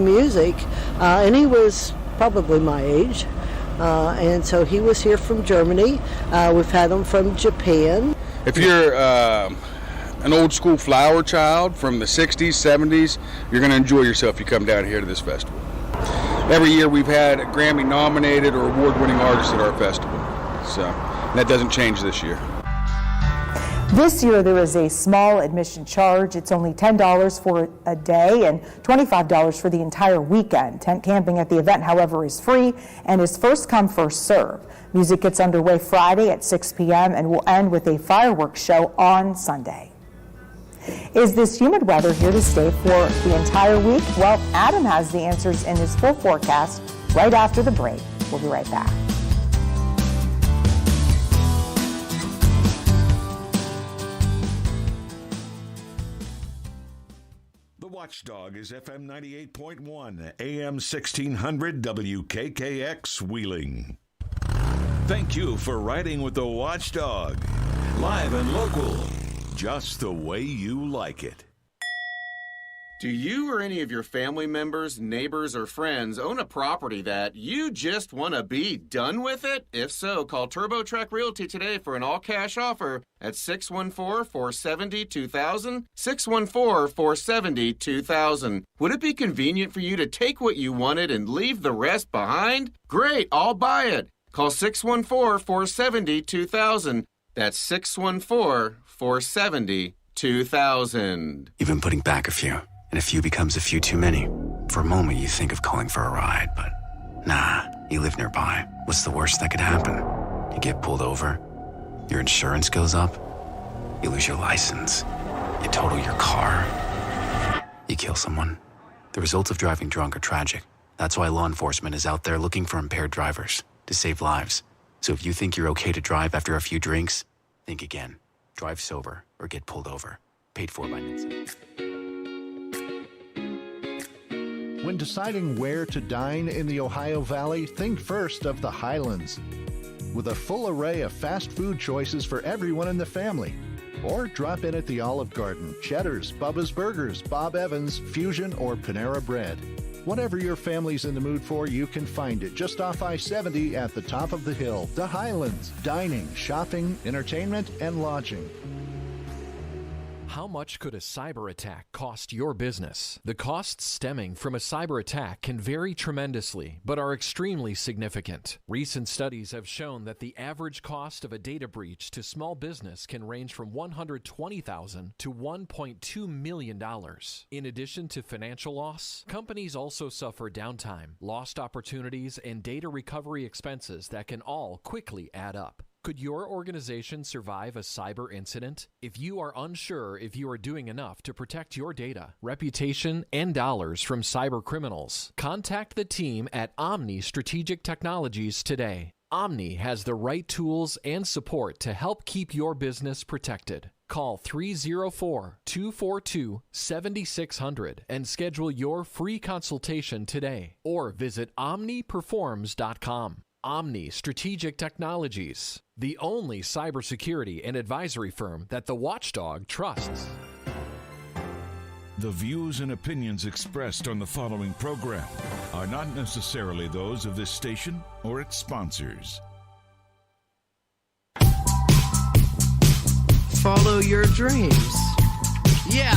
music, and he was probably my age. And so he was here from Germany. We've had him from Japan. If you're an old school flower child from the 60s, 70s, you're going to enjoy yourself if you come down here to this festival. Every year we've had Grammy nominated or award-winning artists at our festival. So that doesn't change this year. This year there is a small admission charge. It's only $10 for a day and $25 for the entire weekend. Tent camping at the event, however, is free and is first come, first serve. Music gets underway Friday at 6 p.m. and will end with a fireworks show on Sunday. Is this humid weather here to stay for the entire week? Well, Adam has the answers in his full forecast right after the break. We'll be right back. Watchdog is FM 98.1, AM 1600 WKKX Wheeling. Thank you for riding with the Watchdog. Live and local, just the way you like it. Do you or any of your family members, neighbors, or friends own a property that you just want to be done with it? If so, call TurboTrack Realty today for an all-cash offer at 614-470-2000, 614-470-2000. Would it be convenient for you to take what you wanted and leave the rest behind? Great, I'll buy it. Call 614-470-2000. That's 614-470-2000. You've been putting back a few. And a few becomes a few too many. For a moment, you think of calling for a ride, but nah, you live nearby. What's the worst that could happen? You get pulled over, your insurance goes up, you lose your license, you total your car, you kill someone. The results of driving drunk are tragic. That's why law enforcement is out there looking for impaired drivers to save lives. So if you think you're okay to drive after a few drinks, think again. Drive sober or get pulled over. Paid for by NHTSA. When deciding where to dine in the Ohio Valley, think first of the Highlands. With a full array of fast food choices for everyone in the family. Or drop in at the Olive Garden, Cheddar's, Bubba's Burgers, Bob Evans, Fusion, or Panera Bread. Whatever your family's in the mood for, you can find it just off I-70 at the top of the hill. The Highlands. Dining, shopping, entertainment, and lodging. How much could a cyber attack cost your business? The costs stemming from a cyber attack can vary tremendously, but are extremely significant. Recent studies have shown that the average cost of a data breach to small business can range from $120,000 to $1.2 million. In addition to financial loss, companies also suffer downtime, lost opportunities, and data recovery expenses that can all quickly add up. Could your organization survive a cyber incident? If you are unsure if you are doing enough to protect your data, reputation, and dollars from cyber criminals, contact the team at Omni Strategic Technologies today. Omni has the right tools and support to help keep your business protected. Call 304-242-7600 and schedule your free consultation today, or visit omniperforms.com. Omni Strategic Technologies, the only cybersecurity and advisory firm that the Watchdog trusts. The views and opinions expressed on the following program are not necessarily those of this station or its sponsors. Follow your dreams. Yeah.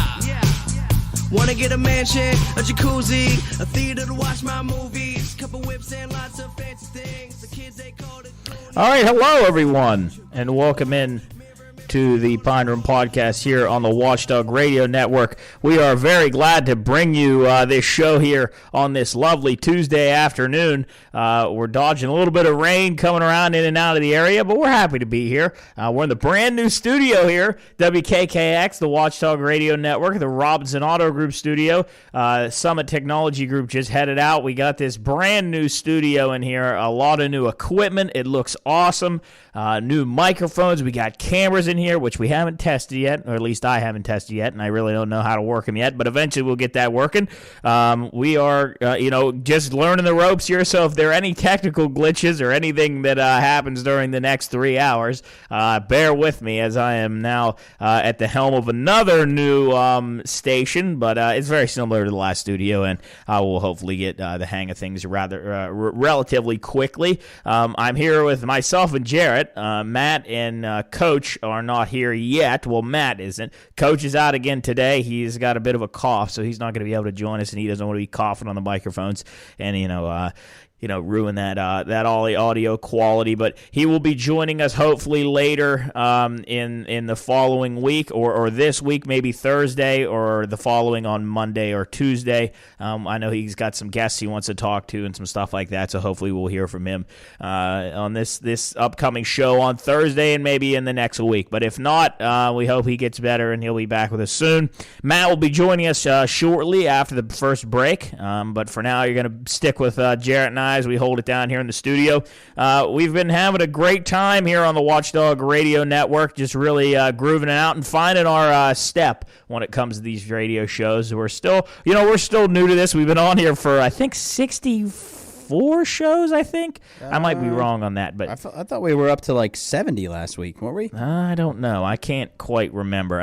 Want to get a mansion, a jacuzzi, a theater to watch my movies, couple whips and lots of fancy things. The kids they call it. All right, hello everyone, and welcome in to the Pine Room Podcast here on the Watchdog Radio Network. We are very glad to bring you this show here on this lovely Tuesday afternoon. We're dodging a little bit of rain coming around in and out of the area, but we're happy to be here. We're in the brand new studio here, WKKX, the Watchdog Radio Network, the Robinson Auto Group studio. Summit Technology Group just headed out. We got this brand new studio in here, a lot of new equipment. It looks awesome. New microphones. We got cameras in here. here, which we haven't tested yet, or at least I haven't tested yet, and I really don't know how to work them yet, but eventually we'll get that working. We are, just learning the ropes here, so if there are any technical glitches or anything that happens during the next 3 hours, bear with me as I am now at the helm of another new station, but it's very similar to the last studio, and I will hopefully get the hang of things rather relatively quickly. I'm here with myself and Jarrett. Matt and Coach are not here yet. Well, Matt isn't. Coach is out again today. He's got a bit of a cough, so he's not going to be able to join us, and he doesn't want to be coughing on the microphones and ruin that all the audio quality. But he will be joining us hopefully later in the following week, or this week, maybe Thursday, or the following on Monday or Tuesday. I know he's got some guests he wants to talk to and some stuff like that, so hopefully we'll hear from him on this upcoming show on Thursday and maybe in the next week. But if not, we hope he gets better and he'll be back with us soon. Matt will be joining us shortly after the first break, but for now you're going to stick with Jarrett and I as we hold it down here in the studio. We've been having a great time here on the Watchdog Radio Network, just really grooving it out and finding our step when it comes to these radio shows. We're still new to this. We've been on here for, I think, 64 shows, I think. I might be wrong on that, but I thought we were up to like 70 last week, weren't we? I don't know. I can't quite remember.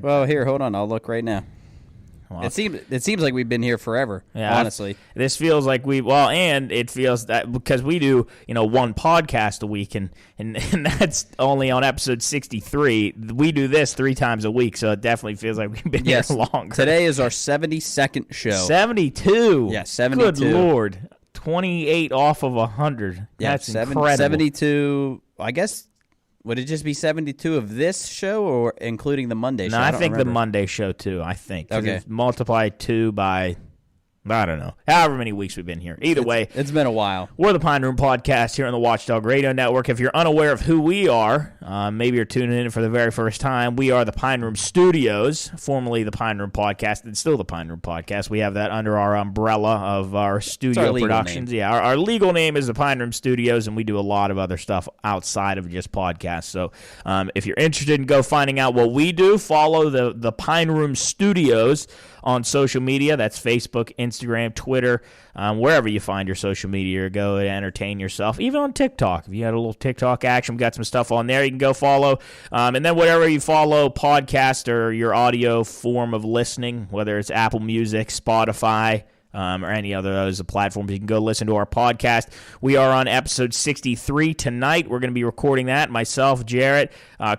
Well, here, hold on. I'll look right now. Well, it seems like we've been here forever, honestly. This feels like and it feels that because we do, one podcast a week, and that's only on episode 63. We do this 3 times a week, so it definitely feels like we've been here longer. Today is our 72nd show. 72? Yeah, 72. Good Lord. 28 off of 100. That's incredible. 72, I guess. Would it just be 72 of this show, or including the Monday show? No, I think the Monday show, too, I think. Okay. Multiply 2 by, I don't know, however many weeks we've been here. Either way. It's been a while. We're the Pine Room Podcast here on the Watchdog Radio Network. If you're unaware of who we are, maybe you're tuning in for the very first time, we are the Pine Room Studios, formerly the Pine Room Podcast, and still the Pine Room Podcast. We have that under our umbrella of our studio productions. Name. Yeah, our legal name is the Pine Room Studios, and we do a lot of other stuff outside of just podcasts. So if you're interested in finding out what we do, follow the Pine Room Studios on social media. That's Facebook, Instagram, Twitter, wherever you find your social media, or go and entertain yourself. Even on TikTok. If you had a little TikTok action, we've got some stuff on there you can go follow. And then whatever you follow, podcast or your audio form of listening, whether it's Apple Music, Spotify, or any other of those platforms, you can go listen to our podcast. We are on episode 63 tonight. We're going to be recording that. Myself, Jarrett,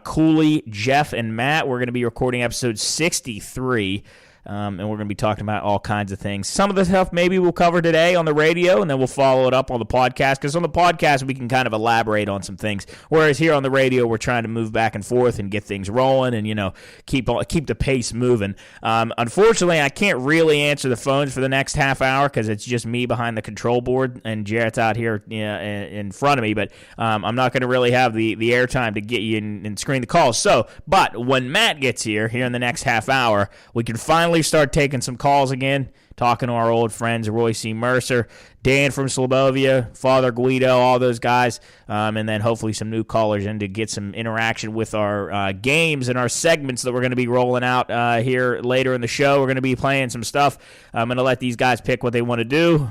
Cooley, Jeff, and Matt. We're going to be recording episode 63. And we're going to be talking about all kinds of things. Some of the stuff maybe we'll cover today on the radio, and then we'll follow it up on the podcast, because on the podcast we can kind of elaborate on some things, whereas here on the radio we're trying to move back and forth and get things rolling and, keep the pace moving. Unfortunately, I can't really answer the phones for the next half hour because it's just me behind the control board, and Jarrett's out here in front of me, but I'm not going to really have the airtime to get you and screen the calls. But when Matt gets here in the next half hour, we can finally start taking some calls again, talking to our old friends, Roy C. Mercer, Dan from Slobovia, Father Guido, all those guys, and then hopefully some new callers in to get some interaction with our games and our segments that we're going to be rolling out here later in the show. We're going to be playing some stuff. I'm going to let these guys pick what they want to do.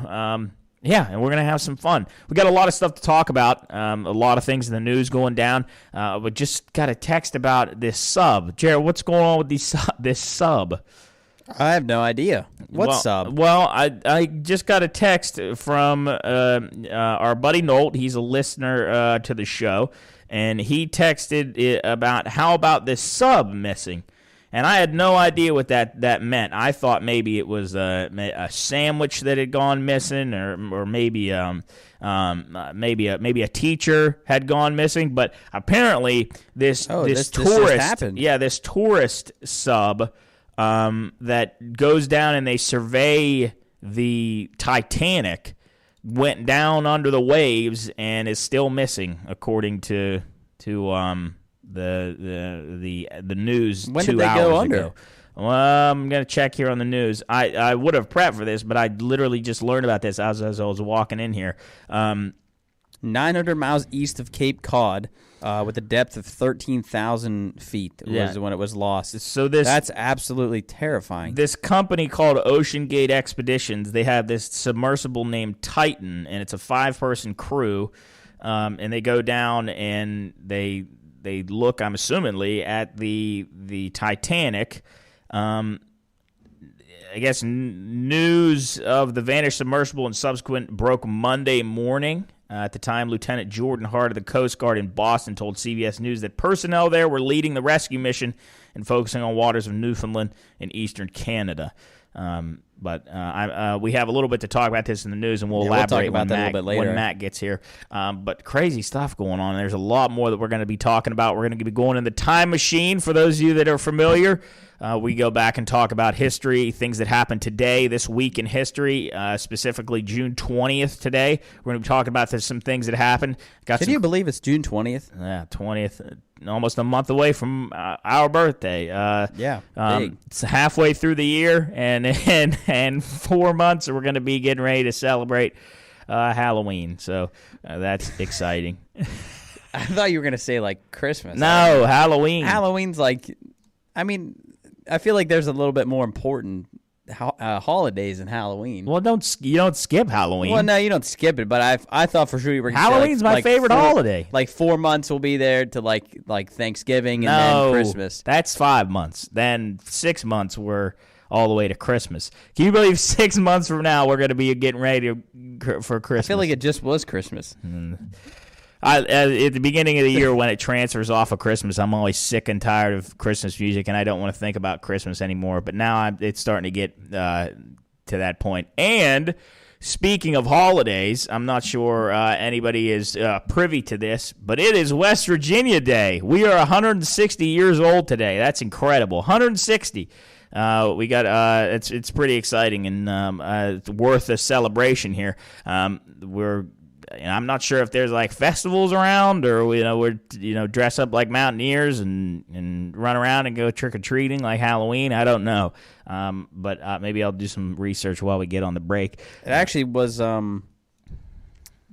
Yeah, and we're going to have some fun. We got a lot of stuff to talk about, a lot of things in the news going down. We just got a text about this sub. Jared, what's going on with this sub? I have no idea. What sub? Well, I just got a text from our buddy Nolt. He's a listener to the show, and he texted about how about this sub missing. And I had no idea what that meant. I thought maybe it was a sandwich that had gone missing, or maybe a teacher had gone missing. But apparently this tourist, just happened. Yeah, this tourist sub that goes down and they survey the Titanic went down under the waves and is still missing, according to the news. When 2 did they hours go under? ago. Well, I'm going to check here on the news. I would have prepped for this, but I literally just learned about this as I was walking in here. 900 miles east of Cape Cod, with a depth of 13,000 feet was when it was lost. So that's absolutely terrifying. This company called Ocean Gate Expeditions, they have this submersible named Titan, and it's a 5-person crew, and they go down and they look, I'm assumingly, at the Titanic. I guess news of the vanished submersible and subsequent broke Monday morning. At the time, Lieutenant Jordan Hart of the Coast Guard in Boston told CBS News that personnel there were leading the rescue mission and focusing on waters of Newfoundland and eastern Canada. But we have a little bit to talk about this in the news, and we'll elaborate talk about that a little bit later when Matt gets here. But crazy stuff going on. There's a lot more that we're going to be talking about. We're going to be going in the time machine. For those of you that are familiar, we go back and talk about history, things that happened today, this week in history, specifically June 20th today. We're going to be talking about some things that happened. Can you believe it's June 20th? Yeah, 20th. Almost a month away from our birthday. Big. It's halfway through the year, and 4 months, we're going to be getting ready to celebrate Halloween. So that's exciting. I thought you were going to say, like, Christmas. No, Halloween. Halloween's like, I mean, I feel like there's a little bit more important holidays than Halloween. Well, you don't skip Halloween. Well, no, you don't skip it, but I thought for sure you were going to say, Halloween's my favorite holiday. Like 4 months will be there to like Thanksgiving and then Christmas. That's 5 months. Then 6 months we're all the way to Christmas. Can you believe 6 months from now we're going to be getting ready for Christmas? I feel like it just was Christmas. At the beginning of the year when it transfers off of Christmas, I'm always sick and tired of Christmas music, and I don't want to think about Christmas anymore. But now it's starting to get to that point. And speaking of holidays, I'm not sure anybody is privy to this, but it is West Virginia Day. We are 160 years old today. That's incredible. 160. We got it's pretty exciting and it's worth a celebration here. I'm not sure if there's like festivals around, or we're dress up like mountaineers and run around and go trick or treating like Halloween. I don't know, but maybe I'll do some research while we get on the break. It actually was. Oh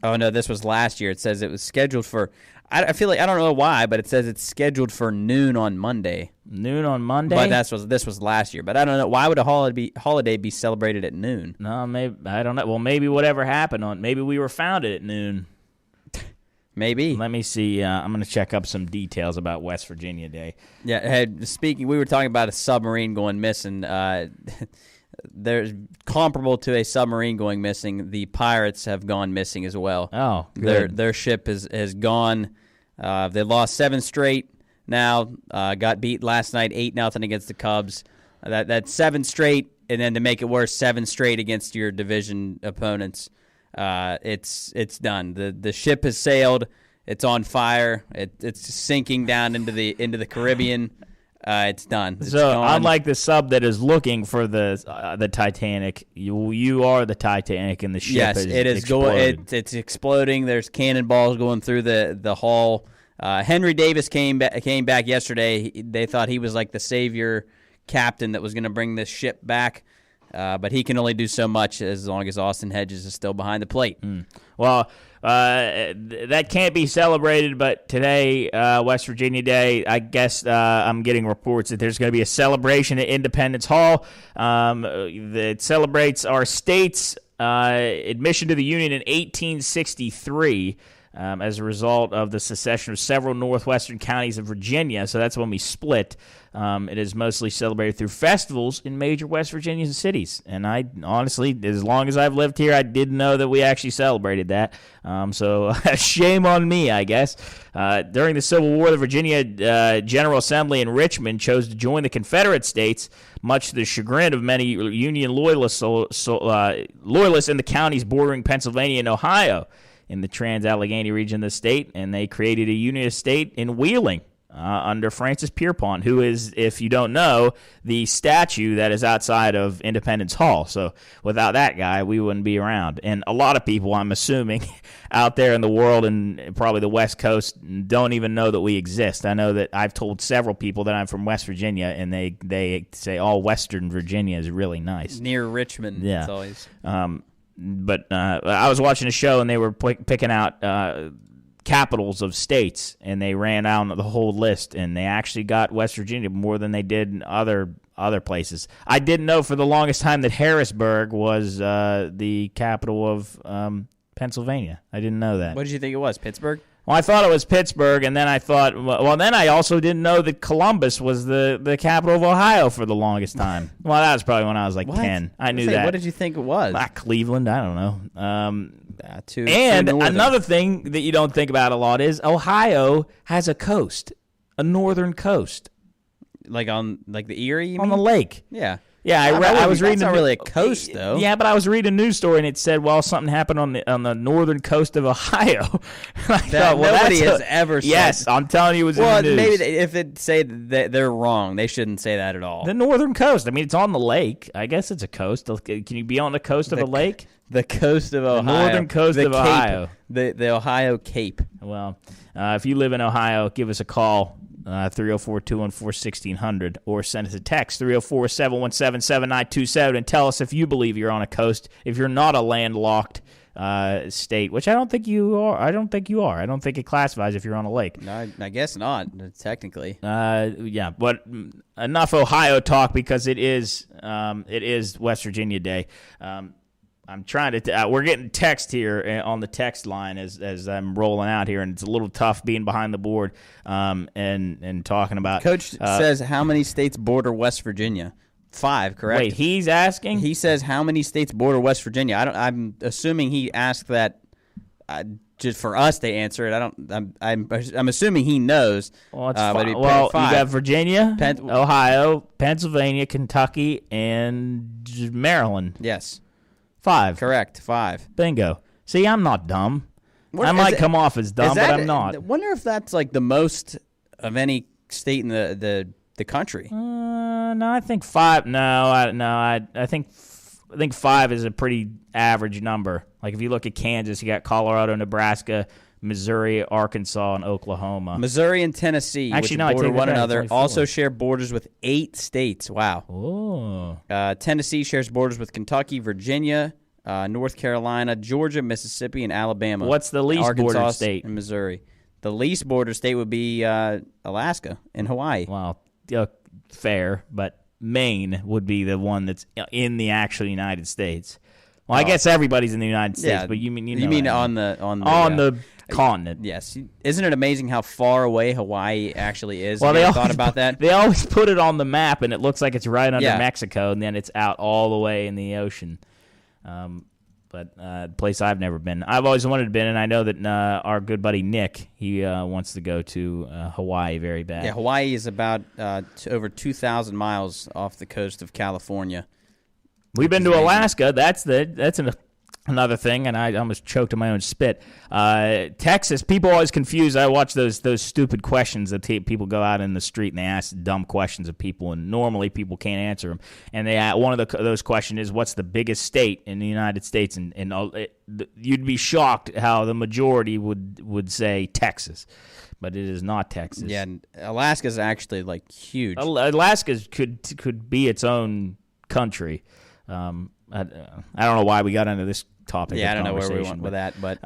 no, this was last year. It says it was scheduled for. I feel like I don't know why, but it says it's scheduled for noon on Monday. Noon on Monday? But this was last year. But I don't know. Why would a holiday be celebrated at noon? No, maybe I don't know. Well, maybe whatever happened maybe we were founded at noon. Maybe. Let me see. I'm going to check up some details about West Virginia Day. Yeah. We were talking about a submarine going missing. There's comparable to a submarine going missing. The pirates have gone missing as well. Oh, good. Their ship has gone. They lost 7 straight. Now got beat last night 8-0 against the Cubs. That's 7 straight, and then to make it worse, 7 straight against your division opponents. It's done. The ship has sailed. It's on fire. It's sinking down into the Caribbean. It's done. It's gone. Unlike the sub that is looking for the Titanic, you are the Titanic, and the ship is exploded. It's exploding. There's cannonballs going through the hull. Henry Davis came back yesterday. They thought he was like the savior captain that was going to bring this ship back, but he can only do so much as long as Austin Hedges is still behind the plate. Well, that can't be celebrated, but today, West Virginia Day, I guess I'm getting reports that there's going to be a celebration at Independence Hall that celebrates our state's admission to the Union in 1863. As a result of the secession of several northwestern counties of Virginia. So that's when we split. It is mostly celebrated through festivals in major West Virginia cities. And I honestly, as long as I've lived here, I didn't know that we actually celebrated that. So shame on me, I guess. During the Civil War, the Virginia General Assembly in Richmond chose to join the Confederate States, much to the chagrin of many Union loyalists in the counties bordering Pennsylvania and Ohio, in the Trans-Allegheny region of the state, and they created a Union state in Wheeling under Francis Pierpont, who is, if you don't know, the statue that is outside of Independence Hall. So without that guy, we wouldn't be around. And a lot of people, I'm assuming, out there in the world and probably the West Coast don't even know that we exist. I know that I've told several people that I'm from West Virginia, and they say, Western Virginia is really nice. Near Richmond, yeah. It's always... But I was watching a show, and they were picking out capitals of states, and they ran down the whole list, and they actually got West Virginia more than they did in other places. I didn't know for the longest time that Harrisburg was the capital of Pennsylvania. I didn't know that. What did you think it was, Pittsburgh? Well, I thought it was Pittsburgh, and then I thought, well, then I also didn't know that Columbus was the capital of Ohio for the longest time. Well, that was probably when I was like 10. I knew that. What did you think it was? Cleveland, I don't know. Too another thing that you don't think about a lot is Ohio has a coast, a northern coast. Like the Erie, you on mean? the lake. Yeah. Yeah, I was reading. That's not really a coast, though. Yeah, but I was reading a news story, and it said, well, something happened on the northern coast of Ohio. Nobody has ever said. Yes, I'm telling you, it was in the news. Maybe if it say that they're wrong, they shouldn't say that at all. The northern coast. I mean, it's on the lake. I guess it's a coast. Can you be on the coast of a lake? The coast of Ohio. The northern coast of Ohio. The Ohio Cape. Well, if you live in Ohio, give us a call. 304-214-1600, or send us a text 304-717-7927 and tell us if you believe you're on a coast, if you're not a landlocked state, which I don't think you are. I don't think it classifies if you're on a lake. No, I guess not, technically. Yeah, but enough Ohio talk, because it is West Virginia Day. I'm trying to. We're getting text here on the text line as I'm rolling out here, and it's a little tough being behind the board and talking about. Coach says how many states border West Virginia? 5, correct? Wait, he's asking. He says how many states border West Virginia. I'm assuming he asked that just for us to answer it. I'm assuming he knows. Well, you got Virginia, Ohio, Pennsylvania, Kentucky, and Maryland. Yes. 5. Correct. 5. Bingo. See, I'm not dumb. I might come off as dumb, but I'm not. I wonder if that's like the most of any state in the country. No, I think 5. I think 5 is a pretty average number. Like if you look at Kansas, you got Colorado, Nebraska, Missouri, Arkansas, and Oklahoma. Missouri and Tennessee, which border one another, also share borders with 8 states. Wow. Oh. Tennessee shares borders with Kentucky, Virginia, North Carolina, Georgia, Mississippi, and Alabama. What's the least border state? And Missouri. The least border state would be Alaska and Hawaii. Well, fair, but Maine would be the one that's in the actual United States. Well, I guess everybody's in the United States, but you mean on the continent. Yes. Isn't it amazing how far away Hawaii actually is? Well, Have you ever thought about that? They always put it on the map, and it looks like it's right under Mexico, and then it's out all the way in the ocean. But the place I've never been. I've always wanted to be, and I know that our good buddy Nick, he wants to go to Hawaii very bad. Yeah, Hawaii is about over 2,000 miles off the coast of California. We've been to Alaska. That's another thing, and I almost choked on my own spit. Texas, people always confuse. I watch those stupid questions that people go out in the street and they ask dumb questions of people, and normally people can't answer them. And one of those questions is, what's the biggest state in the United States? And you'd be shocked how the majority would say Texas. But it is not Texas. Yeah, Alaska's actually like huge. Alaska could be its own country. I don't know why we got into this topic. Yeah, I don't know where we went with that, but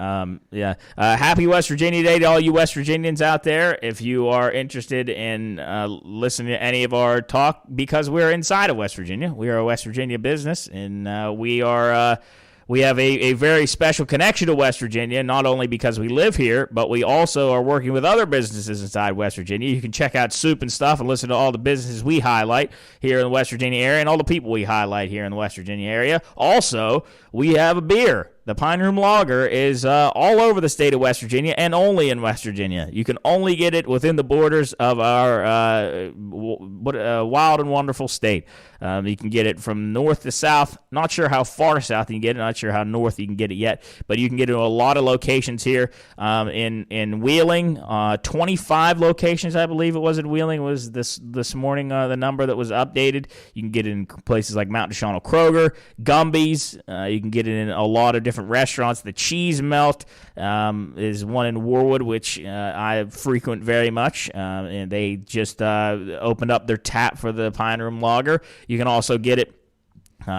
happy West Virginia Day to all you West Virginians out there. If you are interested in listening to any of our talk, because we're inside of West Virginia, we are a West Virginia business, and we have a very special connection to West Virginia, not only because we live here, but we also are working with other businesses inside West Virginia. You can check out Soup and Stuff and listen to all the businesses we highlight here in the West Virginia area and all the people we highlight here in the West Virginia area. Also, we have a beer. The Pine Room Lager is all over the state of West Virginia and only in West Virginia. You can only get it within the borders of our wild and wonderful state. You can get it from north to south. Not sure how far south you can get it. Not sure how north you can get it yet. But you can get it in a lot of locations here in Wheeling. 25 locations, I believe it was in Wheeling, was this morning the number that was updated. You can get it in places like Mount Deshaun Kroger, Gumby's. You can get it in a lot of different restaurants. The Cheese Melt is one in Warwood, which I frequent very much. And they just opened up their tap for the Pine Room Lager. You can also get it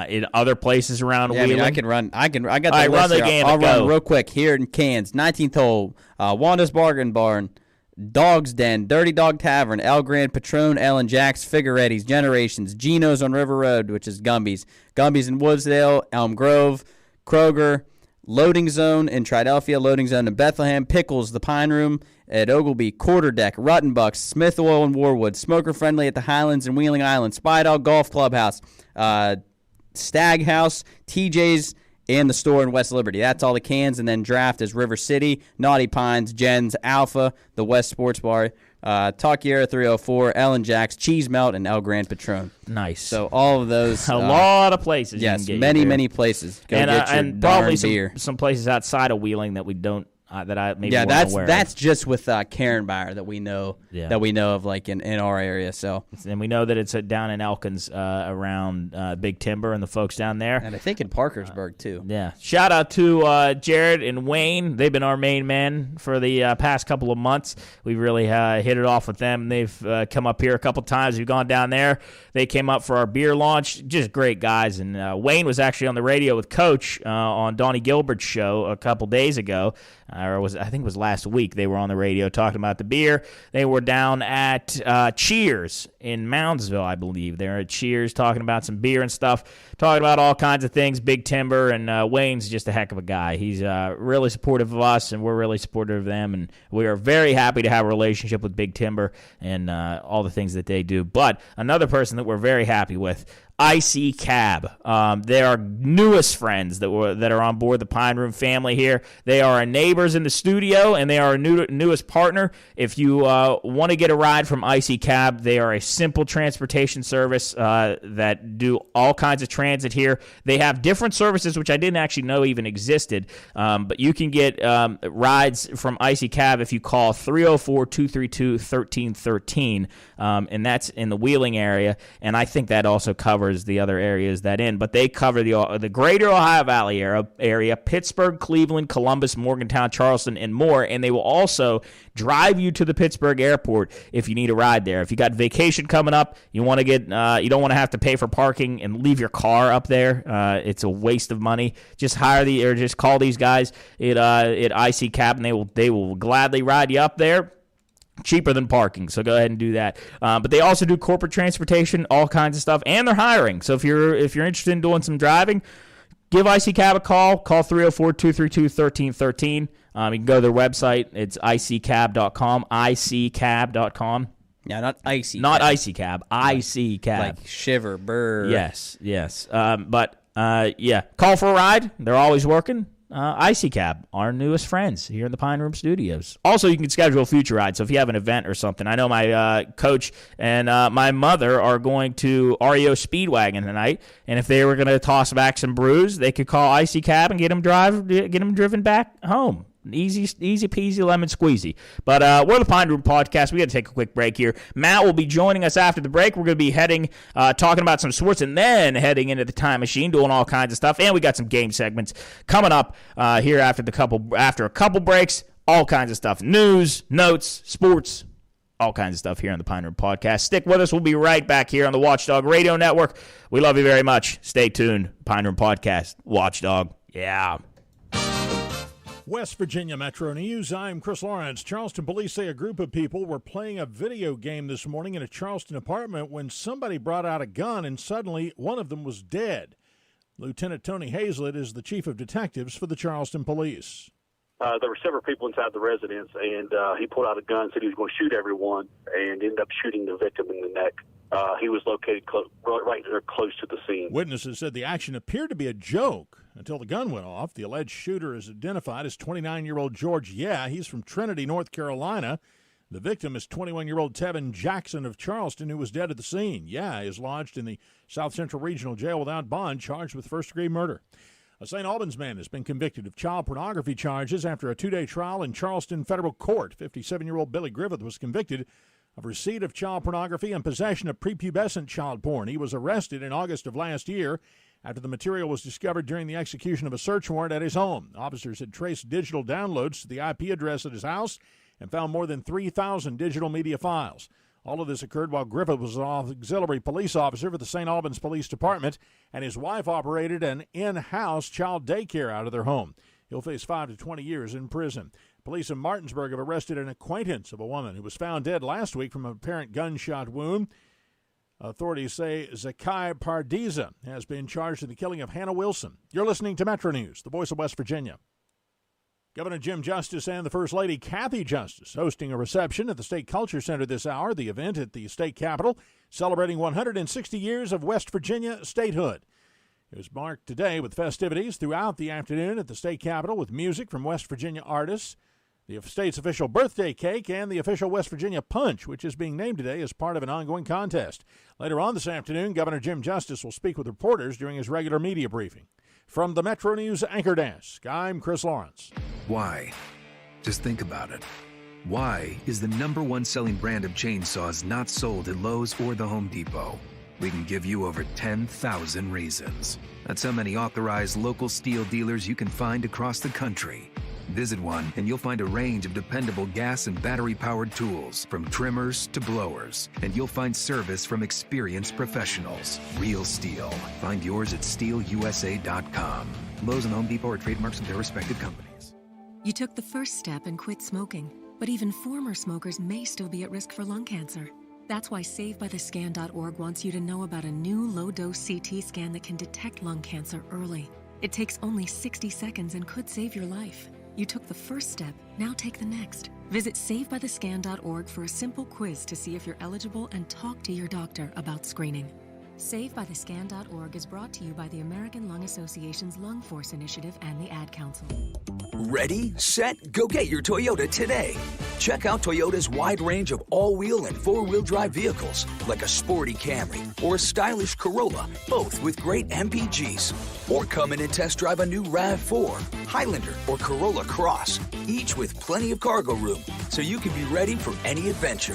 in other places around Wheeling. I mean, I can run. I got the All right, list run the here. game. I'll Go. run real quick here in Cairns. 19th hole, Wanda's Bargain Barn, Dog's Den, Dirty Dog Tavern, El Grand Patron, Ellen Jack's, Figueretti's, Generations, Geno's on River Road, which is Gumby's in Woodsdale, Elm Grove, Kroger, Loading Zone in Triadelphia, Loading Zone in Bethlehem, Pickles, the Pine Room at Ogleby, Quarterdeck, Ruttenbucks, Smith Oil in Warwood, Smoker Friendly at the Highlands and Wheeling Island, Spy Dog Golf Clubhouse, Stag House, TJ's, and the store in West Liberty. That's all the cans. And then draft is River City, Naughty Pines, Jen's, Alpha, the West Sports Bar, Talkiera 304, Ellen Jack's, Cheese Melt, and El Grand Patron. Nice. So all of those. A lot of places. Yes, you can get many places. Go get your and probably beer. some places outside of Wheeling that we don't. That I maybe yeah, weren't aware that's of. just with Karen Buyer that we know of like in our area. So and we know that it's down in Elkins around Big Timber and the folks down there, and I think in Parkersburg too. Yeah, shout out to Jared and Wayne. They've been our main men for the past couple of months. We've really hit it off with them. They've come up here a couple times. We've gone down there. They came up for our beer launch. Just great guys. And Wayne was actually on the radio with Coach on Donnie Gilbert's show a couple days ago. I think it was last week. They were on the radio talking about the beer. They were down at Cheers in Moundsville, I believe. They're at Cheers talking about some beer and stuff, talking about all kinds of things, Big Timber, and Wayne's just a heck of a guy. He's really supportive of us, and we're really supportive of them, and we are very happy to have a relationship with Big Timber and all the things that they do. But another person that we're very happy with, IC Cab. They are newest friends that are on board the Pine Room family here. They are our neighbors in the studio, and they are our newest partner. If you want to get a ride from IC Cab, they are a simple transportation service that do all kinds of transit here. They have different services, which I didn't actually know even existed, but you can get rides from IC Cab if you call 304-232-1313, and that's in the Wheeling area, and I think that also covers the other areas that in, but they cover the greater Ohio Valley area, Pittsburgh, Cleveland, Columbus, Morgantown, Charleston, and more, and they will also drive you to the Pittsburgh airport if you need a ride there. If you got vacation coming up, you want to get, you don't want to have to pay for parking and leave your car up there. It's a waste of money. Just just call these guys at IC Cab, and they will gladly ride you up there. Cheaper than parking, so go ahead and do that. But they also do corporate transportation, all kinds of stuff, and they're hiring. So if you're interested in doing some driving, give IC Cab a call. Call 304-232-1313. You can go to their website. It's iccab.com, iccab.com. Yeah, not icy. Not icy cab, IC Cab. Like shiver, burr. Yes. But call for a ride. They're always working. IC Cab, our newest friends here in the Pine Room Studios. Also, you can schedule a future ride. So if you have an event or something, I know my coach and my mother are going to REO Speedwagon tonight, and if they were going to toss back some brews, they could call IC Cab and get them driven back home. Easy peasy, lemon squeezy. But we're the Pine Room Podcast. We got to take a quick break here. Matt will be joining us after the break. We're going to be talking about some sports, and then heading into the time machine, doing all kinds of stuff. And we got some game segments coming up here after a couple breaks. All kinds of stuff: news, notes, sports, all kinds of stuff here on the Pine Room Podcast. Stick with us. We'll be right back here on the Watchdog Radio Network. We love you very much. Stay tuned. Pine Room Podcast. Watchdog. Yeah. West Virginia Metro News, I'm Chris Lawrence. Charleston police say a group of people were playing a video game this morning in a Charleston apartment when somebody brought out a gun and suddenly one of them was dead. Lieutenant Tony Hazlett is the chief of detectives for the Charleston police. There were several people inside the residence, and he pulled out a gun, said he was going to shoot everyone, and ended up shooting the victim in the neck. He was located right there close to the scene. Witnesses said the action appeared to be a joke until the gun went off. The alleged shooter is identified as 29-year-old George Yeh. He's from Trinity, North Carolina. The victim is 21-year-old Tevin Jackson of Charleston, who was dead at the scene. Yeh is lodged in the South Central Regional Jail without bond, charged with first-degree murder. A St. Albans man has been convicted of child pornography charges after a two-day trial in Charleston federal court. 57-year-old Billy Griffith was convicted of receipt of child pornography and possession of prepubescent child porn. He was arrested in August of last year after the material was discovered during the execution of a search warrant at his home. Officers had traced digital downloads to the IP address at his house and found more than 3,000 digital media files. All of this occurred while Griffith was an auxiliary police officer for the St. Albans Police Department, and his wife operated an in-house child daycare out of their home. He'll face 5 to 20 years in prison. Police in Martinsburg have arrested an acquaintance of a woman who was found dead last week from an apparent gunshot wound. Authorities say Zakai Pardiza has been charged in the killing of Hannah Wilson. You're listening to Metro News, the voice of West Virginia. Governor Jim Justice and the First Lady Kathy Justice hosting a reception at the State Culture Center this hour, the event at the state capitol, celebrating 160 years of West Virginia statehood. It was marked today with festivities throughout the afternoon at the state capitol with music from West Virginia artists, the state's official birthday cake, and the official West Virginia Punch, which is being named today as part of an ongoing contest. Later on this afternoon, Governor Jim Justice will speak with reporters during his regular media briefing. From the Metro News Anchor Desk, I'm Chris Lawrence. Why? Just think about it. Why is the #1 selling brand of chainsaws not sold at Lowe's or the Home Depot? We can give you over 10,000 reasons. That's how many authorized local steel dealers you can find across the country. Visit one and you'll find a range of dependable gas and battery-powered tools, from trimmers to blowers. And you'll find service from experienced professionals. Real steel. Find yours at steelusa.com. Lowe's and Home Depot are trademarks of their respective companies. You took the first step and quit smoking, but even former smokers may still be at risk for lung cancer. That's why SaveByTheScan.org wants you to know about a new low-dose CT scan that can detect lung cancer early. It takes only 60 seconds and could save your life. You took the first step, now take the next. Visit SaveByTheScan.org for a simple quiz to see if you're eligible and talk to your doctor about screening. SaveByTheScan.org is brought to you by the American Lung Association's Lung Force Initiative and the Ad Council. Ready, set, go get your Toyota today. Check out Toyota's wide range of all-wheel and four-wheel drive vehicles, like a sporty Camry or a stylish Corolla, both with great MPGs. Or come in and test drive a new RAV4, Highlander, or Corolla Cross, each with plenty of cargo room, so you can be ready for any adventure.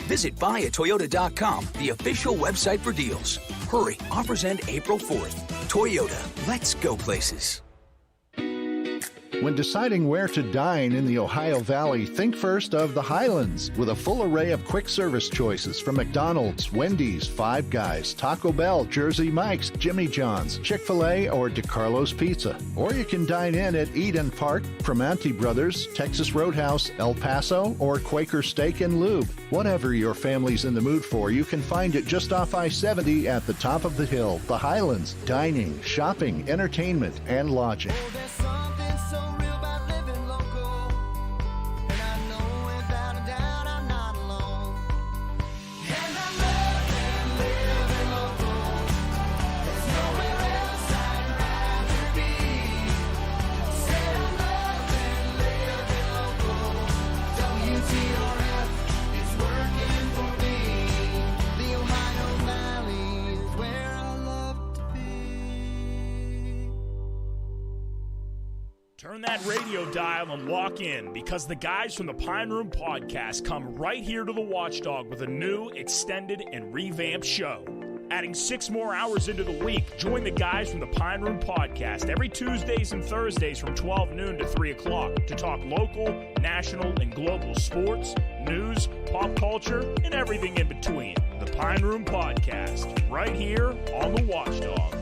Visit buyatoyota.com, the official website for deals. Hurry, offers end April 4th. Toyota, let's go places. When deciding where to dine in the Ohio Valley, think first of the Highlands, with a full array of quick service choices from McDonald's, Wendy's, Five Guys, Taco Bell, Jersey Mike's, Jimmy John's, Chick-fil-A, or DeCarlo's Pizza. Or you can dine in at Eden Park, Primanti Brothers, Texas Roadhouse, El Paso, or Quaker Steak and Lube. Whatever your family's in the mood for, you can find it just off I-70 at the top of the hill. The Highlands, dining, shopping, entertainment, and lodging. Turn that radio dial and walk in, because the guys from the Pine Room Podcast come right here to the Watchdog with a new, extended, and revamped show. Adding 6 more hours into the week, join the guys from the Pine Room Podcast every Tuesdays and Thursdays from 12 noon to 3 o'clock to talk local, national, and global sports, news, pop culture, and everything in between. The Pine Room Podcast, right here on the Watchdog.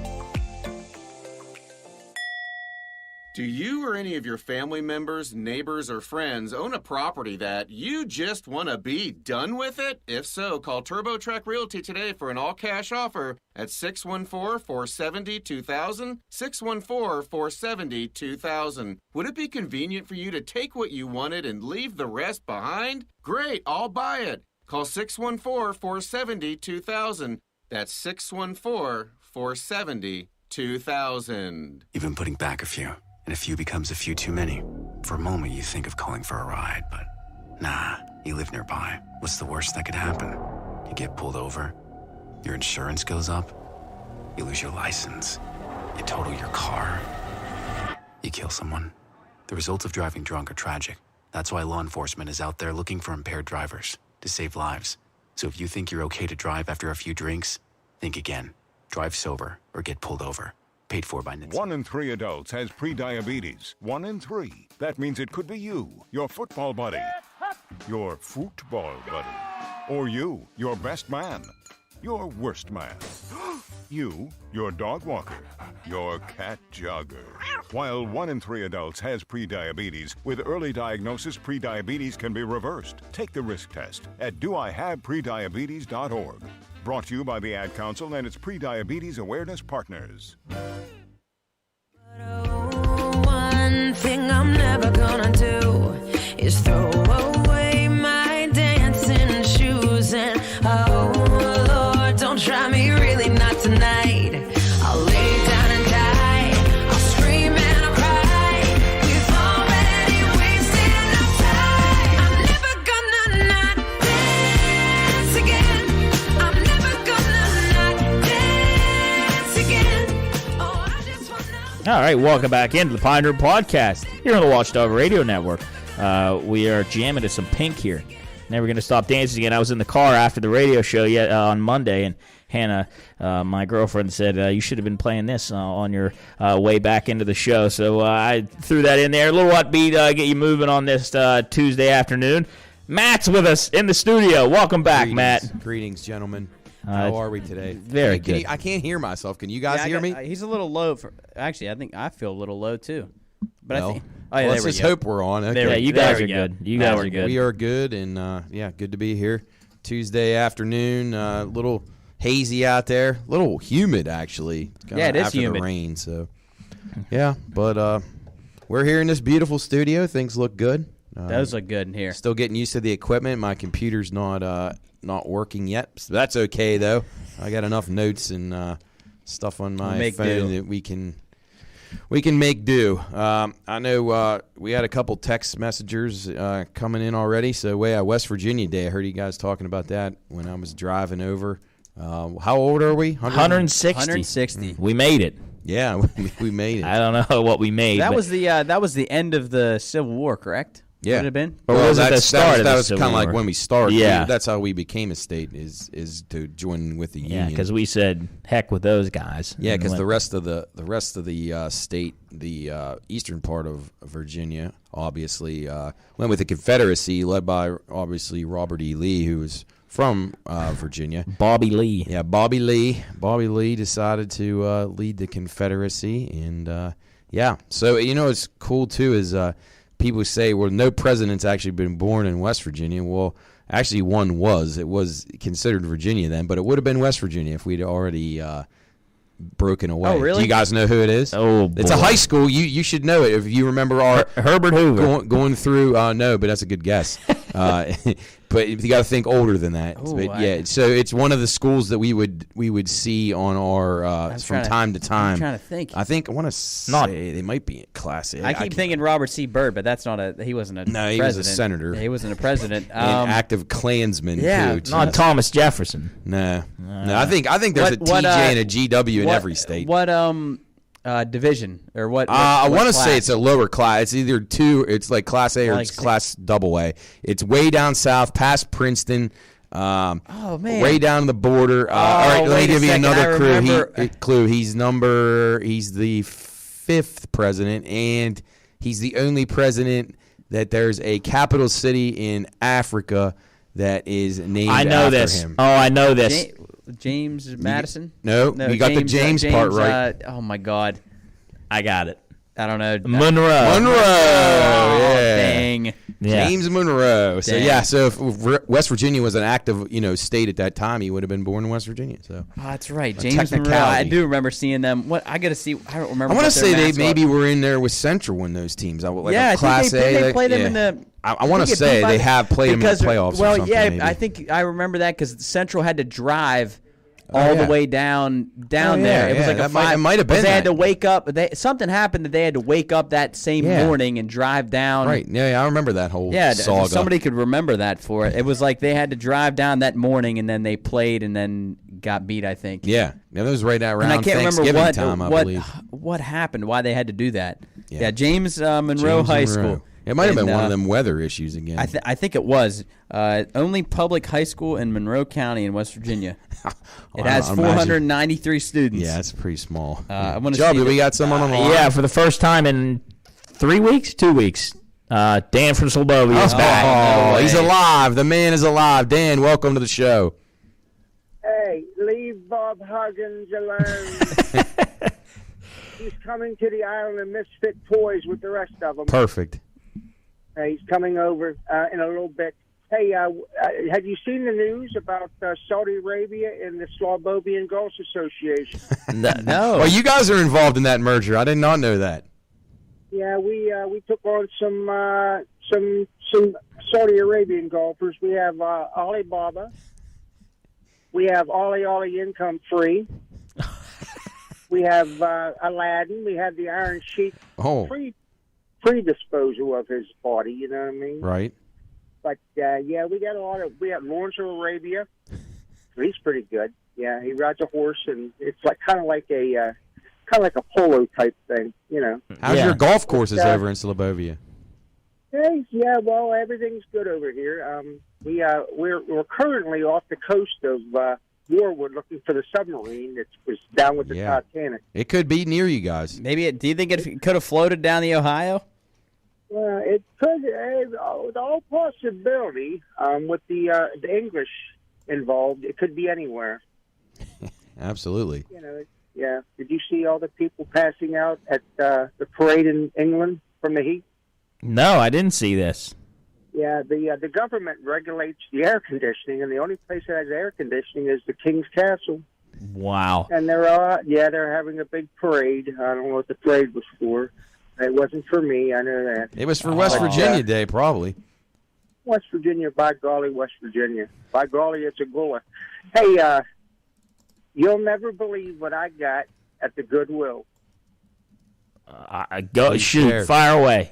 Do you or any of your family members, neighbors, or friends own a property that you just want to be done with it? If so, call TurboTrack Realty today for an all-cash offer at 614-470-2000, 614-470-2000. Would it be convenient for you to take what you wanted and leave the rest behind? Great, I'll buy it. Call 614-470-2000. That's 614-470-2000. You've been putting back a few. And a few becomes a few too many. For a moment, you think of calling for a ride, but nah, you live nearby. What's the worst that could happen? You get pulled over, your insurance goes up, you lose your license, you total your car, you kill someone. The results of driving drunk are tragic. That's why law enforcement is out there looking for impaired drivers to save lives. So if you think you're okay to drive after a few drinks, think again. Drive sober or get pulled over. Paid for by NHTSA. 1 in 3 adults has prediabetes. 1 in 3. That means it could be you, your football buddy, your football buddy. Or you, your best man. Your worst man. You, your dog walker. Your cat jogger. While 1 in 3 adults has prediabetes, with early diagnosis, prediabetes can be reversed. Take the risk test at doihaveprediabetes.org. Brought to you by the Ad Council and its Prediabetes Awareness Partners. One thing I'm never gonna do is throw away my dancing shoes. And oh Lord, don't try me, really not tonight. I'll lay down and die, I'll scream and I'll cry. We've already wasted enough time. I'm never gonna not dance again. I'm never gonna not dance again. Oh, I just wanna. All right, welcome back into the Pine Room Podcast here on the Watchdog Radio Network. We are jamming to some Pink here. Never Gonna Stop Dancing Again. I was in the car after the radio show on Monday, and Hannah, my girlfriend, said, you should have been playing this on your way back into the show. So I threw that in there. A little upbeat, get you moving on this Tuesday afternoon. Matt's with us in the studio. Welcome back, Matt. Greetings, gentlemen. How are we today? Very good. I can't hear myself. Can you guys hear me? He's a little low. Actually, I think I feel a little low, too. But Well, I think... Oh, yeah, let's just hope we're on. Okay. Yeah, you guys are good. You guys are good. We are good, and good to be here. Tuesday afternoon, a little hazy out there, a little humid actually. Yeah, it is after humid. the rain, so yeah. But we're here in this beautiful studio. Things look good. Those look good in here. Still getting used to the equipment. My computer's not working yet. So that's okay though. I got enough notes and stuff on my phone that we can make do. I know we had a couple text messengers coming in already. So West Virginia Day, I heard you guys talking about that when I was driving over. How old are we? 160. 160. We made it. Yeah, we made it. I don't know what we made. That but was the end of the Civil War, correct? Yeah. Would it have been? Or was it the start of the That was Civil kind of like War? when we started. Yeah. That's how we became a state is to join with the union. Yeah, because we said heck with those guys. Yeah, because And the rest of the state, the eastern part of Virginia, obviously went with the Confederacy, led by obviously Robert E. Lee, who was from Virginia. Bobby Lee. Yeah, Bobby Lee. Bobby Lee decided to lead the Confederacy, and so what's cool too is people say, well, no president's actually been born in West Virginia. Well, actually, one was. It was considered Virginia then, but it would have been West Virginia if we'd already broken away. Oh, really? Do you guys know who it is? Oh, it's a high school. You should know it if you remember our Herbert Hoover going through. No, but that's a good guess. But you got to think older than that. Ooh, but so it's one of the schools that we would see on our from time to time. I'm trying to think. I want to say they might be in Class A. I keep thinking Robert C. Byrd, but that's not he wasn't a No, he president. was a senator. He wasn't a president. An active Klansman yeah, too. Not Thomas Jefferson. No. I think there's a TJ and a GW in every state. What division or what? I want to class? say it's a lower class. It's either two. It's like Class A or it's Class AA. It's way down south, past Princeton. Oh man! Way down the border. All right, let me give you another clue. He's the 5th president, and he's the only president that there's a capital city in Africa that is named after him. Oh, I know this. James Madison? No, you got the James part right. Oh my God, I got it. I don't know. Monroe. Yeah. Dang. Yeah. James Monroe. So Dang. so if West Virginia was an active, state at that time, he would have been born in West Virginia. So that's right, James Monroe. I do remember seeing them. What I got to see. I don't remember. I want to say they maybe were in there with Central when those teams. Like yeah, Class I think A. they played them in the. I want to say they have played them in the playoffs. Well, or something, yeah, maybe. I think I remember that because Central had to drive all the way down there. It was like a 5. It might have been. They had to wake up. Something happened that they had to wake up that same morning and drive down. Right. Yeah, I remember that whole saga. Somebody could remember that for it. It was like they had to drive down that morning and then they played and then got beat, I think. Yeah. That was right around and I can't Thanksgiving remember time, I believe. What happened, why they had to do that. Yeah, James Monroe High School. It might have been one of them weather issues again. I think it was. Only public high school in Monroe County in West Virginia. It has 493 students. Yeah, it's pretty small. I want to Job, see. We got someone on the line. Yeah, for the first time in 3 weeks, 2 weeks. Dan from Slobovia is back. Oh, he's alive. The man is alive. Dan, welcome to the show. Hey, leave Bob Huggins alone. He's coming to the island of misfit toys with the rest of them. Perfect. He's coming over in a little bit. Hey, have you seen the news about Saudi Arabia and the Slobovian Golf Association? No. Well, you guys are involved in that merger. I did not know that. Yeah, we took on some Saudi Arabian golfers. We have Alibaba. We have Ollie Income Free. We have Aladdin. We have the Iron Sheik. Free disposal of his body. You know what I mean? Right. But yeah, we got a lot of. We have Lawrence of Arabia. He's pretty good. Yeah, he rides a horse, and it's kind of like a polo type thing. You know. How's your golf courses over in Slobovia? Hey, yeah, well, everything's good over here. We're currently off the coast of Warwood looking for the submarine that was down with the Titanic. It could be near you guys. Maybe. Do you think it could have floated down the Ohio? It could, with all possibility, with the English involved, it could be anywhere. Absolutely. You know, yeah. Did you see all the people passing out at the parade in England from the heat? No, I didn't see this. Yeah, the government regulates the air conditioning, and the only place that has air conditioning is the King's Castle. Wow. And they're having a big parade. I don't know what the parade was for. It wasn't for me, I know that. It was for West Virginia Day, probably. West Virginia, by golly, West Virginia. By golly, it's a goer. Hey, you'll never believe what I got at the Goodwill. Shoot, fire away.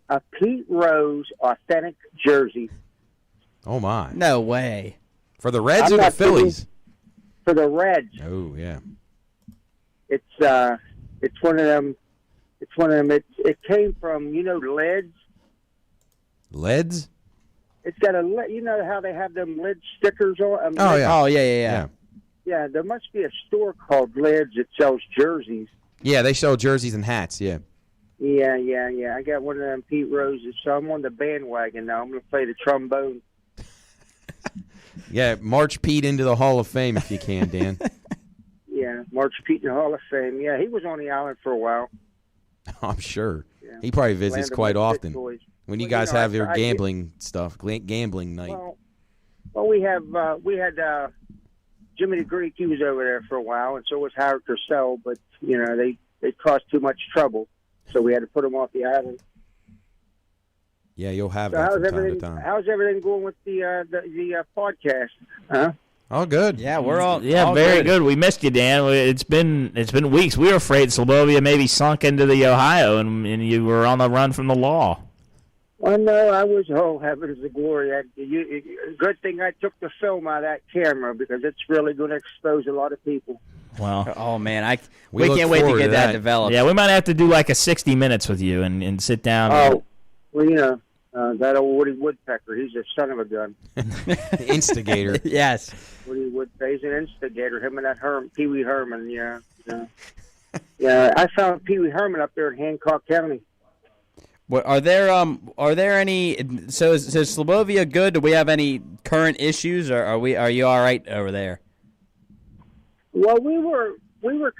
A Pete Rose authentic jersey. Oh, my. No way. For the Reds or the Phillies? For the Reds. Oh, yeah. It's one of them. It's one of them. It came from, Leads? Leads? It's got you know how they have them lid stickers on? Yeah. Oh, yeah. Yeah, there must be a store called Lids that sells jerseys. Yeah, they sell jerseys and hats, yeah. Yeah. I got one of them Pete Roses, so I'm on the bandwagon now. I'm going to play the trombone. Yeah, march Pete into the Hall of Fame if you can, Dan. Yeah, march Pete in the Hall of Fame. Yeah, he was on the island for a while. I'm sure. Yeah. He probably visits quite often. When you guys have your I gambling stuff, gambling night. Well, we had Jimmy the Greek. He was over there for a while, and so was Howard Purcell. But they caused too much trouble, so we had to put them off the island. Yeah, you'll have so that from time to time. How's everything going with the podcast? Huh? All good. Yeah, we're all very good. We missed you, Dan. It's been weeks. We were afraid Slobovia maybe sunk into the Ohio, and you were on the run from the law. Well, no, I was. Oh, heavens of glory! Good thing I took the film out of that camera because it's really going to expose a lot of people. Well, oh man, we can't wait to get that developed. Yeah, we might have to do like a 60 Minutes with you and sit down. Oh, well, that old Woody Woodpecker, he's a son of a gun. Instigator. Yes. Woody Woodpecker, he's an instigator. Him and that Pee Wee Herman, yeah. Yeah, I found Pee Wee Herman up there in Hancock County. What are there any? So is Slobovia good? Do we have any current issues, or are you all right over there? Well, we were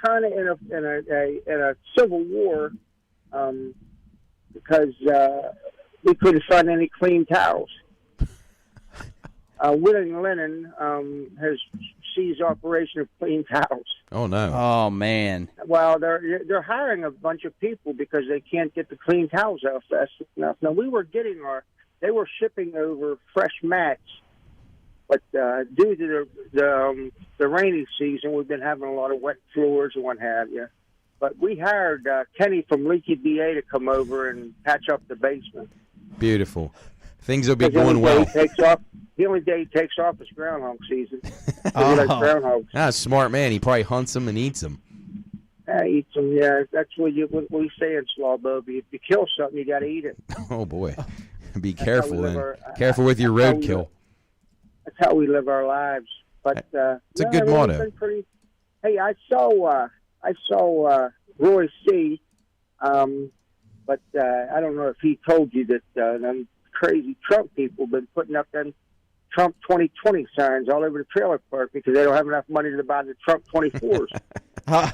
kind of in a civil war because we couldn't find any clean towels. Willing Linen has ceased operation of clean towels. Oh no! Oh man! Well, they're hiring a bunch of people because they can't get the clean towels out fast enough. Now they were shipping over fresh mats, but due to the rainy season, we've been having a lot of wet floors and what have you. But we hired Kenny from Leaky BA to come over and patch up the basement. Beautiful. Things will be going well. The only day he takes off is groundhog season. Groundhogs. That's a smart man. He probably hunts them and eats them. Eats them, yeah. That's what we say in Slobovia. If you kill something, you got to eat it. Oh, boy. Be careful then. Careful with your roadkill. That's how we live our lives. But it's a good motto. Hey, I saw Roy C. But I don't know if he told you that them crazy Trump people been putting up them Trump 2020 signs all over the trailer park because they don't have enough money to buy the Trump 24s.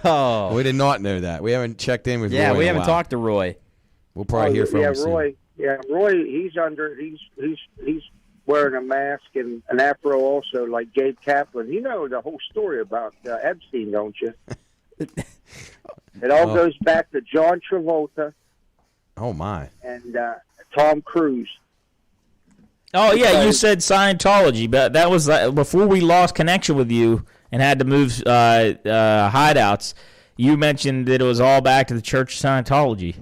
Oh, we did not know that. We haven't checked in with Roy. Yeah, we in a haven't while. talked to Roy. We'll probably hear from him Roy. soon. Yeah, Roy. He's wearing a mask and an afro also, like Gabe Kaplan. You know the whole story about Epstein, don't you? It all goes back to John Travolta. Oh my! And Tom Cruise. Oh yeah, you said Scientology, but that was before we lost connection with you and had to move hideouts. You mentioned that it was all back to the Church of Scientology.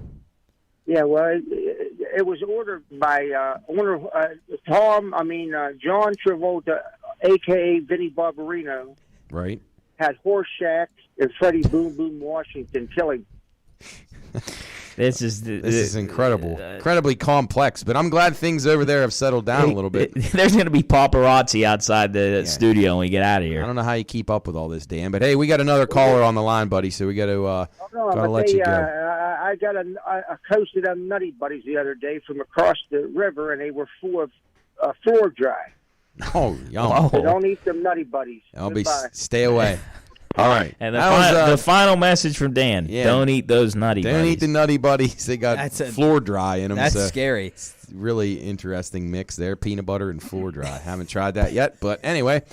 Yeah, well, it was ordered by John Travolta, a.k.a. Vinnie Barbarino. Right. Had horse shacks in Freddie Boom Boom, Washington, killing. This is incredible, incredibly complex. But I'm glad things over there have settled down a little bit. There's going to be paparazzi outside the studio when we get out of here. I don't know how you keep up with all this, Dan. But hey, we got another caller on the line, buddy. So we got to let you go. I coasted on Nutty Buddies the other day from across the river, and they were full of floor dry. Oh, yum. So don't eat them Nutty Buddies. Stay away. All right. And the final message from Dan: don't eat those Nutty Buddies. Don't eat the Nutty Buddies. They got floor dry in them. That's scary. It's really interesting mix there, peanut butter and floor dry. Haven't tried that yet, but anyway.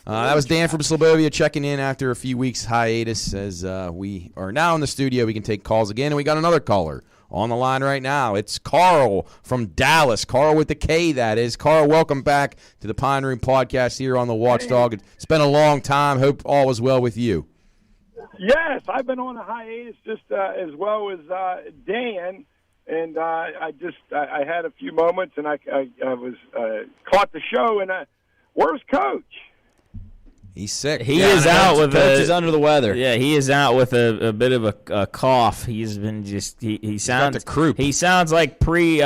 That was Dan from Slobovia checking in after a few weeks hiatus. As we are now in the studio, we can take calls again, and we got another caller on the line right now. It's Carl from Dallas. Carl with the K, that is. Carl, welcome back to the Pine Room Podcast here on the Watchdog. It's been a long time. Hope all is well with you. Yes, I've been on a hiatus just as well as Dan, and I had a few moments, and I was caught the show. And where's Coach? He's sick. He is out with Coach is under the weather. Yeah, he is out with a bit of a cough. He's been just he sounds got the croup. He sounds like pre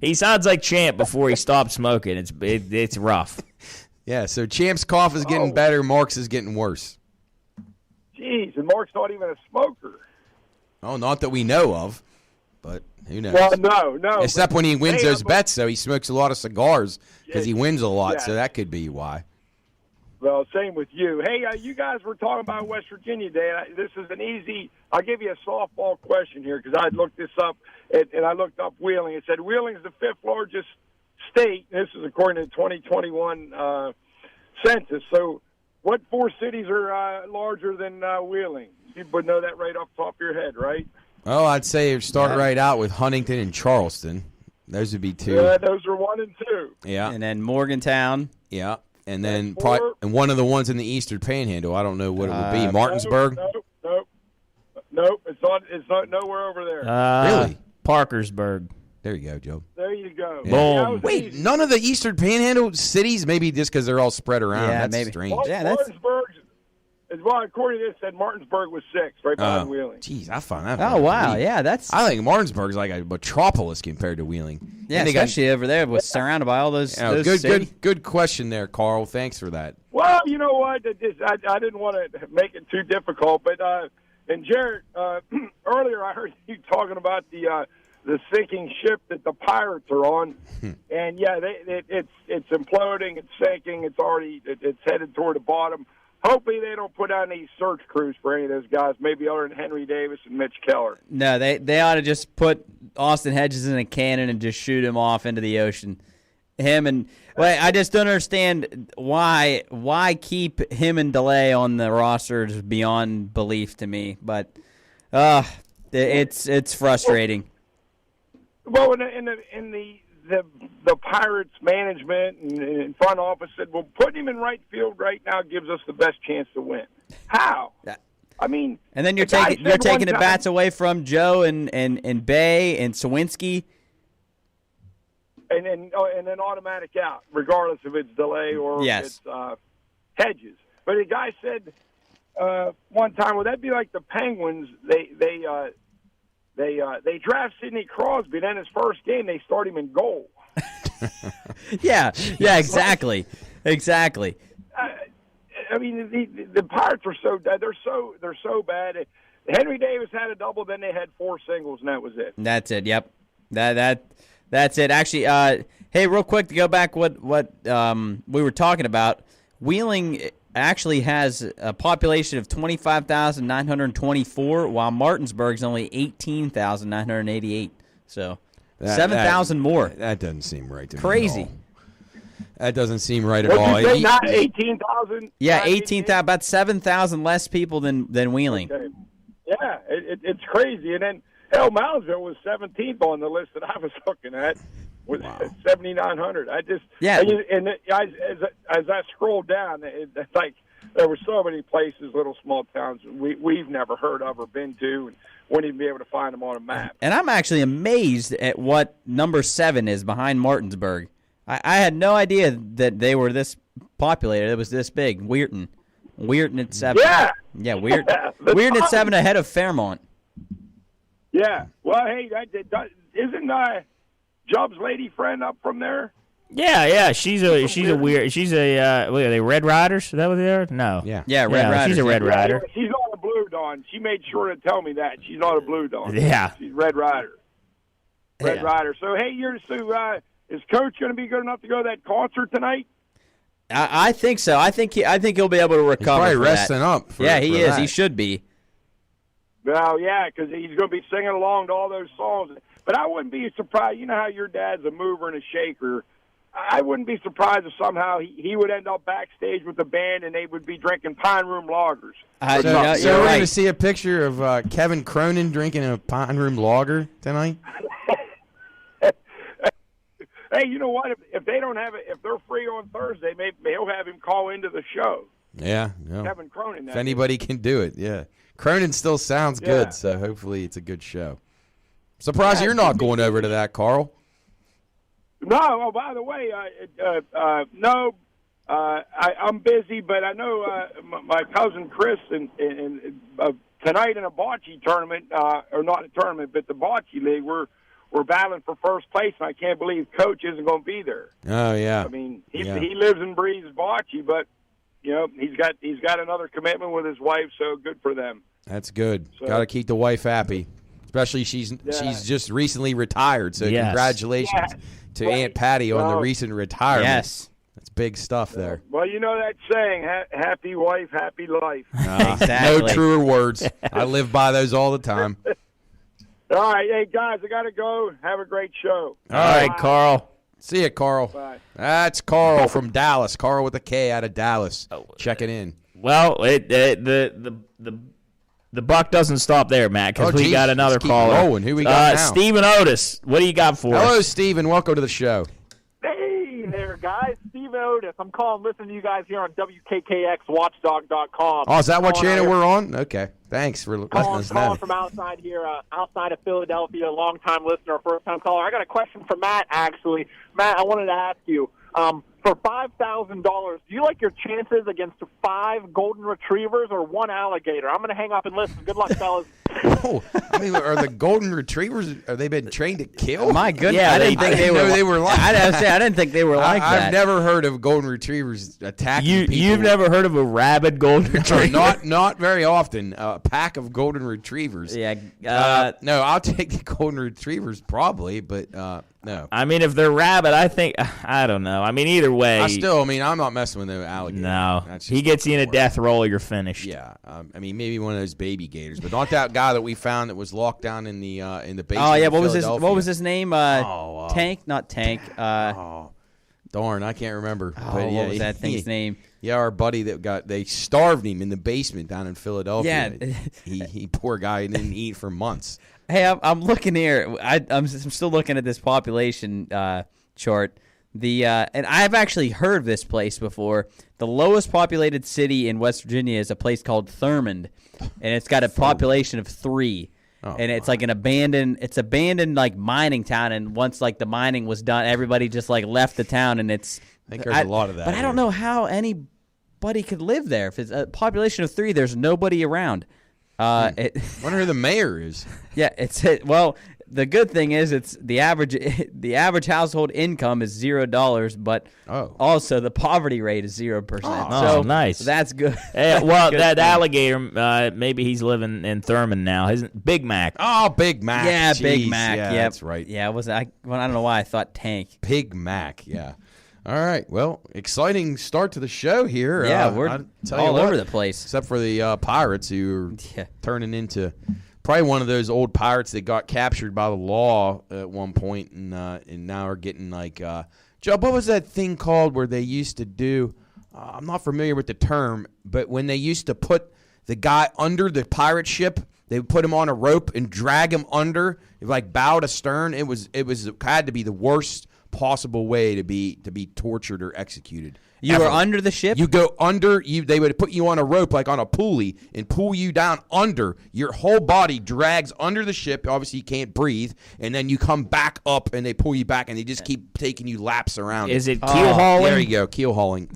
he sounds like Champ before he stopped smoking. It's rough. Yeah, so Champ's cough is getting better. Mark's is getting worse. Jeez, and Mark's not even a smoker. Oh, not that we know of, but who knows? Well, no. Except when he wins those bets, though. He smokes a lot of cigars because he wins a lot, so that could be why. Well, same with you. Hey, you guys were talking about West Virginia, Dan. This is an easy – I'll give you a softball question here because I looked this up, and I looked up Wheeling. It said Wheeling's the fifth largest state. This is according to the 2021 census. So what four cities are larger than Wheeling? You would know that right off the top of your head, right? Well, I'd say start right out with Huntington and Charleston. Those would be two. Yeah, those are 1 and 2. Yeah. And then Morgantown. Yeah. And then and one of the ones in the Eastern Panhandle. I don't know what it would be. Martinsburg? Nope. It's not nowhere over there. Really? Parkersburg. There you go, Joe. There you go. Yeah. Boom. Wait, none of the Eastern Panhandle cities? Maybe just because they're all spread around. Yeah, that's maybe. strange. Martinsburg, according to this, said Martinsburg was 6, right behind Wheeling. Jeez, I found that. Oh, wow. Yeah, that's. I think Martinsburg's like a metropolis compared to Wheeling. Yeah, especially over there, was surrounded by all those. Good question there, Carl. Thanks for that. Well, you know what? I didn't want to make it too difficult, but and Jared, earlier I heard you talking about the sinking ship that the pirates are on, and yeah, it's imploding, it's sinking, it's headed toward the bottom. Hopefully they don't put out any search crews for any of those guys, maybe other than Henry Davis and Mitch Keller. No, they ought to just put Austin Hedges in a cannon and just shoot him off into the ocean. I just don't understand why keep him and DeLay on the roster is beyond belief to me. But it's frustrating. Well, in the Pirates management and front office said, well, putting him in right field right now gives us the best chance to win. How? I mean, and then you're taking the bats away from Joe and Bay and Sawinski. And then automatic out, regardless if it's DeLay or it's Hedges. But the guy said one time, well, that'd be like the Penguins. They draft Sidney Crosby. Then his first game, they start him in goal. Yeah, exactly. I mean, the Pirates are they're so bad. Henry Davis had a double, then they had 4 singles, and that was it. That's it. Yep. That's it. Actually, hey, real quick to go back what we were talking about. Wheeling actually has a population of 25,924, while Martinsburg's only 18,988. So 7,000 more. That doesn't seem right to me. Crazy. At all. That doesn't seem right at What'd all. you say, not 18,000? Yeah, 18,000, about 7,000 less people than Wheeling. Okay. Yeah, it's crazy. And then, hell, Moundsville was 17th on the list that I was looking at with 7,900. I just, yeah. And as I scrolled down, it's like there were so many places, little small towns we've never heard of or been to, and wouldn't even be able to find them on a map. And I'm actually amazed at what number 7 is behind Martinsburg. I had no idea that they were this populated. It was this big. Weirton at 7. Yeah. Yeah, Weirton at 7 ahead of Fairmont. Yeah. Well, hey, isn't Job's lady friend up from there? Yeah. She's a weird. She's a. What are they, Red Riders? Is that what they are? No. Yeah, Red Riders. She's a Red Rider. She's not a Blue Dawn. She made sure to tell me that she's not a Blue Dawn. Yeah. She's Red Rider. Red Rider. So hey, is Coach going to be good enough to go to that concert tonight? I think so. I think he'll be able to recover. He's probably for resting that. up. He is. That. He should be. Well, yeah, because he's going to be singing along to all those songs. But I wouldn't be surprised. You know how your dad's a mover and a shaker. I wouldn't be surprised if somehow he would end up backstage with the band and they would be drinking Pine Room lagers. So we're going to see a picture of Kevin Cronin drinking a Pine Room lager tonight? Hey, you know what? If they don't have it, if they're free on Thursday, maybe he'll have him call into the show. Yeah. Kevin Cronin. If anybody can do it, yeah. Cronin still sounds good, so hopefully it's a good show. Surprised you're not going over to that, Carl. No. Oh, by the way, no. I'm busy, but I know my cousin Chris and tonight in a bocce tournament, or not a tournament, but the bocce league, we're battling for first place, and I can't believe Coach isn't going to be there. Oh yeah. I mean, he lives and breathes bocce, but you know he's got another commitment with his wife, so good for them. That's good. So, got to keep the wife happy, especially she's just recently retired. So congratulations to Aunt Patty on the recent retirement. Yes, that's big stuff there. Well, you know that saying, "Happy wife, happy life." Exactly. No truer words. I live by those all the time. All right, hey, guys, I got to go. Have a great show. All right, Carl. See you, Carl. Bye. That's Carl from Dallas. Carl with a K out of Dallas. Checking in. Well, the buck doesn't stop there, Matt, because we got another caller. Rolling. Who we got now? Stephen Otis. What do you got for us? Hello, Stephen. Welcome to the show. Hey there, guys. Steve Otis. I'm calling, listening to you guys here on WKKXWatchdog.com. Oh, is that what channel we're on? Okay. Thanks for letting us know. Calling from outside here, outside of Philadelphia, long-time listener, first-time caller. I got a question for Matt, actually. Matt, I wanted to ask you, for $5,000, do you like your chances against 5 golden retrievers or 1 alligator? I'm going to hang up and listen. Good luck, fellas. Whoa. I mean, are the golden retrievers, are they been trained to kill? My goodness. Yeah, I didn't think they were like I didn't think they were like that. I've never heard of golden retrievers attacking people. You've never heard of a rabid golden retriever? Not very often. A pack of golden retrievers. Yeah. No, I'll take the golden retrievers probably, but no. I mean, if they're rabid, I don't know. I mean, either way. I'm not messing with no alligator. No. He gets you in a death roll, you're finished. Yeah. I mean, maybe one of those baby gators, but not that guy that we found that was locked down in the basement. Oh yeah, what was his name? Tank, not Tank. Darn, I can't remember. But what was that thing's name? Yeah, our buddy they starved him in the basement down in Philadelphia. Yeah, he poor guy didn't eat for months. Hey, I'm looking here. I'm still looking at this population chart. And I've actually heard of this place before. The lowest populated city in West Virginia is a place called Thurmond, and it's got a population of 3. And it's like an abandoned like mining town. And once like the mining was done, everybody just like left the town. And I think there's a lot of that. But I don't know how anybody could live there. If it's a population of 3, there's nobody around. Wonder who the mayor is. Yeah, the good thing is it's the average household income is $0, but also the poverty rate is 0%. Oh, nice. That's good. Hey, well, good that thing. alligator, maybe he's living in Thurman now. Isn't Big Mac? Oh, Big Mac. Yeah, Jeez. Big Mac. Yeah, Yep. that's right. Yeah, I don't know why I thought Tank. Big Mac. Yeah. All right. Well, exciting start to the show here. Yeah, we're all over the place. Except for the Pirates, who are turning into probably one of those old pirates that got captured by the law at one point, and now are getting like Joe. What was that thing called where they used to do? I'm not familiar with the term, but when they used to put the guy under the pirate ship, they would put him on a rope and drag him under, like bow to stern. It had to be the worst possible way to be tortured or executed. You were under the ship? You go under. They would put you on a rope, like on a pulley, and pull you down under. Your whole body drags under the ship. Obviously, you can't breathe, and then you come back up, and they pull you back, and they just keep taking you laps around. Is it keel hauling? There you go, keel hauling.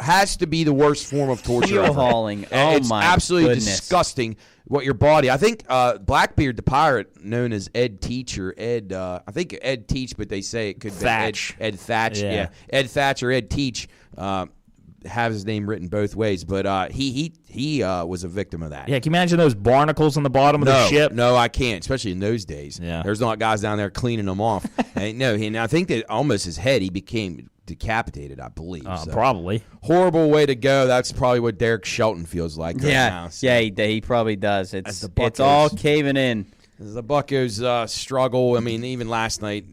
Has to be the worst form of torture. Keel hauling. Oh it's my absolutely goodness. disgusting. What your body? I think Blackbeard the pirate, known as Ed Teach or Ed. I think Ed Teach, but they say it could Thatch. be Ed Thatch. Yeah. Ed Thatch or Ed Teach. Have his name written both ways, but he was a victim of that. Yeah, can you imagine those barnacles on the bottom of the ship? No, I can't, especially in those days. Yeah. There's not guys down there cleaning them off. And I think that almost his head, he became decapitated, I believe. So. Probably. Horrible way to go. That's probably what Derek Shelton feels like right now. So. Yeah, he probably does. It's all caving in. As the Buccos struggle, I mean, even last night,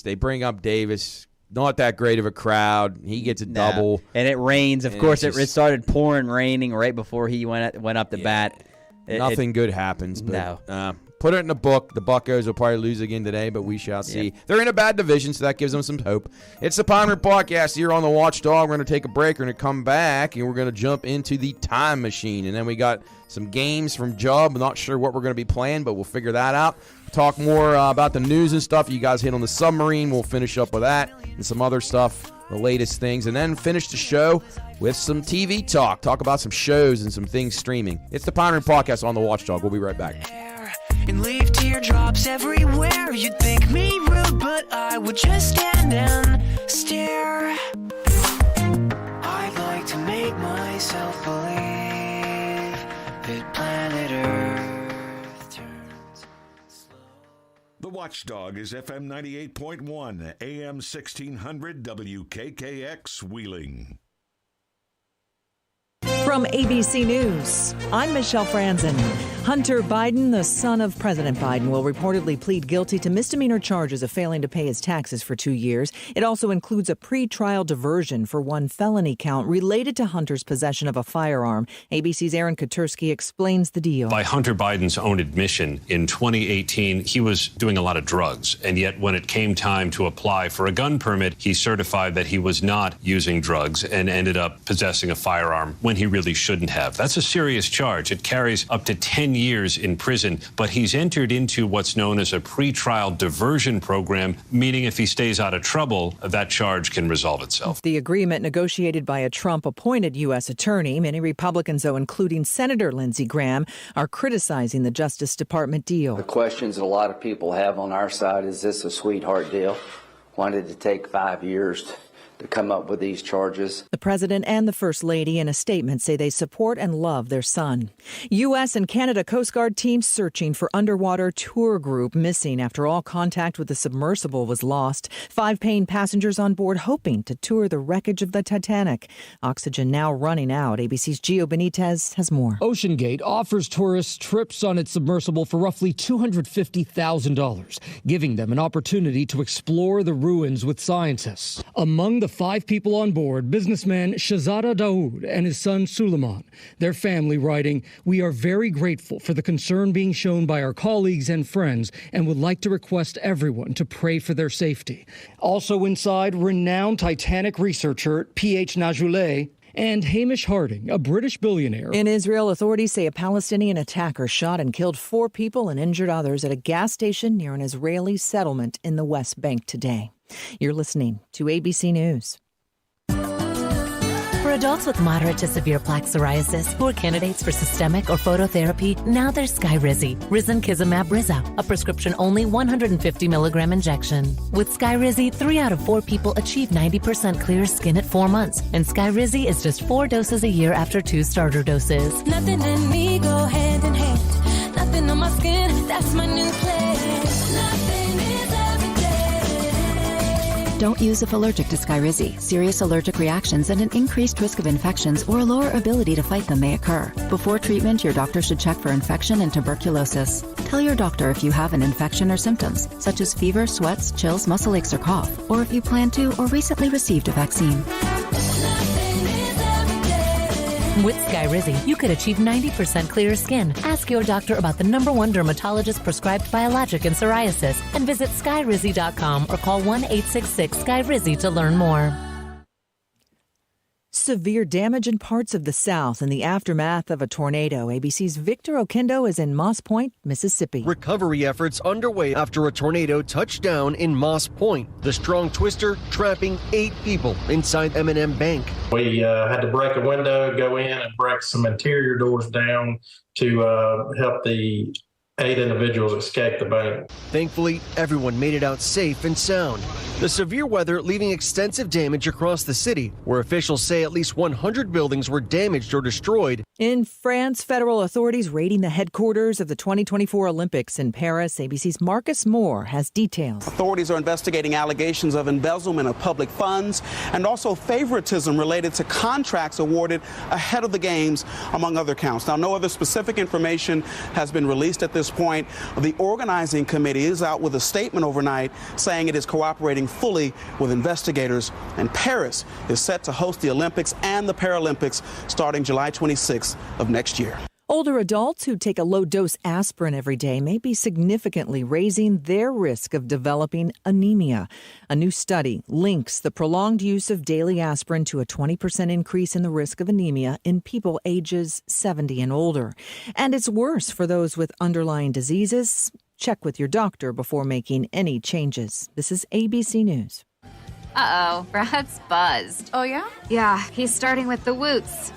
they bring up Davis. Not that great of a crowd. He gets a double. And it rains. Of course, it started pouring, raining right before he went up the bat. Nothing good happens. But, put it in the book. The Buccos will probably lose again today, but we shall see. Yeah. They're in a bad division, so that gives them some hope. It's the Pine Room Podcast here on the Watchdog. We're going to take a break. We're going to come back, and we're going to jump into the time machine. And then we got some games from Job. I'm not sure what we're going to be playing, but we'll figure that out. Talk more about the news and stuff. You guys hit on the submarine. We'll finish up with that and some other stuff, the latest things, and then finish the show with some TV talk. Talk about some shows and some things streaming. It's the Pine Room Podcast on the Watchdog. We'll be right back. And leave teardrops everywhere. You'd think me rude, but I would just stand and stare. I'd like to make myself believe that planet Earth turns slow. The Watchdog is FM 98.1, AM 1600 WKKX Wheeling. From ABC News, I'm Michelle Franzen. Hunter Biden, the son of President Biden, will reportedly plead guilty to misdemeanor charges of failing to pay his taxes for 2 years. It also includes a pre-trial diversion for one felony count related to Hunter's possession of a firearm. ABC's Aaron Katursky explains the deal. By Hunter Biden's own admission, in 2018, he was doing a lot of drugs. And yet when it came time to apply for a gun permit, he certified that he was not using drugs and ended up possessing a firearm when he really shouldn't have. That's a serious charge. It carries up to 10 years in prison, but he's entered into what's known as a pretrial diversion program, meaning if he stays out of trouble, that charge can resolve itself. The agreement negotiated by a Trump-appointed U.S. attorney. Many Republicans, though, including Senator Lindsey Graham, are criticizing the Justice Department deal. The questions that a lot of people have on our side, is this a sweetheart deal? Why did it take 5 years to come up with these charges? The president and the first lady in a statement say they support and love their son. U.S. and Canada Coast Guard teams searching for underwater tour group missing after all contact with the submersible was lost. 5 paying passengers on board hoping to tour the wreckage of the Titanic. Oxygen now running out. ABC's Gio Benitez has more. OceanGate offers tourists trips on its submersible for roughly $250,000, giving them an opportunity to explore the ruins with scientists. Among the 5 people on board, businessman Shahzada Dawood and his son Suleiman. Their family writing, "We are very grateful for the concern being shown by our colleagues and friends and would like to request everyone to pray for their safety." Also inside, renowned Titanic researcher P.H. Najoulet and Hamish Harding, a British billionaire. In Israel, authorities say a Palestinian attacker shot and killed 4 people and injured others at a gas station near an Israeli settlement in the West Bank today. You're listening to ABC News. For adults with moderate to severe plaque psoriasis who are candidates for systemic or phototherapy, now there's Skyrizi, Risankizumab Rizza, a prescription-only 150 milligram injection. With Skyrizi, 3 out of 4 people achieve 90% clear skin at 4 months, and Skyrizi is just 4 doses a year after 2 starter doses. Nothing and me go hand in hand. Nothing on my skin, that's my new plan. Nothing is every day. Don't use if allergic to Skyrizi. Serious allergic reactions and an increased risk of infections or a lower ability to fight them may occur. Before treatment, your doctor should check for infection and tuberculosis. Tell your doctor if you have an infection or symptoms, such as fever, sweats, chills, muscle aches, or cough, or if you plan to or recently received a vaccine. With Skyrizi, you could achieve 90% clearer skin. Ask your doctor about the #1 dermatologist prescribed biologic in psoriasis and visit skyrizi.com or call 1-866-SKYRIZI to learn more. Severe damage in parts of the South in the aftermath of a tornado. ABC's Victor Oquendo is in Moss Point, Mississippi. Recovery efforts underway after a tornado touched down in Moss Point. The strong twister trapping 8 people inside M&M Bank. We had to break a window, go in and break some interior doors down to help the 8 individuals escape the bank. Thankfully, everyone made it out safe and sound. The severe weather leaving extensive damage across the city, where officials say at least 100 buildings were damaged or destroyed. In France, federal authorities raiding the headquarters of the 2024 Olympics in Paris. ABC's Marcus Moore has details. Authorities are investigating allegations of embezzlement of public funds and also favoritism related to contracts awarded ahead of the games, among other counts. Now, no other specific information has been released at this point. The organizing committee is out with a statement overnight saying it is cooperating fully with investigators, and Paris is set to host the Olympics and the Paralympics starting July 26th of next year. Older adults who take a low-dose aspirin every day may be significantly raising their risk of developing anemia. A new study links the prolonged use of daily aspirin to a 20% increase in the risk of anemia in people ages 70 and older. And it's worse for those with underlying diseases. Check with your doctor before making any changes. This is ABC News. Uh-oh, Brad's buzzed. Oh, yeah? Yeah, he's starting with the woots.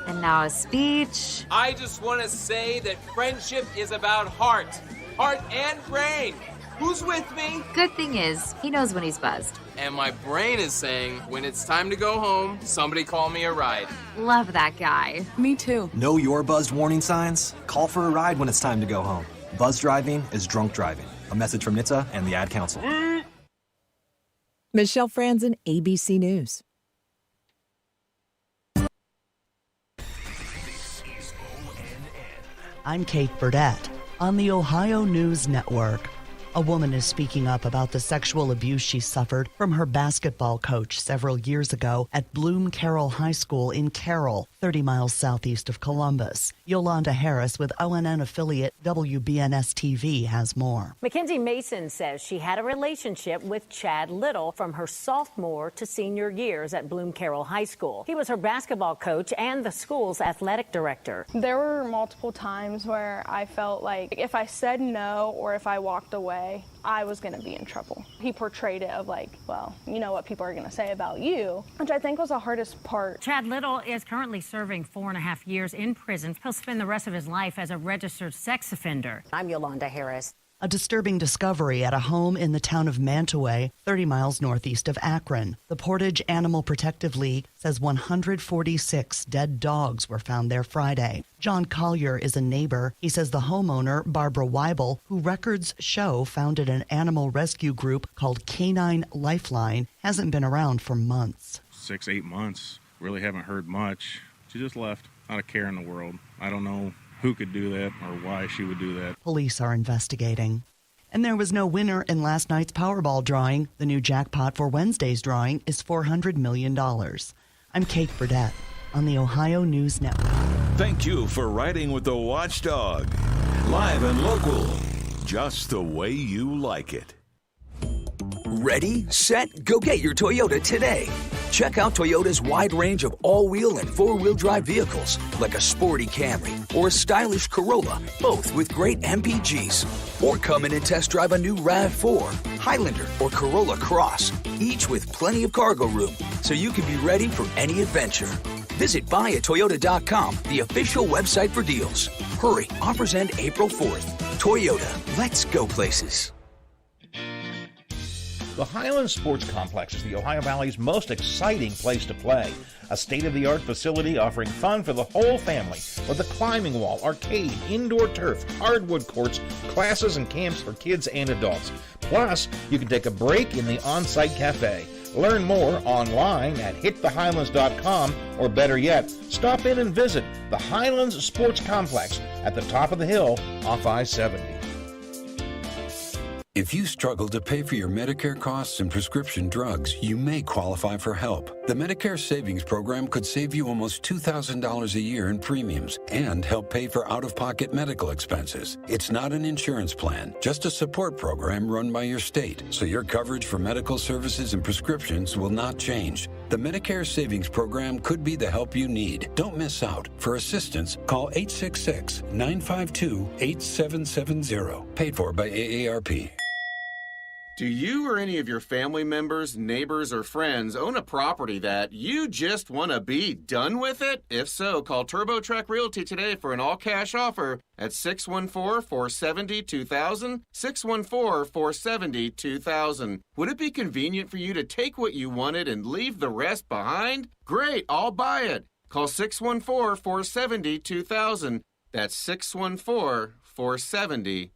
And now a speech. I just want to say that friendship is about heart and brain. Who's with me? Good thing is, he knows when he's buzzed. And my brain is saying, when it's time to go home, somebody call me a ride. Love that guy. Me too. Know your buzzed warning signs? Call for a ride when it's time to go home. Buzz driving is drunk driving. A message from NHTSA and the Ad Council. Michelle Franzen, ABC News. I'm Kate Burdett on the Ohio News Network. A woman is speaking up about the sexual abuse she suffered from her basketball coach several years ago at Bloom Carroll High School in Carroll, 30 miles southeast of Columbus. Yolanda Harris with ONN affiliate WBNS-TV has more. Mackenzie Mason says she had a relationship with Chad Little from her sophomore to senior years at Bloom Carroll High School. He was her basketball coach and the school's athletic director. There were multiple times where I felt like if I said no or if I walked away, I was going to be in trouble. He portrayed it of like, well, you know what people are going to say about you, which I think was the hardest part. Chad Little is currently serving 4.5 years in prison. He'll spend the rest of his life as a registered sex offender. I'm Yolanda Harris. A disturbing discovery at a home in the town of Mantuay, 30 miles northeast of Akron. The Portage Animal Protective League says 146 dead dogs were found there Friday. John Collier is a neighbor. He says the homeowner, Barbara Weibel, who records show founded an animal rescue group called Canine Lifeline, hasn't been around for months. 6-8 months. Really haven't heard much. She just left. Not a care in the world. I don't know who could do that or why she would do that. Police are investigating. And there was no winner in last night's Powerball drawing. The new jackpot for Wednesday's drawing is $400 million. I'm Kate Burdett on the Ohio News Network. Thank you for riding with the Watchdog. Live and local, just the way you like it. Ready, set, go get your Toyota today. Check out Toyota's wide range of all-wheel and four-wheel drive vehicles, like a sporty Camry or a stylish Corolla, both with great MPGs. Or come in and test drive a new RAV4, Highlander, or Corolla Cross. each with plenty of cargo room, so you can be ready for any adventure. Visit buyatoyota.com, the official website for deals. Hurry, offers end April 4th. Toyota, let's go places. The Highlands Sports Complex is the Ohio Valley's most exciting place to play. A state-of-the-art facility offering fun for the whole family with a climbing wall, arcade, indoor turf, hardwood courts, classes and camps for kids and adults. Plus, you can take a break in the on-site cafe. Learn more online at hitthehighlands.com, or better yet, stop in and visit the Highlands Sports Complex at the top of the hill off I-70. If you struggle to pay for your Medicare costs and prescription drugs, you may qualify for help. The Medicare Savings Program could save you almost $2,000 a year in premiums and help pay for out-of-pocket medical expenses. It's not an insurance plan, just a support program run by your state, so your coverage for medical services and prescriptions will not change. The Medicare Savings Program could be the help you need. Don't miss out. For assistance, call 866-952-8770. Paid for by AARP. Do you or any of your family members, neighbors, or friends own a property that you just want to be done with it? If so, call TurboTrack Realty today for an all-cash offer at 614-470-2000, 614-470-2000. Would it be convenient for you to take what you wanted and leave the rest behind? Great, I'll buy it. Call 614-470-2000. That's 614-470-2000.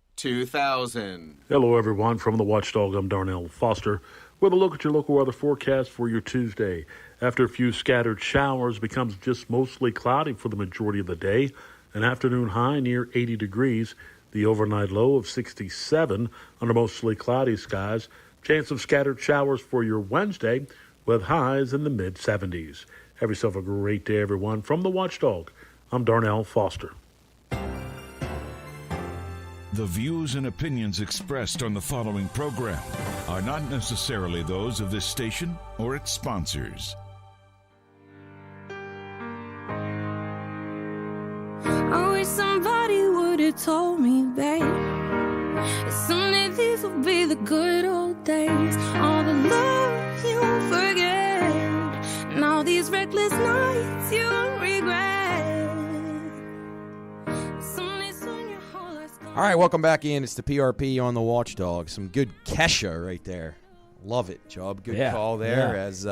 Hello, everyone. From the Watchdog, I'm Darnell Foster with a look at your local weather forecast for your Tuesday. After a few scattered showers, becomes just mostly cloudy for the majority of the day. An afternoon high near 80 degrees. The overnight low of 67 under mostly cloudy skies. Chance of scattered showers for your Wednesday with highs in the mid-70s. Have yourself a great day, everyone. From the Watchdog, I'm Darnell Foster. The views and opinions expressed on the following program are not necessarily those of this station or its sponsors. I wish somebody would have told me, babe, someday these will be the good old days. All the love you forget, and all these reckless nights you regret. All right, welcome back in. It's the PRP on the Watchdog. Some good Kesha right there. Love it, Chubb. Good call there. As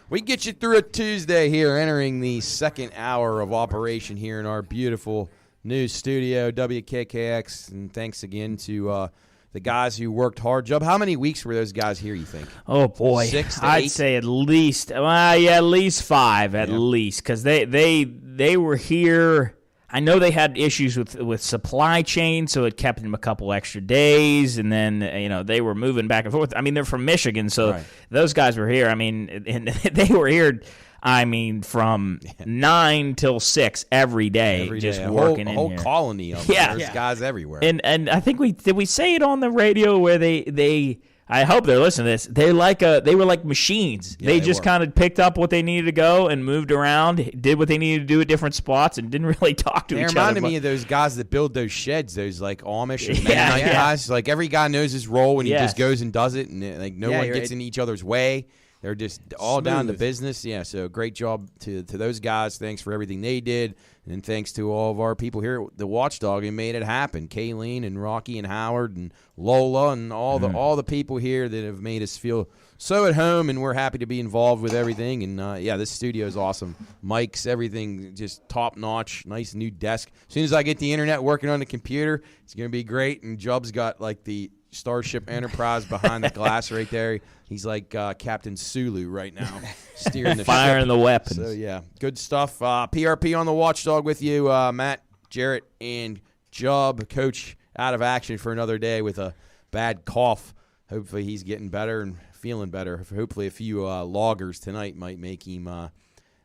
we get you through a Tuesday here, entering the second hour of operation here in our beautiful news studio, WKKX. And thanks again to the guys who worked hard. Chubb, how many weeks were those guys here, you think? Oh, boy. 6 to 8? I'd say at least, at least 5 at least, because they were here. I know they had issues with supply chain, so it kept them a couple extra days, and then they were moving back and forth. I mean, they're from Michigan, so those guys were here. I mean, and they were here. I mean, from 9 till 6 every day, just working a whole colony of them. There's guys everywhere. And I think did we say it on the radio where they I hope they're listening to this. They were like machines. Yeah, they just kind of picked up what they needed to go and moved around, did what they needed to do at different spots, and didn't really talk to each other. They reminded me of those guys that build those sheds, those like Amish and Mennonite guys. Like every guy knows his role when he just goes and does it, and like no one gets in each other's way. They're just all down to business. Yeah, so great job to those guys. Thanks for everything they did. And thanks to all of our people here at the Watchdog who made it happen. Kayleen and Rocky and Howard and Lola and all the people here that have made us feel so at home, and we're happy to be involved with everything. And, this studio is awesome. Mics, everything just top-notch, nice new desk. As soon as I get the internet working on the computer, it's going to be great. And Jubb's got, like, the Starship Enterprise behind the glass right there. He's like Captain Sulu right now, steering the firing ship. The weapons. So, yeah, good stuff. PRP on the Watchdog with you, Matt, Jarrett, and Jubb. Coach out of action for another day with a bad cough. Hopefully he's getting better and feeling better. Hopefully a few loggers tonight might make him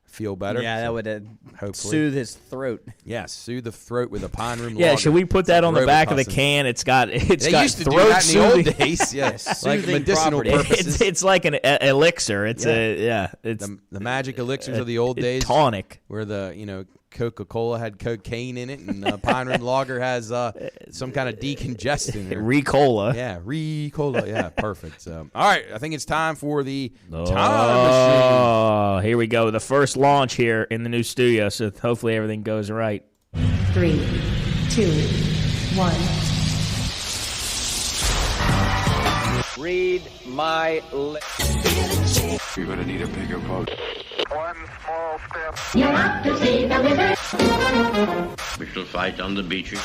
feel better. Yeah, that would soothe his throat. Yes, soothe the throat with a Pine Room lager. lager. Should we put that on the back of the can? It's got they used to throat do that in the old soothing. days. Yes, like medicinal purposes. It's like an elixir. It's it's the magic elixirs of the old days. Tonic. Where the Coca-Cola had cocaine in it, and Pine Ridge Lager has some kind of decongestant. Ricola. Yeah, Ricola. Yeah, perfect. So, all right, I think it's time for the time machine. Oh, here we go. The first launch here in the new studio, so hopefully everything goes right. 3, 2, 1. Read my lips. You're gonna need a bigger boat. One small step. You're off to see the wizard. We shall fight on the beaches.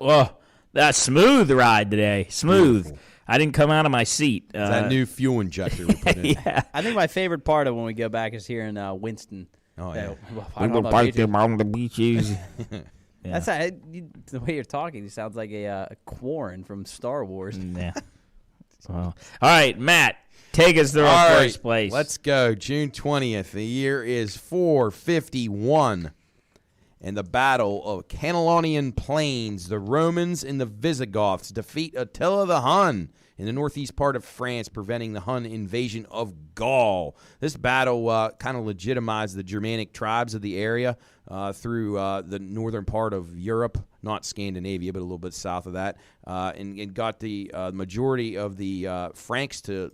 Oh, that smooth ride today. Smooth. Beautiful. I didn't come out of my seat. That new fuel injector we put in. Yeah. I think my favorite part of when we go back is here in Winston. Oh, yeah. We will bike them on the beaches. Yeah. That's the way you're talking. It sounds like a Quarren from Star Wars. Yeah. Well, all right, Matt, take us through our first place. Let's go. June 20th. The year is 451. In the Battle of Cannonian Plains, the Romans and the Visigoths defeat Attila the Hun in the northeast part of France, preventing the Hun invasion of Gaul. This battle kind of legitimized the Germanic tribes of the area through the northern part of Europe, not Scandinavia, but a little bit south of that, and got the majority of the Franks to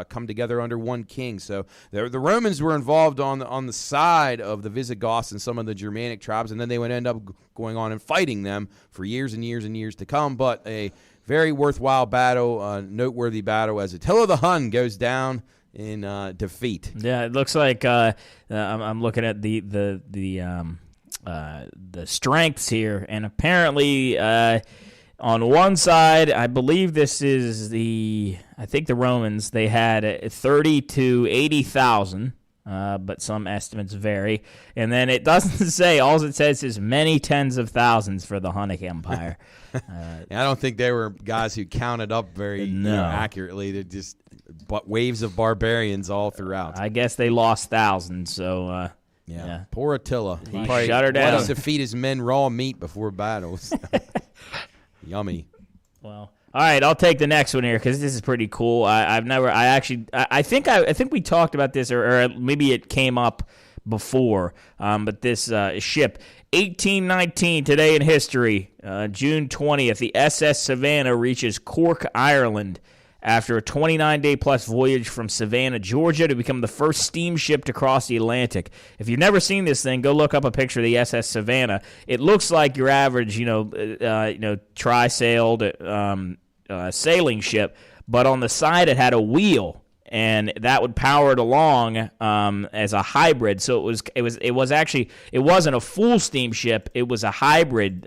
come together under one king. So the Romans were involved on the side of the Visigoths and some of the Germanic tribes, and then they would end up going on and fighting them for years and years and years to come. But a very worthwhile battle, noteworthy battle, as Attila the Hun goes down in defeat. Yeah, it looks like I'm looking at the strengths here, and apparently on one side, I believe this is I think the Romans, they had 30 to 80,000. But some estimates vary. And then it doesn't say. All it says is many tens of thousands for the Hunnic Empire. I don't think they were guys who counted up very accurately. They're just waves of barbarians all throughout. I guess they lost thousands. So yeah. Poor Attila. He shut her down. Wanted to feed his men raw meat before battles. Yummy. Well. All right, I'll take the next one here because this is pretty cool. I think we talked about this, or maybe it came up before. But this ship, 1819, today in history, June 20th, the SS Savannah reaches Cork, Ireland, after a 29-day-plus voyage from Savannah, Georgia, to become the first steamship to cross the Atlantic. If you've never seen this thing, go look up a picture of the SS Savannah. It looks like your average, tri-sailed sailing ship, but on the side it had a wheel, and that would power it along as a hybrid. So it wasn't a full steamship. It was a hybrid,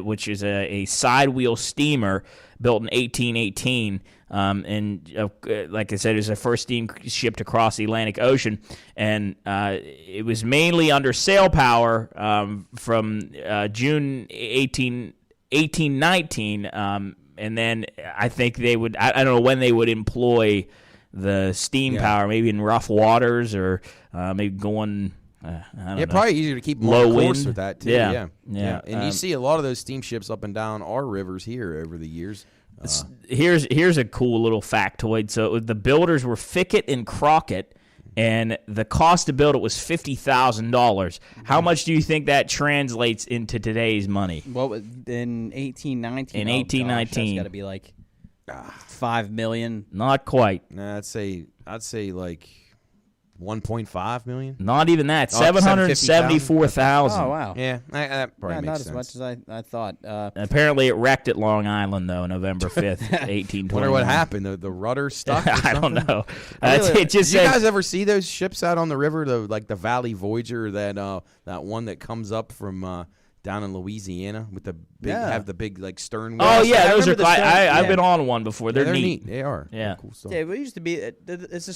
which is a side wheel steamer built in 1818. And like I said, it was the first steamship to cross the Atlantic Ocean, and it was mainly under sail power from June 1819, and then I think they would, I don't know when they would employ the steam power, maybe in rough waters or maybe going, I don't know. Probably easier to keep low course wind with that, too. Yeah. And you see a lot of those steamships up and down our rivers here over the years. Here's a cool little factoid. So the builders were Fickett and Crockett, and the cost to build it was $50,000. How much do you think that translates into today's money? Well, in 1819. In 1819, that's got to be like $5 million. Not quite. I'd say like 1.5 million. Not even that. 774,000. Oh wow. Yeah, that probably makes not sense. as much as I thought. Apparently, it wrecked at Long Island though, November 5th, 1820. Wonder what happened. The rudder stuck. I don't know. Did you guys ever see those ships out on the river? Like the Valley Voyager, that one that comes up from down in Louisiana with the big have the big like stern wheel. Oh yeah, those are. I've been on one before. They're neat. They are. Yeah. Cool stuff. Yeah, it used to be. Is the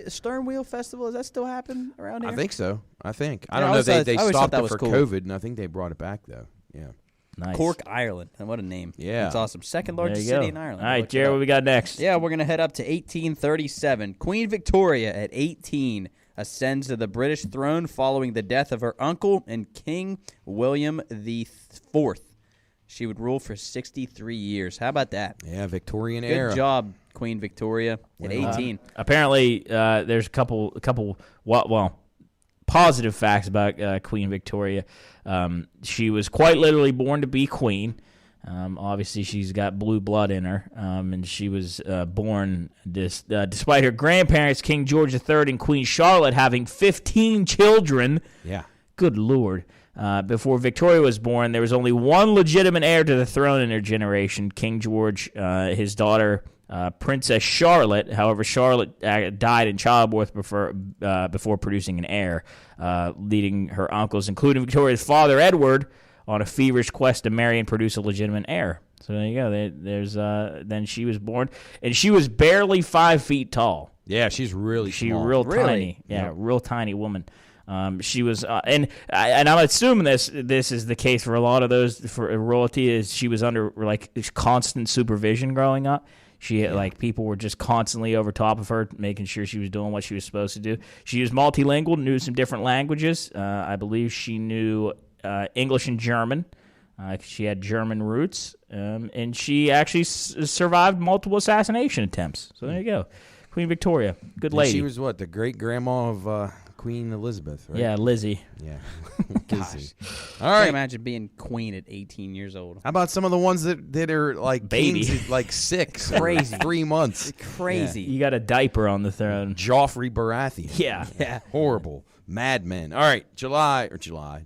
Stern Wheel Festival? Does that still happen around here? I think so. I don't know. They stopped it for COVID, and I think they brought it back though. Yeah. Nice. Cork, Ireland. And what a name. Yeah. That's awesome. Second largest city in Ireland. All right, Jared, what we got next? Yeah, we're going to head up to 1837. Queen Victoria at 18 ascends to the British throne following the death of her uncle and King William IV. She would rule for 63 years. How about that? Yeah, Victorian era. Good job, Queen Victoria, at 18. Apparently, there's a couple positive facts about Queen Victoria. She was quite literally born to be queen. Obviously, she's got blue blood in her, and she was born despite her grandparents, King George III and Queen Charlotte, having 15 children. Yeah. Good Lord. Before Victoria was born, there was only one legitimate heir to the throne in her generation, King George, his daughter, Princess Charlotte. However, Charlotte died in childbirth before producing an heir, leading her uncles, including Victoria's father, Edward, on a feverish quest to marry and produce a legitimate heir. So there you go. Then she was born, and she was barely 5 feet tall. Yeah, she's really small. Real tiny. Yeah, real tiny woman. She was, and I'm assuming this is the case for a lot of those for royalty. Is she was under like constant supervision growing up. She like people were just constantly over top of her, making sure she was doing what she was supposed to do. She was multilingual, knew some different languages. I believe she knew English and German. She had German roots, and she actually survived multiple assassination attempts. So there you go, Queen Victoria, good lady. And she was what, the great grandma of Queen Elizabeth, right? Yeah, Lizzie. Yeah. Gosh. All right. Can't imagine being queen at 18 years old. How about some of the ones that are like Baby. kings at like 6, Crazy. 3 months? Crazy. You got a diaper on the throne. Joffrey Baratheon. Yeah. Horrible. Madmen. All right, June.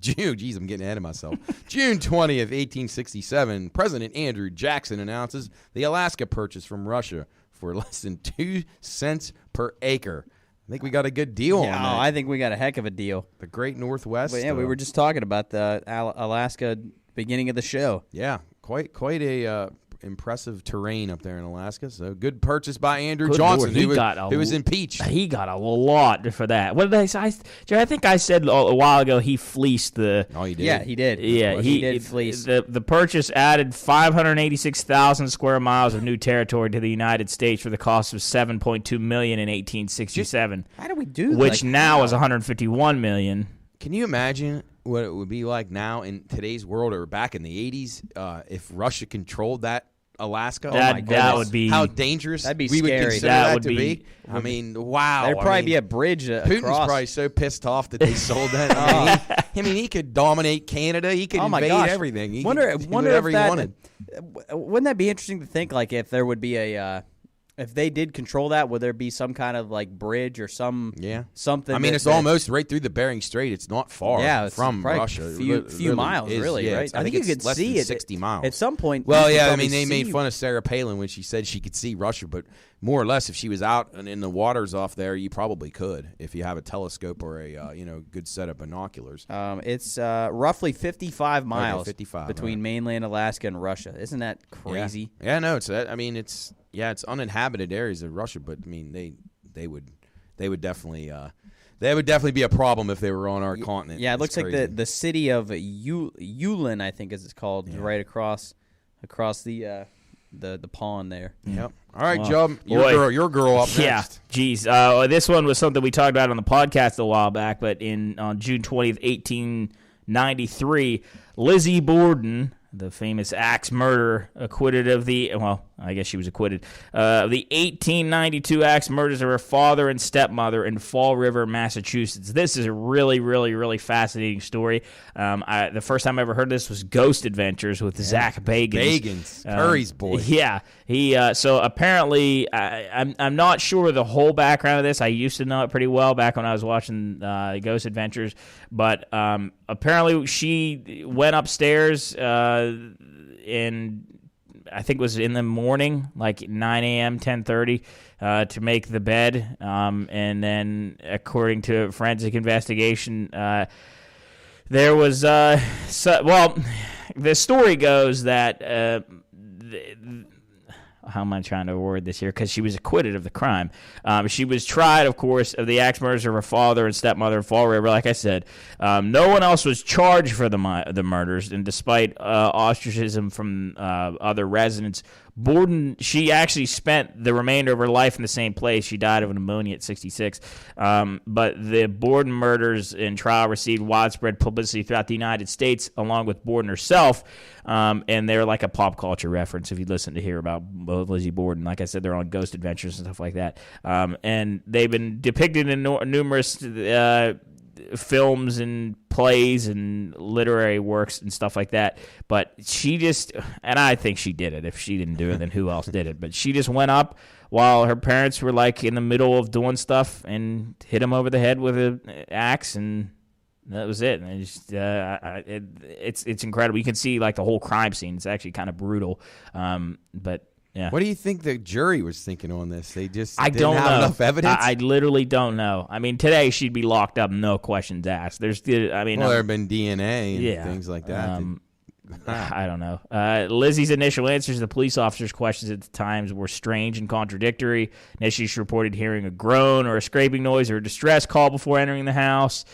Geez, I'm getting ahead of myself. June 20th, 1867, President Andrew Jackson announces the Alaska Purchase from Russia for less than 2 cents per acre. I think we got a good deal on that. I think we got a heck of a deal. The Great Northwest. But yeah, we were just talking about the Alaska beginning of the show. Yeah, quite a impressive terrain up there in Alaska. So good purchase by Andrew Good Johnson, Lord, who was impeached. He got a lot for that. What did I say? I think I said a while ago he fleeced the. Oh, he did. Yeah, he did. Yeah, he did fleece. The purchase added 586,000 square miles of new territory to the United States for the cost of $7.2 million in 1867. How do we do that? Which now is $151 million. Can you imagine what it would be like now in today's world or back in the 80s if Russia controlled that Alaska? That would be how dangerous. That'd be we scary. Would consider that to be. I mean, wow. There'd probably be a bridge Putin's across. probably so pissed off that they sold that. He could dominate Canada. He could invade everything. He wonder could do whatever he wanted. Wouldn't that be interesting to think? Like if there would be if they did control that, would there be some kind of like bridge or something? I mean, it's almost right through the Bering Strait. It's not far from Russia. A few miles, really, right? I think you could less see than it 60 miles. At some point. Well, yeah, I mean, they made fun of Sarah Palin when she said she could see Russia, but more or less, if she was out and in the waters off there, you probably could if you have a telescope or a good set of binoculars. It's roughly 55 miles 55, between mainland Alaska and Russia. Isn't that crazy? Yeah, no, it's uninhabited areas of Russia, but I mean they would definitely be a problem if they were on our continent. Yeah, it looks like the city of Yulin, I think, as it's called, right across the pond there. Yep. All right, Job, your girl up next. Yeah, geez. This one was something we talked about on the podcast a while back, but on June 20th, 1893, Lizzie Borden, the famous axe murderer, acquitted of I guess she was acquitted, the 1892 axe murders of her father and stepmother in Fall River, Massachusetts. This is a really, really, really fascinating story. The first time I ever heard this was Ghost Adventures with Zach Bagans. Curry's boy. Yeah. He so apparently, I'm not sure the whole background of this. I used to know it pretty well back when I was watching Ghost Adventures, but apparently she went upstairs and I think it was in the morning, like 9 a.m., 10:30, to make the bed. And then, according to forensic investigation, there was the story goes that how am I trying to word this here? Because she was acquitted of the crime. She was tried, of course, of the axe murders of her father and stepmother in Fall River. Like I said, no one else was charged for the murders, and despite ostracism from other residents, Borden, she actually spent the remainder of her life in the same place. She died of pneumonia at 66. But the Borden murders in trial received widespread publicity throughout the United States, along with Borden herself. And they're like a pop culture reference if you listen to hear about Lizzie Borden. Like I said, they're on Ghost Adventures and stuff like that. And they've been depicted in numerous films and plays and literary works and stuff like that. But she just, and I think she did it. If she didn't do it, then who else did it? But she just went up while her parents were like in the middle of doing stuff and hit him over the head with an axe, and that was it. And it's incredible. You can see like the whole crime scene. It's actually kind of brutal. But yeah. What do you think the jury was thinking on this? They just I didn't don't have know. enough evidence? I literally don't know. I mean, today she'd be locked up, no questions asked. There have been DNA and things like that. I don't know. Lizzie's initial answers to the police officers' questions at the times were strange and contradictory. Initially, she reported hearing a groan or a scraping noise or a distress call before entering the house.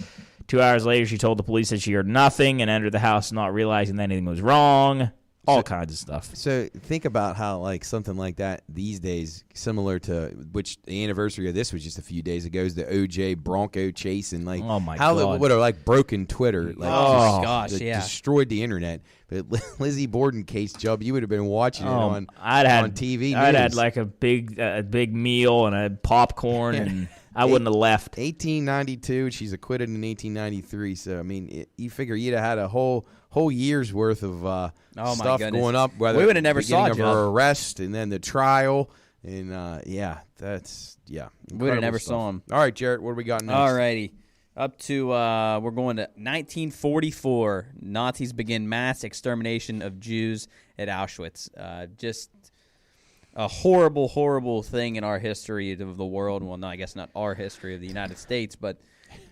2 hours later, she told the police that she heard nothing and entered the house not realizing that anything was wrong. All kinds of stuff. So think about how like something like that these days, similar to which the anniversary of this was just a few days ago, is the OJ Bronco chase, and like oh my how God. It would have like broken Twitter, like destroyed the internet. But Lizzie Borden case, Jubb, you would have been watching it on TV. I'd had like a big meal and a popcorn, and I wouldn't have left. 1892, she's acquitted in 1893. So I mean, you figure you'd have had a whole year's worth of stuff going up. Whether we would have never saw of her arrest and then the trial, and we would have never saw him. All right, Jarrett, what do we got next? All righty, up to we're going to 1944. Nazis begin mass extermination of Jews at Auschwitz. Just a horrible, horrible thing in our history of the world. Well, no, I guess not our history of the United States, but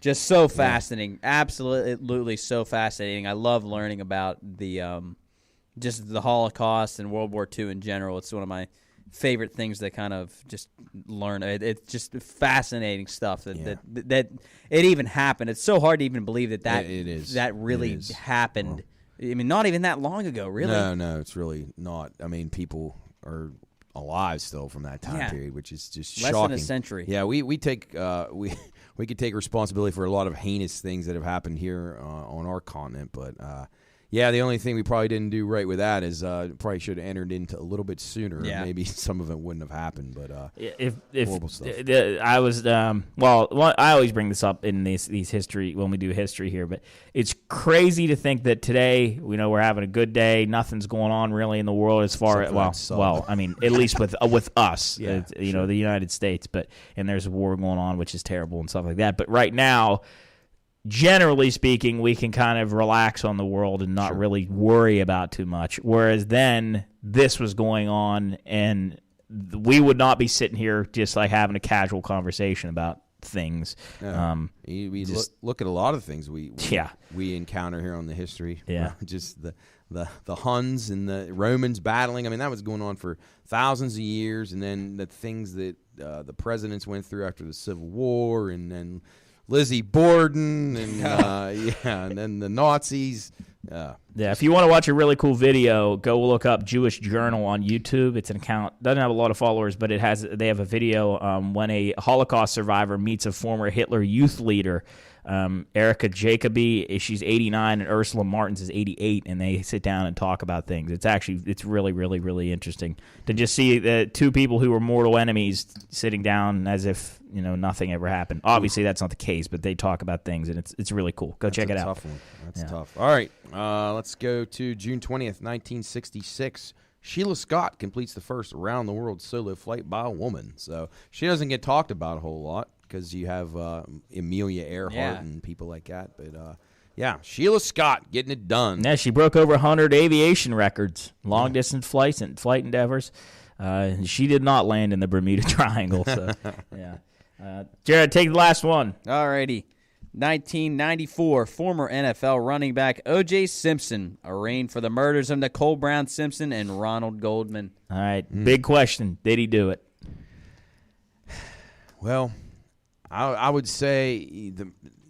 just so fascinating. Absolutely so fascinating. I love learning about the just the Holocaust and World War II in general. It's one of my favorite things to kind of just learn. It's just fascinating stuff that it even happened. It's so hard to even believe that really happened. I mean, not even that long ago, really. No, it's really not. I mean, people are alive still from that time period, which is just less shocking. than a century. Yeah, we take we could take responsibility for a lot of heinous things that have happened here on our continent, but the only thing we probably didn't do right with that is probably should have entered into a little bit sooner. Yeah. Maybe some of it wouldn't have happened, but if horrible stuff. I was I always bring this up in these history when we do history here, but it's crazy to think that today we're having a good day, nothing's going on really in the world as far as I mean at least with us, the United States, and there's a war going on which is terrible and stuff like that. But right now, generally speaking, we can kind of relax on the world and not really worry about too much. Whereas then this was going on, and we would not be sitting here just like having a casual conversation about things. We just look at a lot of things we encounter here on the history. Yeah, just the Huns and the Romans battling. I mean, that was going on for thousands of years, and then the things that the presidents went through after the Civil War, and then Lizzie Borden, and and then the Nazis. If you want to watch a really cool video, go look up Jewish Journal on YouTube. It's an account, doesn't have a lot of followers, but they have a video when a Holocaust survivor meets a former Hitler youth leader. Erica Jacobi, she's 89, and Ursula Martins is 88, and they sit down and talk about things. It's really, really, really interesting to just see the two people who were mortal enemies sitting down as if nothing ever happened. Obviously, that's not the case, but they talk about things, and it's really cool. Go check it out. Tough one. That's tough. All right, let's go to June 20th, 1966. Sheila Scott completes the first around-the-world solo flight by a woman. So she doesn't get talked about a whole lot because you have Amelia Earhart and people like that. But, Sheila Scott getting it done. Yeah, she broke over 100 aviation records, long-distance flights and flight endeavors. She did not land in the Bermuda Triangle. So, Jared, take the last one. All righty. 1994, former NFL running back O.J. Simpson arraigned for the murders of Nicole Brown Simpson and Ronald Goldman. All right, big question. Did he do it? Well, I would say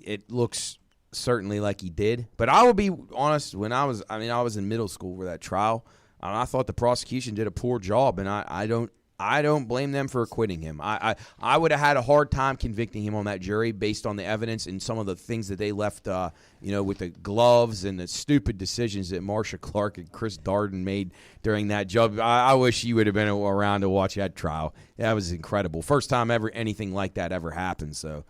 it looks certainly like he did. But I will be honest, when I was in middle school for that trial, I thought the prosecution did a poor job, and I don't blame them for acquitting him. I would have had a hard time convicting him on that jury based on the evidence and some of the things that they left, with the gloves and the stupid decisions that Marcia Clark and Chris Darden made during that job. I wish you would have been around to watch that trial. That was incredible. First time ever anything like that ever happened. So.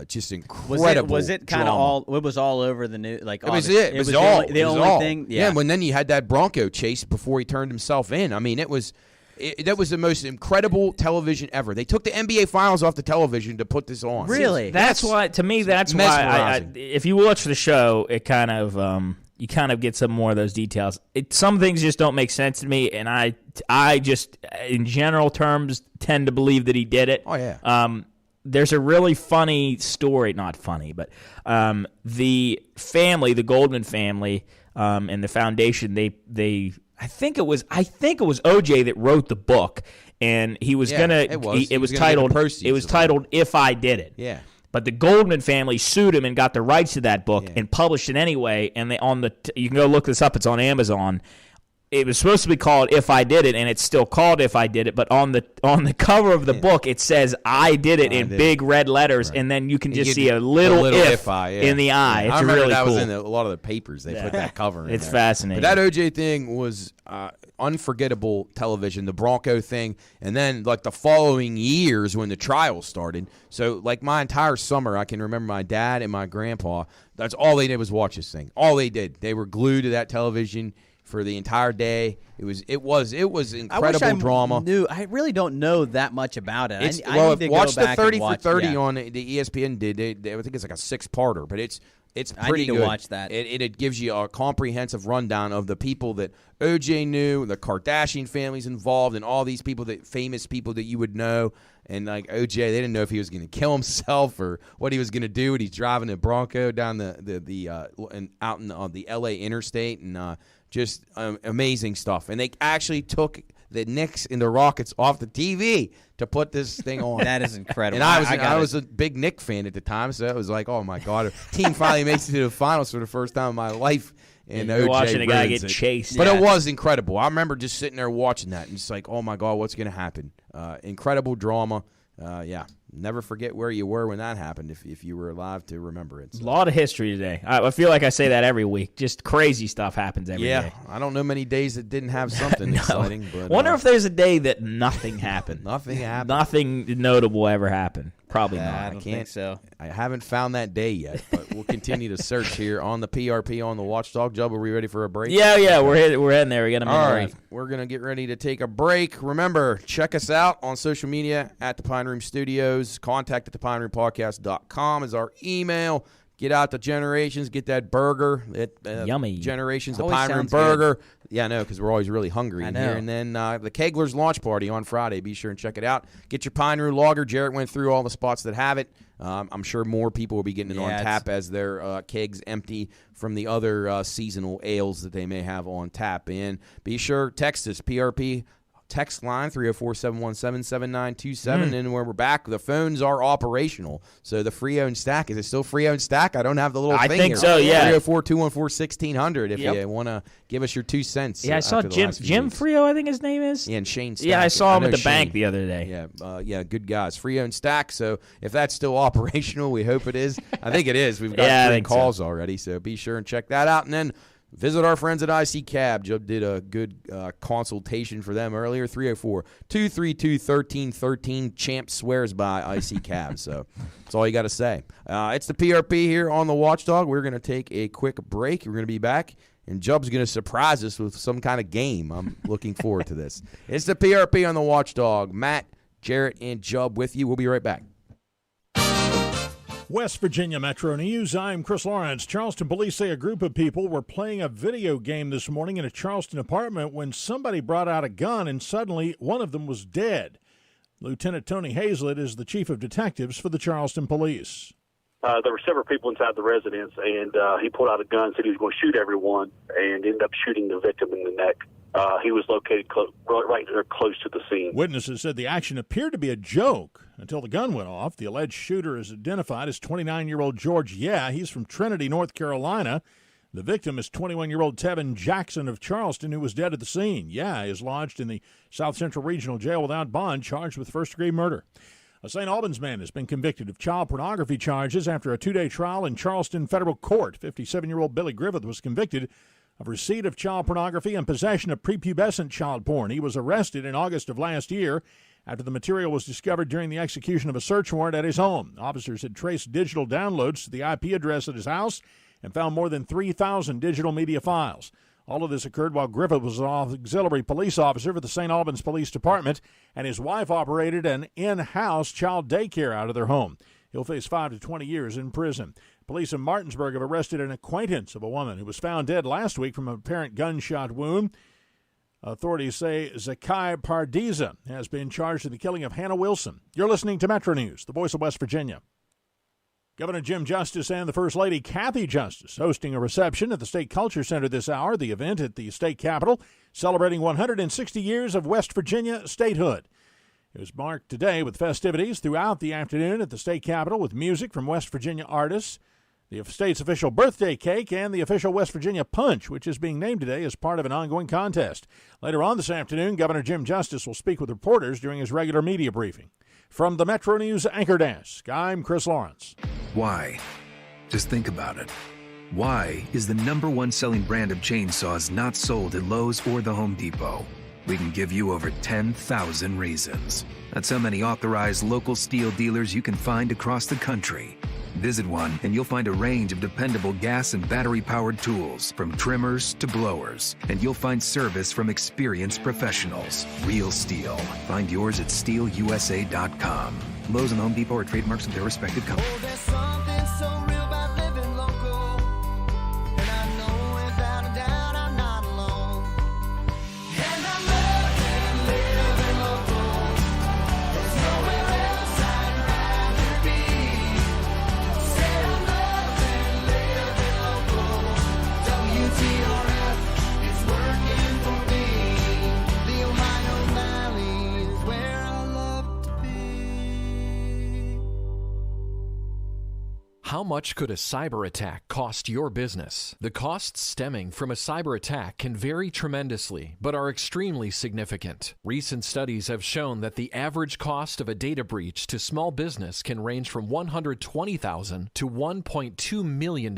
Just incredible. Was it kind of all? It was all over the news. Like it was it. It was all the only thing. Yeah. When then you had that Bronco chase before he turned himself in. I mean, that was the most incredible television ever. They took the NBA Finals off the television to put this on. Really? That's why. To me, that's why. If you watch the show, it kind of you kind of get some more of those details. Some things just don't make sense to me, and I just, in general terms, tend to believe that he did it. Oh yeah. There's a really funny story, not funny, but the family, the Goldman family, and the foundation, they I think it was OJ that wrote the book, and he was it was titled If I Did It. Yeah. But the Goldman family sued him and got the rights to that book and published it anyway. And you can go look this up. It's on Amazon. It was supposed to be called If I Did It, and it's still called If I Did It. But on the cover of the book, it says I did it in big red letters, and then you can just see a little if in the eye. Yeah. It's I remember really that cool. was in a lot of the papers. They put that cover in It's there. fascinating. But that OJ thing was unforgettable television, the Bronco thing, and then like the following years when the trial started. So like my entire summer, I can remember my dad and my grandpa, that's all they did was watch this thing. All they did. They were glued to that television for the entire day. It was incredible drama. I really don't know that much about it. Watch the 30 for 30 on the ESPN did. I think it's like a 6-parter, but it's pretty good. I need to watch that. It gives you a comprehensive rundown of the people that OJ knew, the Kardashian families involved, and all these famous people that you would know. And like OJ, they didn't know if he was going to kill himself or what he was going to do when he's driving a Bronco down out on the LA interstate, and just amazing stuff. And they actually took the Knicks and the Rockets off the TV to put this thing on. That is incredible. And I was a big Knicks fan at the time, so it was like, oh my God, a team finally makes it to the finals for the first time in my life. And you're OJ watching a guy get it. chased. But it was incredible. I remember just sitting there watching that and just like, oh my God, what's going to happen? Incredible drama. Never forget where you were when that happened if you were alive to remember it. So. A lot of history today. I feel like I say that every week. Just crazy stuff happens every day. Yeah, I don't know many days that didn't have something exciting. But wonder if there's a day that nothing happened. Nothing happened. Nothing notable ever happened. Probably not. I don't think so. I haven't found that day yet, but we'll continue to search here on the PRP on the Watchdog. Job, are we ready for a break? Yeah, we're heading there. We got a minute. All right, we're going to get ready to take a break. Remember, check us out on social media at the Pine Room Studios. Contact at thepineroom.podcast.com is our email. Get out the Generations. Get that burger. Yummy. Generations, the Always Pine Room sounds Burger. good. Yeah, I know, because we're always really hungry in here. And then the Kegler's launch party on Friday. Be sure and check it out. Get your Pine Room Lager. Jarrett went through all the spots that have it. I'm sure more people will be getting it on tap as their kegs empty from the other seasonal ales that they may have on tap. And be sure, text us, PRP. Text line 304-717-7927. And when we're back, the phones are operational. So the free-owned stack, is it still free-owned stack? I don't have the little thing think here. So, yeah. 304-214-1600 if you want to give us your 2 cents. Yeah, I saw Jim Frio, I think his name is. Yeah, and Shane Stack. Yeah, I saw him at the bank the other day. Yeah, good guys. Free-owned stack. So if that's still operational, we hope it is. I think it is. We've got 3 calls already, so be sure and check that out. And then visit our friends at IC Cab. Joe did a good consultation for them earlier. 304-232-1313. Champ swears by IC Cab. So that's all you got to say. It's the PRP here on the Watchdog. We're going to take a quick break. We're going to be back, and Jub's going to surprise us with some kind of game. I'm looking forward to this. It's the PRP on the Watchdog. Matt, Jarrett, and Jub with you. We'll be right back. West Virginia Metro News, I'm Chris Lawrence. Charleston police say a group of people were playing a video game this morning in a Charleston apartment when somebody brought out a gun and suddenly one of them was dead. Lieutenant Tony Hazlett is the chief of detectives for the Charleston police. There were several people inside the residence, and he pulled out a gun, said he was going to shoot everyone, and ended up shooting the victim in the neck. He was located right there close to the scene. Witnesses said the action appeared to be a joke until the gun went off. The alleged shooter is identified as 29-year-old George He's from Trinity, North Carolina. The victim is 21-year-old Tevin Jackson of Charleston, who was dead at the scene. Yeah, is lodged in the South Central Regional Jail without bond, charged with first-degree murder. A St. Albans man has been convicted of child pornography charges after a 2-day trial in Charleston federal court. 57-year-old Billy Griffith was convicted of receipt of child pornography and possession of prepubescent child porn. He was arrested in August of last year after the material was discovered during the execution of a search warrant at his home. Officers had traced digital downloads to the IP address at his house and found more than 3,000 digital media files. All of this occurred while Griffith was an auxiliary police officer for the St. Albans Police Department, and his wife operated an in-house child daycare out of their home. He'll face 5 to 20 years in prison. Police in Martinsburg have arrested an acquaintance of a woman who was found dead last week from an apparent gunshot wound. Authorities say Zakai Pardiza has been charged in the killing of Hannah Wilson. You're listening to Metro News, the voice of West Virginia. Governor Jim Justice and the First Lady Kathy Justice hosting a reception at the State Culture Center this hour, the event at the state capitol, celebrating 160 years of West Virginia statehood. It was marked today with festivities throughout the afternoon at the state capitol with music from West Virginia artists, the state's official birthday cake, and the official West Virginia Punch, which is being named today as part of an ongoing contest. Later on this afternoon, Governor Jim Justice will speak with reporters during his regular media briefing. From the Metro News Anchor Desk, I'm Chris Lawrence. Why? Just think about it. Why is the #1 selling brand of chainsaws not sold at Lowe's or the Home Depot? We can give you over 10,000 reasons. That's how many authorized local steel dealers you can find across the country. Visit one and you'll find a range of dependable gas and battery-powered tools, from trimmers to blowers. And you'll find service from experienced professionals. Real STIHL. Find yours at stihlusa.com. Lowe's and Home Depot are trademarks of their respective companies. Oh, there's something so real about living local. And I know without a doubt I'm not alone. And I love living local. There's nowhere else I'd rather be. Say I love living local. WTRF is working for me. The Ohio Valley is where I love to be. How much could a cyber attack cost your business? The costs stemming from a cyber attack can vary tremendously, but are extremely significant. Recent studies have shown that the average cost of a data breach to small business can range from $120,000 to $1.2 million.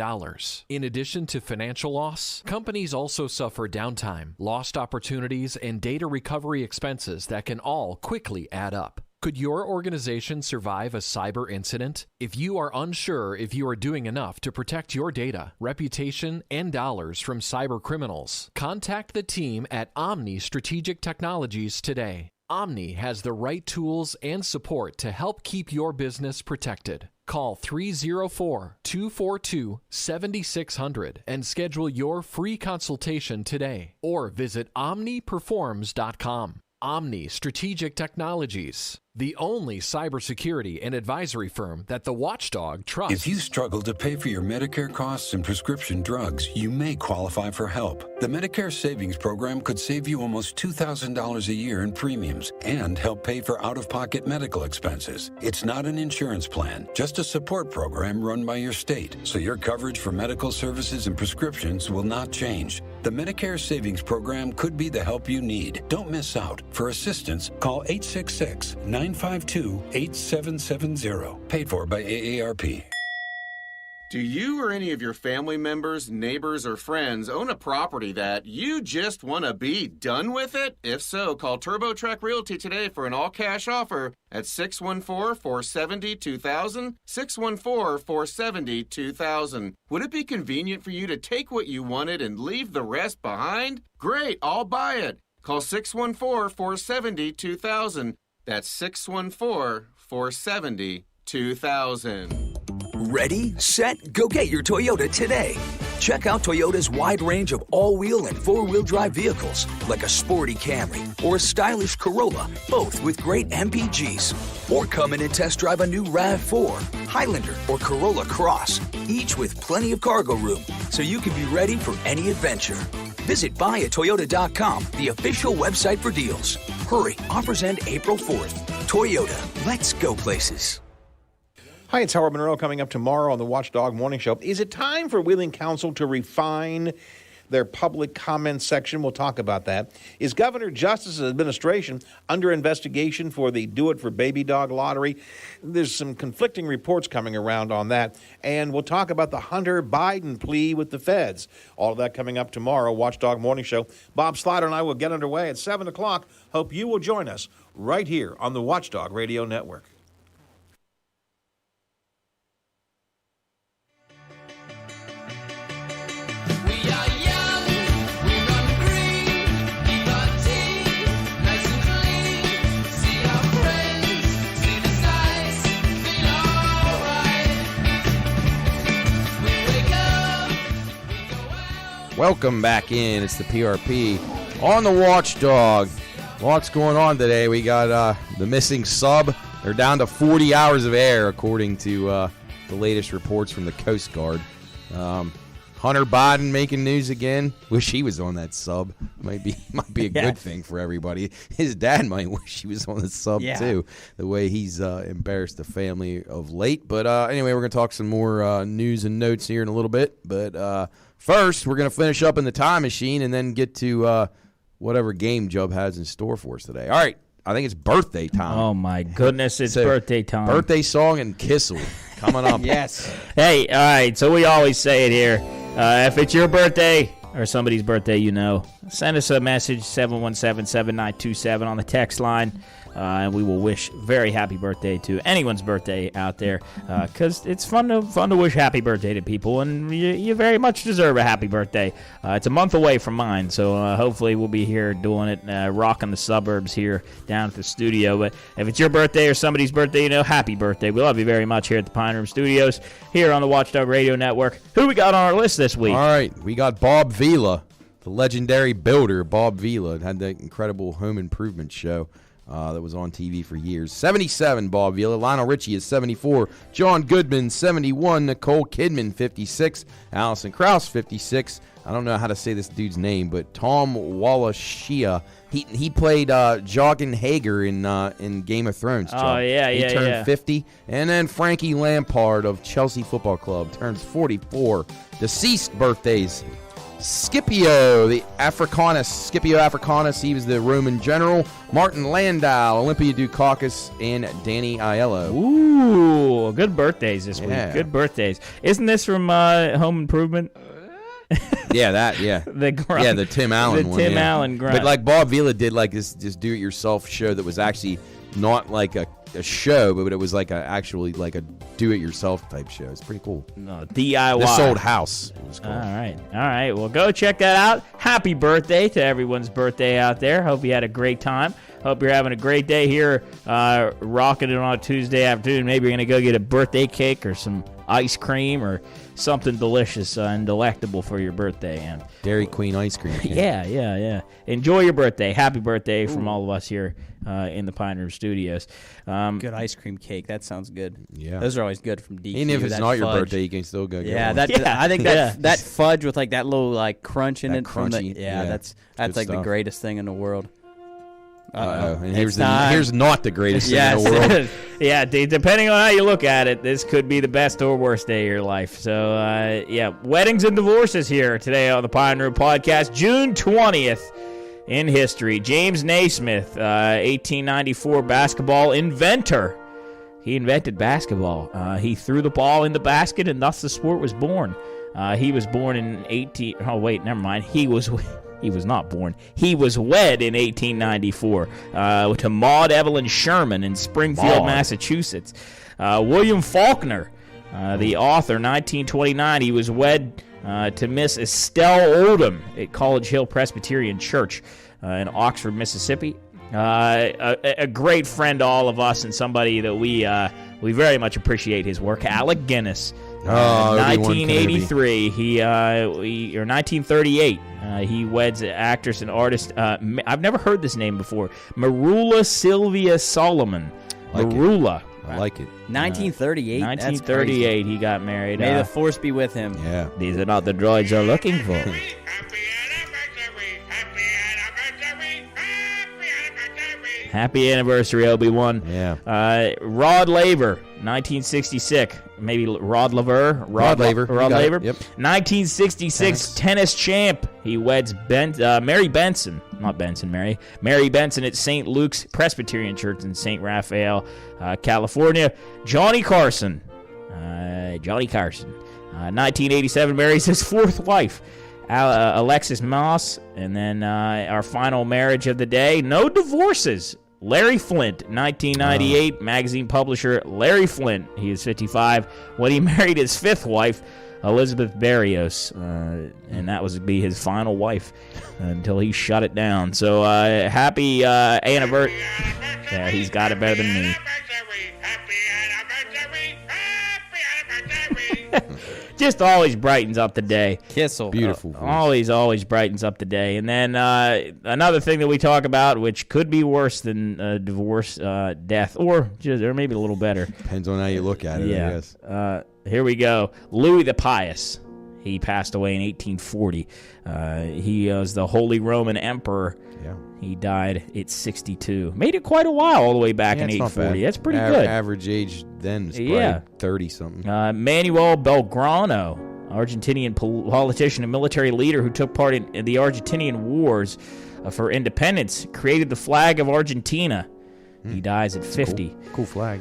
In addition to financial loss, companies also suffer downtime, lost opportunities, and data recovery expenses that can all quickly add up. Could your organization survive a cyber incident? If you are unsure if you are doing enough to protect your data, reputation, and dollars from cyber criminals, contact the team at Omni Strategic Technologies today. Omni has the right tools and support to help keep your business protected. Call 304-242-7600 and schedule your free consultation today, or visit omniperforms.com. Omni Strategic Technologies, the only cybersecurity and advisory firm that the Watchdog trusts. If you struggle to pay for your Medicare costs and prescription drugs, you may qualify for help. The Medicare Savings Program could save you almost $2,000 a year in premiums and help pay for out-of-pocket medical expenses. It's not an insurance plan, just a support program run by your state, so your coverage for medical services and prescriptions will not change. The Medicare Savings Program could be the help you need. Don't miss out. For assistance, call 866-952-8770. Paid for by AARP. Do you or any of your family members, neighbors, or friends own a property that you just want to be done with it? If so, call TurboTrack Realty today for an all-cash offer at 614-470-2000, 614-470-2000. Would it be convenient for you to take what you wanted and leave the rest behind? Great, I'll buy it. Call 614-470-2000. That's 614-470-2000. Ready, set, go get your Toyota today. Check out Toyota's wide range of all-wheel and four-wheel drive vehicles, like a sporty Camry or a stylish Corolla, both with great MPGs. Or come in and test drive a new RAV4, Highlander, or Corolla Cross, each with plenty of cargo room, so you can be ready for any adventure. Visit buyatoyota.com, the official website for deals. Hurry, offers end April 4th. Toyota, let's go places. Hi, it's Howard Monroe coming up tomorrow on the Watchdog Morning Show. Is it time for Wheeling Council to refine their public comment section? We'll talk about that. Is Governor Justice's administration under investigation for the Do It for Baby Dog lottery? There's some conflicting reports coming around on that. And we'll talk about the Hunter Biden plea with the feds. All of that coming up tomorrow, Watchdog Morning Show. Bob Slider and I will get underway at 7 o'clock. Hope you will join us right here on the Watchdog Radio Network. Welcome back in. It's the PRP on the Watchdog. Lots going on today. We got the missing sub. They're down to 40 hours of air, according to the latest reports from the Coast Guard. Hunter Biden making news again. Wish he was on that sub. Might be a good thing for everybody. His dad might wish he was on the sub too. The way he's embarrassed the family of late. But anyway, we're gonna talk some more news and notes here in a little bit. But first, we're gonna finish up in the time machine and then get to whatever game Jubb has in store for us today. All right. I think it's birthday time. Oh, my goodness, it's birthday time. Birthday song and Kissel coming up. Yes. Hey, all right, so we always say it here. If it's your birthday or somebody's birthday you know, send us a message, 717-7927 on the text line, and we will wish very happy birthday to anyone's birthday out there, because it's fun to wish happy birthday to people, and you very much deserve a happy birthday. It's a month away from mine, so hopefully we'll be here doing it, rocking the suburbs here down at the studio. But if it's your birthday or somebody's birthday you know, happy birthday. We love you very much here at the Pine Room Studios, here on the Watchdog Radio Network. Who we got on our list this week? All right, we got Bob Vila, the legendary builder. Bob Vila had that incredible home improvement show that was on TV for years. 77, Bob Vila. Lionel Richie is 74. John Goodman, 71. Nicole Kidman, 56. Allison Krauss, 56. I don't know how to say this dude's name, but Tom Wallachia. He played Joggin Hager in Game of Thrones. Oh, yeah, he turned 50. And then Frankie Lampard of Chelsea Football Club turns 44. Deceased birthdays. Scipio, the Scipio Africanus, he was the Roman general. Martin Landau, Olympia Dukakis, and Danny Aiello. Ooh, good birthdays this week. Good birthdays. Isn't this from Home Improvement? The Tim Allen one. The Tim Allen grunt. But like Bob Vila did like this do-it-yourself show that was actually not like a show, but it was like actually like a do-it-yourself type show. It's pretty cool. No, DIY. This Old House. It was cool. All right. Well, go check that out. Happy birthday to everyone's birthday out there. Hope you had a great time. Hope you're having a great day here, rocking it on a Tuesday afternoon. Maybe you're going to go get a birthday cake or some ice cream or something delicious and delectable for your birthday. And Dairy Queen ice cream. Yeah. Enjoy your birthday. Happy birthday from all of us here in the Pine Room Studios. Good ice cream cake. That sounds good. Yeah. Those are always good from DQ. Even if it's not your birthday, you can still go get one. I think that fudge with like that little like crunch in that it. Crunchy, that's like stuff. The greatest thing in the world. And here's not the greatest thing in the world. Yeah, depending on how you look at it, this could be the best or worst day of your life. So, weddings and divorces here today on the Pine Room Podcast. June 20th in history. James Naismith, 1894 basketball inventor. He invented basketball. He threw the ball in the basket, and thus the sport was born. He was born in He was not born. He was wed in 1894 to Maud Evelyn Sherman in Springfield, Massachusetts. William Faulkner, the author, 1929, he was wed to Miss Estelle Oldham at College Hill Presbyterian Church in Oxford, Mississippi. A great friend to all of us and somebody that we very much appreciate his work. Alec Guinness. 1983, or 1938, he weds actress and artist. I've never heard this name before. Marula Sylvia Solomon. Marula. I like it. 1938. 1938, he got married. May the force be with him. Yeah. These are not the droids you're looking for. Happy anniversary, Obi-Wan. Yeah. Rod Laver, 1966. Maybe Rod Laver. Rod Laver. Rod Laver. Yep. 1966 tennis champ. He weds Mary Benson. Not Benson, Mary. Mary Benson at St. Luke's Presbyterian Church in St. Raphael, California. Johnny Carson. 1987 marries his fourth wife, Alexis Moss. And then our final marriage of the day, no divorces. Larry Flint, 1998, magazine publisher Larry Flint. He is 55 when he married his fifth wife, Elizabeth Barrios, and that was be his final wife until he shut it down. So happy anniversary. Yeah, he's got it better than me. Just always brightens up the day. Kissel. Beautiful. Always brightens up the day. And then another thing that we talk about, which could be worse than divorce, death, or maybe a little better. Depends on how you look at it, I guess. Here we go. Louis the Pious. He passed away in 1840. He was the Holy Roman Emperor. Yeah. He died at 62. Made it quite a while all the way back in 1840. That's pretty good. Average age then is probably 30-something. Manuel Belgrano, Argentinian politician and military leader who took part in the Argentinian wars for independence, created the flag of Argentina. He dies at 50. Cool flag.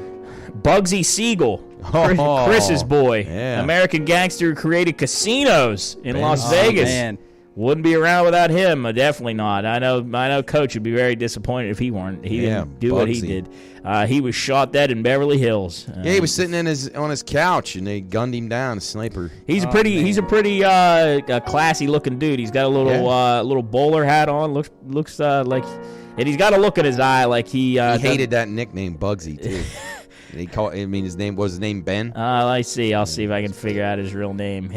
Bugsy Siegel, Chris's boy, American gangster who created casinos in Las Vegas. Man. Wouldn't be around without him. Definitely not. I know Coach would be very disappointed if he weren't. He didn't do what he did. He was shot dead in Beverly Hills. He was sitting on his couch and they gunned him down. A sniper. He's a pretty classy looking dude. He's got a little bowler hat on. Looks like, and he's got a look in his eye like he hated that nickname Bugsy too. His name was Ben. Let's see. I'll see if I can figure out his real name.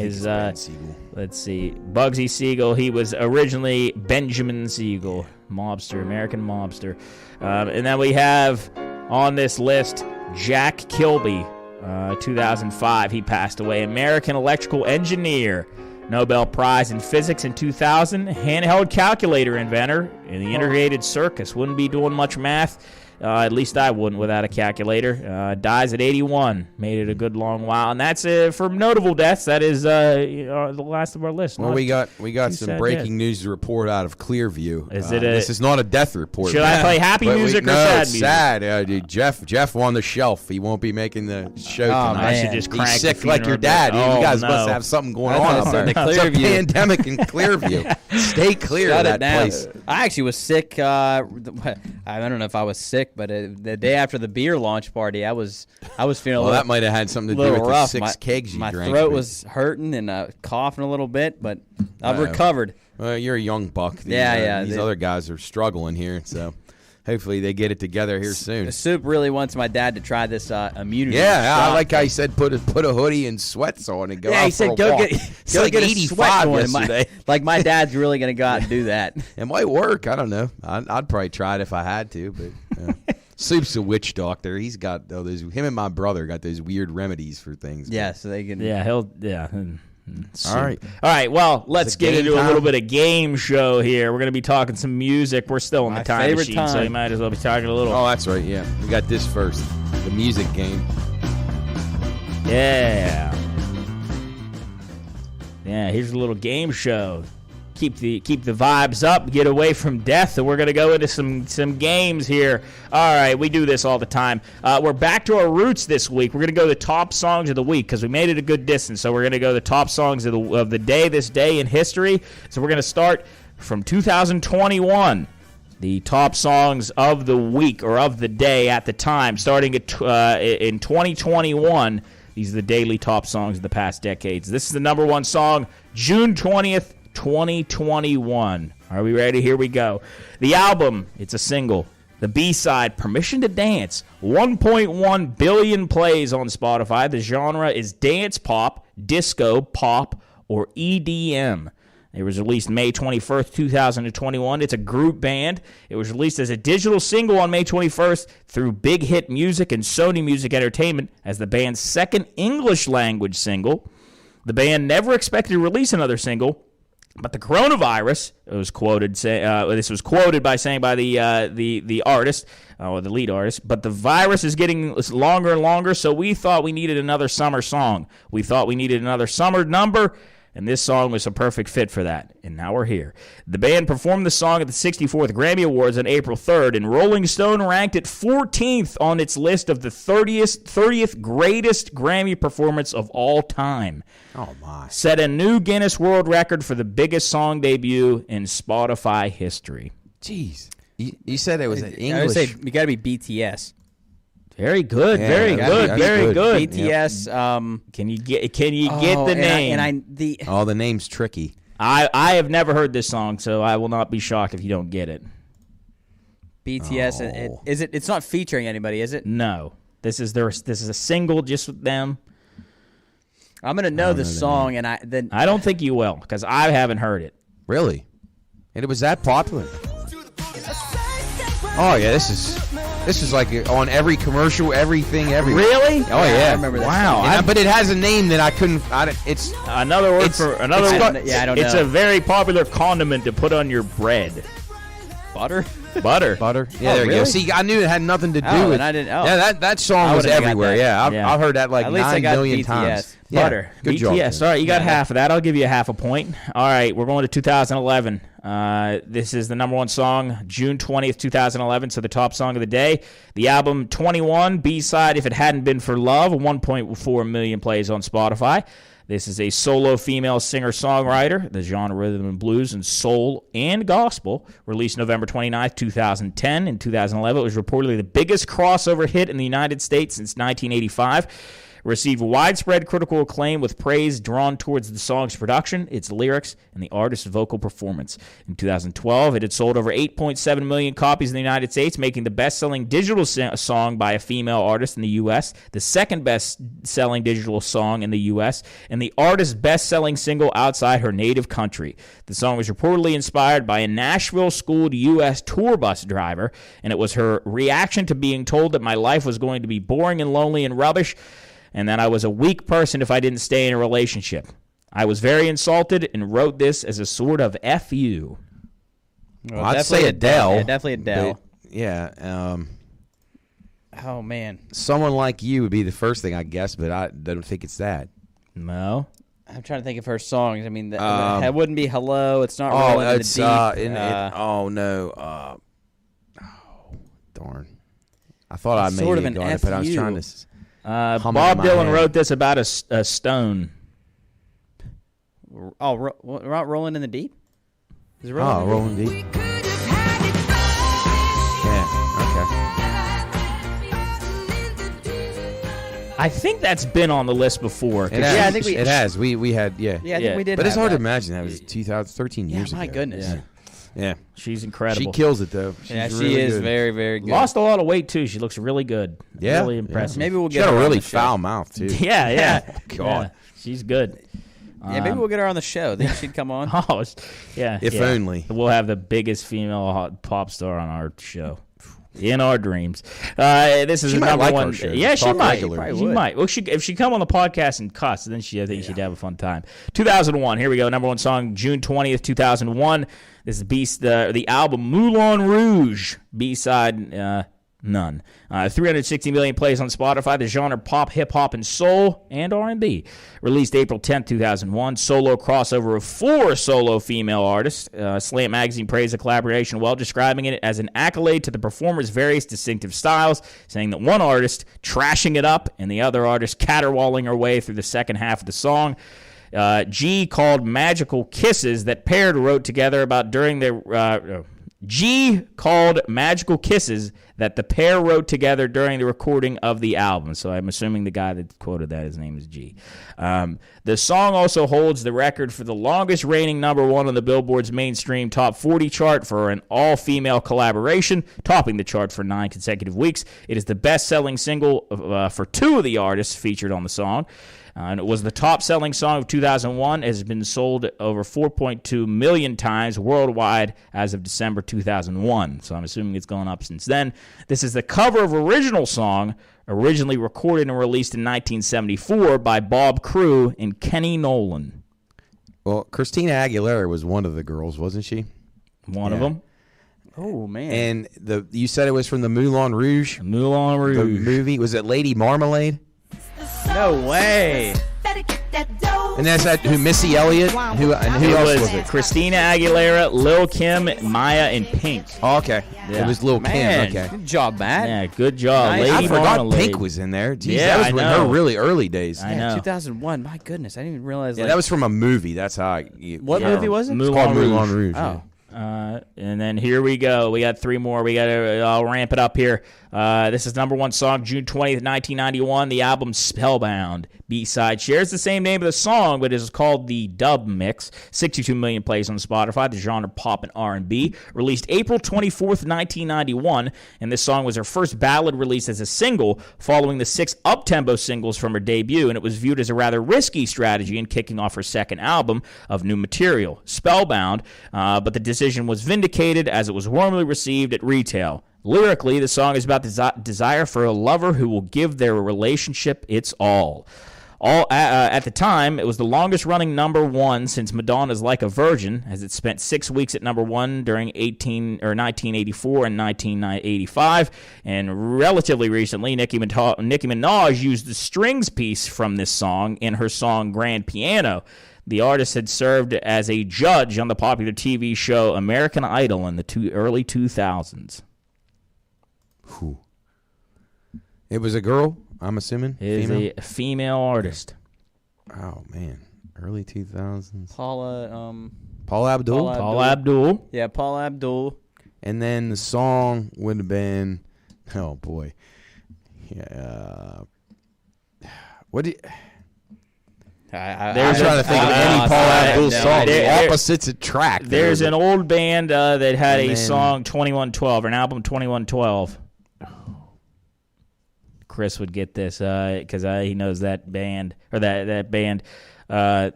Let's see. Bugsy Siegel. He was originally Benjamin Siegel, mobster, American mobster. And then we have on this list Jack Kilby, 2005. He passed away. American electrical engineer, Nobel Prize in Physics in 2000. Handheld calculator inventor in the integrated circus. Wouldn't be doing much math. At least I wouldn't without a calculator. Dies at 81. Made it a good long while. And that's for notable deaths. That is the last of our list. Well, we got some breaking news to report out of Clearview. This is not a death report. Should I play happy music or sad music? Sad. Jeff on the shelf. He won't be making the show tonight. I should just crank He's sick like your dad. Oh, you guys must have something going on up there. It's a pandemic in Clearview. Stay clear of that place. I actually was sick. I don't know if I was sick, but the day after the beer launch party, I was feeling a little. That might have had something to do with rough. the 6 kegs you drank. My throat was hurting and coughing a little bit, but I've recovered. Well, you're a young buck. These other guys are struggling here, so hopefully they get it together here soon. The Soup really wants my dad to try this immunity. Yeah, shot. I like how he said put a hoodie and sweats on and go out he said for a walk. Go like get 85 yesterday. My dad's really going to go out and do that. It might work. I don't know. I'd probably try it if I had to, but Soup's a witch doctor. He's got him and my brother got those weird remedies for things. Yeah, so they can. Yeah, All right. Well, let's get into a little bit of game show here. We're going to be talking some music. We're still in the time machine, so you might as well be talking a little. Oh, that's right. Yeah, we got this first. The music game. Yeah. Here's a little game show. Keep the vibes up, get away from death, and we're going to go into some games here. All right, we do this all the time. We're back to our roots this week. We're going to go the top songs of the week because we made it a good distance. So we're going to go the top songs of the day, this day in history. So we're going to start from 2021. The top songs of the week or of the day at the time, starting in 2021. These are the daily top songs of the past decades. This is the number one song, June 20th. 2021. Are we ready? Here we go. The album, it's a single. The B-side, Permission to Dance, 1.1 billion plays on Spotify. The genre is dance pop, disco, pop, or EDM. It was released May 21st, 2021. It's a group band. It was released as a digital single on May 21st through Big Hit Music and Sony Music Entertainment as the band's second English-language single. The band never expected to release another single, But the coronavirus, it was quoted. This was quoted by saying by the artist, or the lead artist. But the virus is getting longer and longer, so we thought we needed another summer song. We thought we needed another summer number, and this song was a perfect fit for that. And now we're here. The band performed the song at the 64th Grammy Awards on April 3rd, and Rolling Stone ranked it 14th on its list of the 30th greatest Grammy performance of all time. Oh, my. Set a new Guinness World Record for the biggest song debut in Spotify history. Jeez. You said it was an English. I would say you got to be BTS. Very good, Yeah, very that's good. BTS. Can you get the name? The name's tricky. I have never heard this song, so I will not be shocked if you don't get it. BTS. It's not featuring anybody, is it? No. This is a single just with them. I'm gonna know the song, and I don't think you will because I haven't heard it. Really? And it was that popular? Oh yeah, this is like on every commercial, everything, everywhere. Really? Oh yeah, I remember that. Wow. But it has a name that I couldn't. It's another word for another. I don't know. It's a very popular condiment to put on your bread. Butter. Butter. Yeah, there you go. See, I knew it had nothing to do with. And I didn't. Oh. Yeah, that song was everywhere. Yeah, I've heard that like At least 9 million BTS. times. Butter. Good BTS. job. All right, you got half of that. I'll give you a half a point. All right, we're going to 2011. This is the number one song, June 20th, 2011, so the top song of the day. The album 21, B-side, If It Hadn't Been for Love, 1.4 million plays on Spotify. This is a solo female singer-songwriter, the genre rhythm and blues and soul and gospel, released November 29th, 2010. In 2011, it was reportedly the biggest crossover hit in the United States since 1985. Received widespread critical acclaim with praise drawn towards the song's production, its lyrics, and the artist's vocal performance. In 2012, it had sold over 8.7 million copies in the United States, making the best-selling digital song by a female artist in the U.S., the second best-selling digital song in the U.S., and the artist's best-selling single outside her native country. The song was reportedly inspired by a Nashville-schooled U.S. tour bus driver, and it was her reaction to being told that my life was going to be boring and lonely and rubbish, and that I was a weak person if I didn't stay in a relationship. I was very insulted and wrote this as a sort of F.U. Well, I'd say Adele. Yeah, definitely Adele. Yeah. Oh, man. Someone Like You would be the first thing I guess, but I don't think it's that. No. I'm trying to think of her songs. I mean, it wouldn't be Hello. It's not Rolling in the Deep. Oh, no. Darn. I thought I made it, but I was trying to... Bob Dylan wrote this about a stone. Oh, Rolling in the Deep? Is it Rolling Deep? Yeah, okay. I think that's been on the list before. It has. We had, Yeah, I think we did. But it's hard to imagine that was 2013 years ago. My goodness. Yeah. She's incredible. She kills it, though. She really is good. very, very good. Lost a lot of weight, too. She looks really good. Yeah. Really impressive. Maybe we'll She get got her a on really the show. foul mouth, too. Yeah. God. Yeah, she's good. Yeah, maybe we'll get her on the show. Think she'd come on? Oh, yeah. If only. We'll have the biggest female pop star on our show. In our dreams. This is She the might number like one. our show. Yeah, she Talk might. regular. She might. Well, if she come on the podcast and cuss, then I think she'd have a fun time. 2001. Here we go. Number one song, June 20th, 2001. This is the album Moulin Rouge. B-side, none. 360 million plays on Spotify. The genre pop, hip-hop, and soul, and R&B. Released April 10th, 2001. Solo crossover of 4 solo female artists. Slant Magazine praised the collaboration while describing it as an accolade to the performers' various distinctive styles, saying that one artist trashing it up and the other artist caterwauling her way through the second half of the song. G called Magical Kisses that paired wrote together about during the G called Magical Kisses that the pair wrote together during the recording of the album. So I'm assuming the guy that quoted that, his name is G. The song also holds the record for the longest reigning number one on the Billboard's mainstream top 40 chart for an all-female collaboration, topping the chart for 9 consecutive weeks. It is the best-selling single for 2 of the artists featured on the song. And it was the top-selling song of 2001. It has been sold over 4.2 million times worldwide as of December 2001. So I'm assuming it's gone up since then. This is the cover of original song, originally recorded and released in 1974 by Bob Crew and Kenny Nolan. Well, Christina Aguilera was one of the girls, wasn't she? One of them. Oh man! And you said it was from the Moulin Rouge. Moulin Rouge. The movie, was it Lady Marmalade? No way. And that's who Missy Elliott. Who else was it? Christina Aguilera, Lil Kim, Maya, and Pink. Oh, okay. Yeah. It was Lil Man, Kim. Okay. good job, Matt. Yeah, good job. Nice. Lady I forgot Marmalade. Pink was in there. Jeez, Yeah, that was I her know. really early days. I know. 2001. My goodness, I didn't even realize. Yeah, that was from a movie. That's how. What movie was it? It's called Moulin Rouge. Oh. And then here we go. We got three more. I'll ramp it up here. This is number one song, June 20th, 1991. The album Spellbound. B-side shares the same name of the song, but is called the dub mix. 62 million plays on Spotify. The genre pop and R&B. Released April 24th, 1991. And this song was her first ballad released as a single, following the 6 up-tempo singles from her debut. And it was viewed as a rather risky strategy in kicking off her second album of new material, Spellbound. But the decision was vindicated as it was warmly received at retail. Lyrically, the song is about the desire for a lover who will give their relationship its all. At the time, it was the longest-running number one since Madonna's "Like a Virgin," as it spent 6 weeks at number one during 1984 and 1985. And relatively recently, Nicki Minaj used the strings piece from this song in her song "Grand Piano." The artist had served as a judge on the popular TV show American Idol in the early 2000s. Whew. It was a girl, I'm assuming. It is a female artist. Oh man, early 2000s. Paula Abdul. Paula Abdul. Yeah, Paula Abdul. And then the song would have been, oh boy, yeah. What do you? I'm trying to think of any Paula Abdul song. Opposites attract. There's an old band that had a song 2112, or an album 2112. Chris would get this because he knows that band or that band. I'll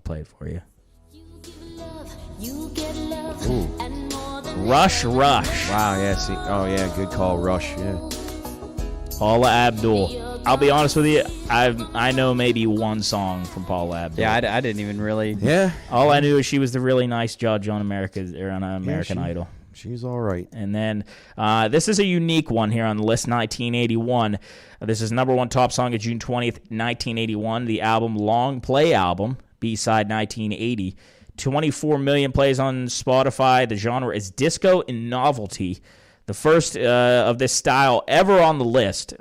play it for you. Ooh. Rush. Wow. Yeah. See. Oh yeah. Good call. Rush. Yeah. Paula Abdul. I'll be honest with you. I know maybe one song from Paula Abdul. Yeah, I didn't even really. Yeah. All I knew is she was the really nice judge on American Idol. She's all right. And then this is a unique one here on the list, 1981. This is number one top song of June 20th, 1981. The album Long Play Album, B-side 1980. 24 million plays on Spotify. The genre is disco and novelty. The first of this style ever on the list.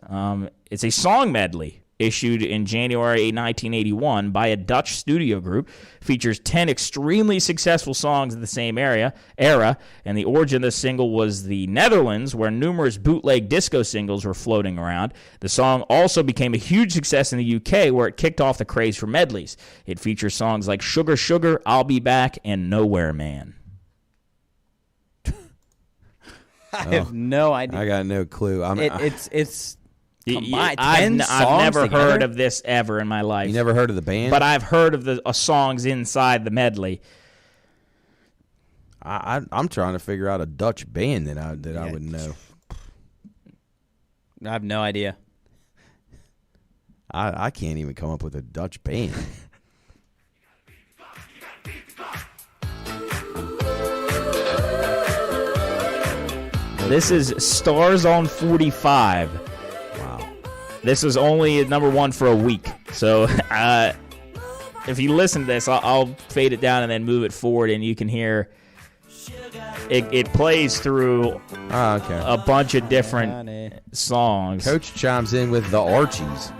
It's a song medley issued in January 1981 by a Dutch studio group. Features 10 extremely successful songs of the same era, and the origin of this single was the Netherlands, where numerous bootleg disco singles were floating around. The song also became a huge success in the UK, where it kicked off the craze for medleys. It features songs like Sugar Sugar, I'll Be Back, and Nowhere Man. I have no idea. I got no clue. It's I've never heard of this ever in my life. You never heard of the band? But I've heard of the songs inside the medley. I'm trying to figure out a Dutch band that I would know. I have no idea. I can't even come up with a Dutch band. This is Stars on 45. Wow. This was only number one for a week. So if you listen to this, I'll fade it down and then move it forward, and you can hear it plays through a bunch of different songs. Coach chimes in with the Archies.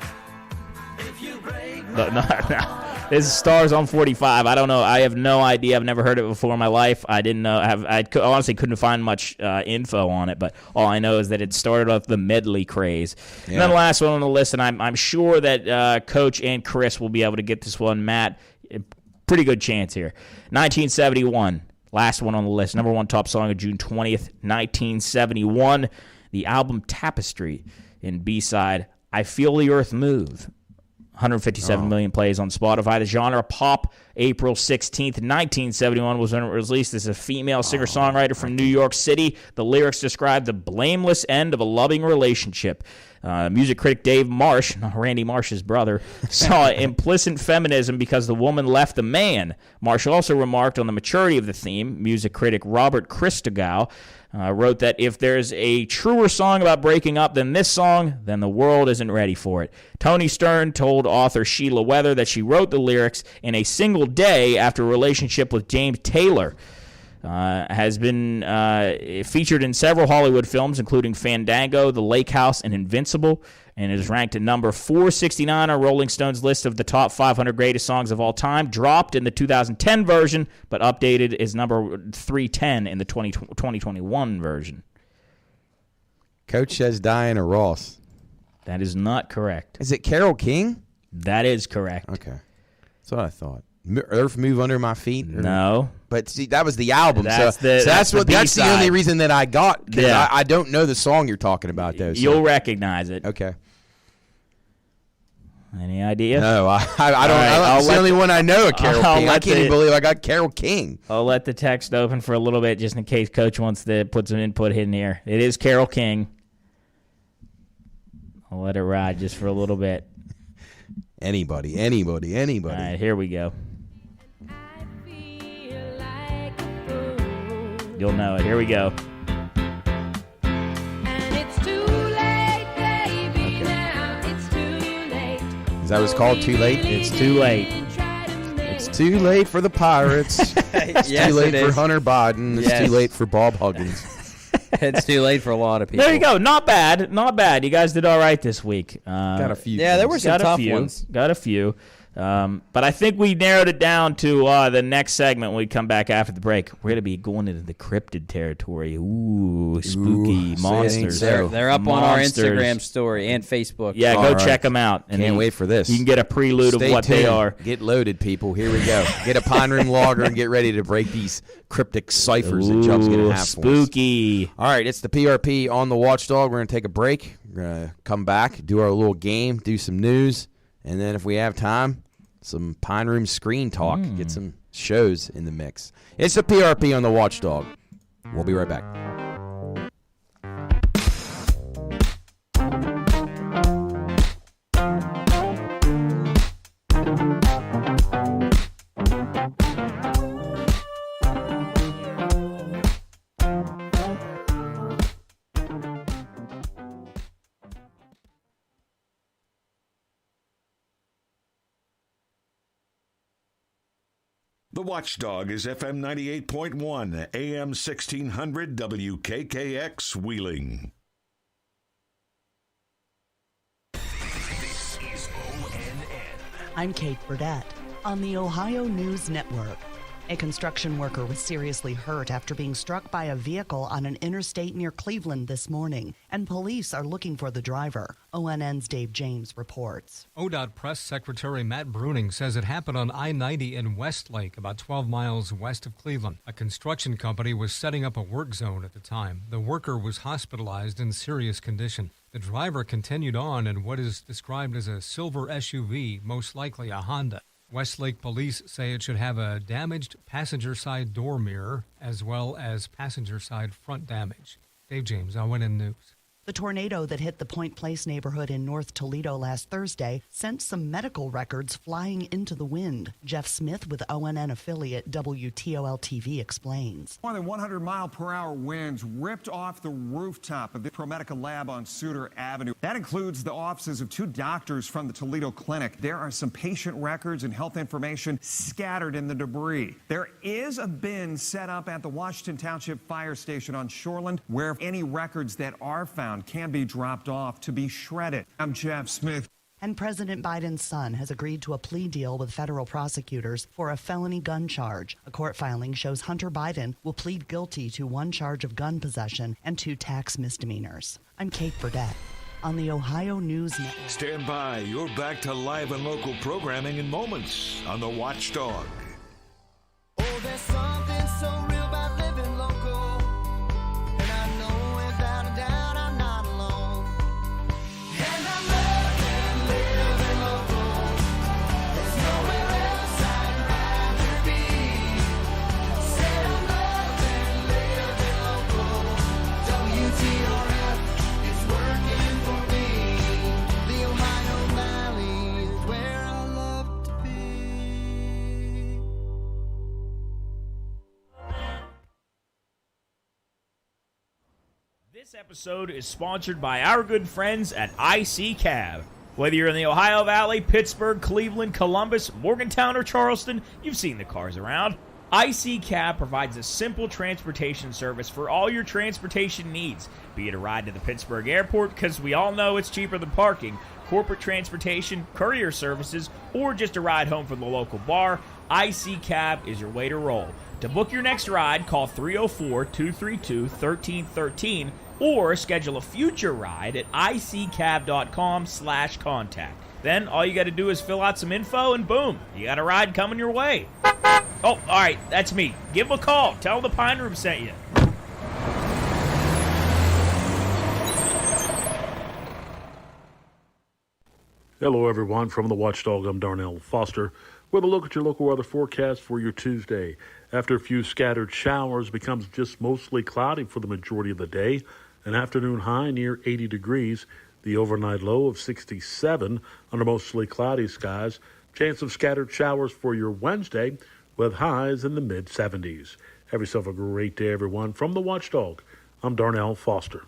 No. This is Stars on 45. I don't know. I have no idea. I've never heard it before in my life. I didn't know. I honestly couldn't find much info on it, but all I know is that it started off the medley craze. Yeah. And then the last one on the list, and I'm sure that Coach and Chris will be able to get this one. Matt, pretty good chance here. 1971, last one on the list. Number one top song of June 20th, 1971. The album Tapestry. In B-side, I Feel the Earth Move. 157 million plays on Spotify. The genre pop April 16th, 1971 was when it was released. This is a female singer-songwriter from New York City. The lyrics describe the blameless end of a loving relationship. Music critic Dave Marsh, Randy Marsh's brother, saw implicit feminism because the woman left the man. Marsh also remarked on the maturity of the theme. Music critic Robert Christogal wrote that if there's a truer song about breaking up than this song, then the world isn't ready for it. Tony Stern told author Sheila Weather that she wrote the lyrics in a single day after a relationship with James Taylor. Has been featured in several Hollywood films, including Fandango, The Lake House, and Invincible, and is ranked at number 469 on Rolling Stone's list of the top 500 greatest songs of all time. Dropped in the 2010 version, but updated is number 310 in the 2021 version. Coach says Diana Ross. That is not correct. Is it Carole King? That is correct. Okay. That's what I thought. Earth Move Under My Feet? No. But see, that was the album. That's that's the only reason that I got, because Yeah. I don't know the song you're talking about, though. So. You'll recognize it. Okay. Any idea? No, I don't. All right, It's the only one I know of Carole King. I can't even believe I got Carole King. I'll let the text open for a little bit just in case Coach wants to put some input in here. It is Carole King. I'll let it ride just for a little bit. Anybody. All right, here we go. You'll know it. Here we go. Is that what it's called? Too Late? It's Too Late. It's too late for the Pirates. It's Yes, too late it for is. Hunter Biden. It's Yes. too late for Bob Huggins. It's too late for a lot of people. There you go. Not bad. Not bad. You guys did all right this week. Got a few. Yeah, there were some Got a tough few. ones. Got a few. But I think we narrowed it down to the next segment when we come back after the break. We're going to be going into the cryptid territory. Ooh, spooky monsters. They're up on our Monsters. Instagram story and Facebook. Yeah, All go right. check them out. And Can't wait for this. You can get a prelude Stay of what tuned. they are. Get loaded, people. Here we go. Get a Pine Room Lager and get ready to break these cryptic ciphers that Chubb's going to have for us. Spooky. All right, it's the PRP on the Watchdog. We're going to take a break. We're going to come back, do our little game, do some news, and then if we have time, some Pine Room screen talk, get some shows in the mix. It's the PRP on the Watchdog. We'll be right back. The Watchdog is FM 98.1, AM 1600 WKKX Wheeling. This is ONN. I'm Kate Burdett on the Ohio News Network. A construction worker was seriously hurt after being struck by a vehicle on an interstate near Cleveland this morning, and police are looking for the driver. ONN's Dave James reports. ODOT Press Secretary Matt Bruning says it happened on I-90 in Westlake, about 12 miles west of Cleveland. A construction company was setting up a work zone at the time. The worker was hospitalized in serious condition. The driver continued on in what is described as a silver SUV, most likely a Honda. Westlake police say it should have a damaged passenger side door mirror as well as passenger side front damage. Dave James, ONN News. The tornado that hit the Point Place neighborhood in North Toledo last Thursday sent some medical records flying into the wind. Jeff Smith with ONN affiliate WTOL-TV explains. More than 100-mile-per-hour winds ripped off the rooftop of the ProMedica lab on Suter Avenue. That includes the offices of 2 doctors from the Toledo Clinic. There are some patient records and health information scattered in the debris. There is a bin set up at the Washington Township Fire Station on Shoreland where any records that are found can be dropped off to be shredded. I'm Jeff Smith. And President Biden's son has agreed to a plea deal with federal prosecutors for a felony gun charge. A court filing shows Hunter Biden will plead guilty to 1 charge of gun possession and 2 tax misdemeanors. I'm Kate Burdett on the Ohio News Network. Stand by. You're back to live and local programming in moments on the Watchdog. Oh, there's something so real about living local. And I know without a doubt I'm not alone. And I love living local. There's nowhere else I'd This episode is sponsored by our good friends at IC Cab. Whether you're in the Ohio Valley, Pittsburgh, Cleveland, Columbus, Morgantown, or Charleston, you've seen the cars around. IC Cab provides a simple transportation service for all your transportation needs, be it a ride to the Pittsburgh airport, because we all know it's cheaper than parking, corporate transportation, courier services, or just a ride home from the local bar. IC Cab is your way to roll. To book your next ride, call 304-232-1313 or schedule a future ride at iccab.com/contact. Then all you got to do is fill out some info and boom, you got a ride coming your way. Oh, all right, that's me. Give them a call. Tell them the Pine Room sent you. Hello, everyone. From the Watchdog, I'm Darnell Foster with a look at your local weather forecast for your Tuesday. After a few scattered showers, becomes just mostly cloudy for the majority of the day. An afternoon high near 80 degrees. The overnight low of 67 under mostly cloudy skies. Chance of scattered showers for your Wednesday with highs in the mid-70s. Have yourself a great day, everyone. From the Watchdog, I'm Darnell Foster.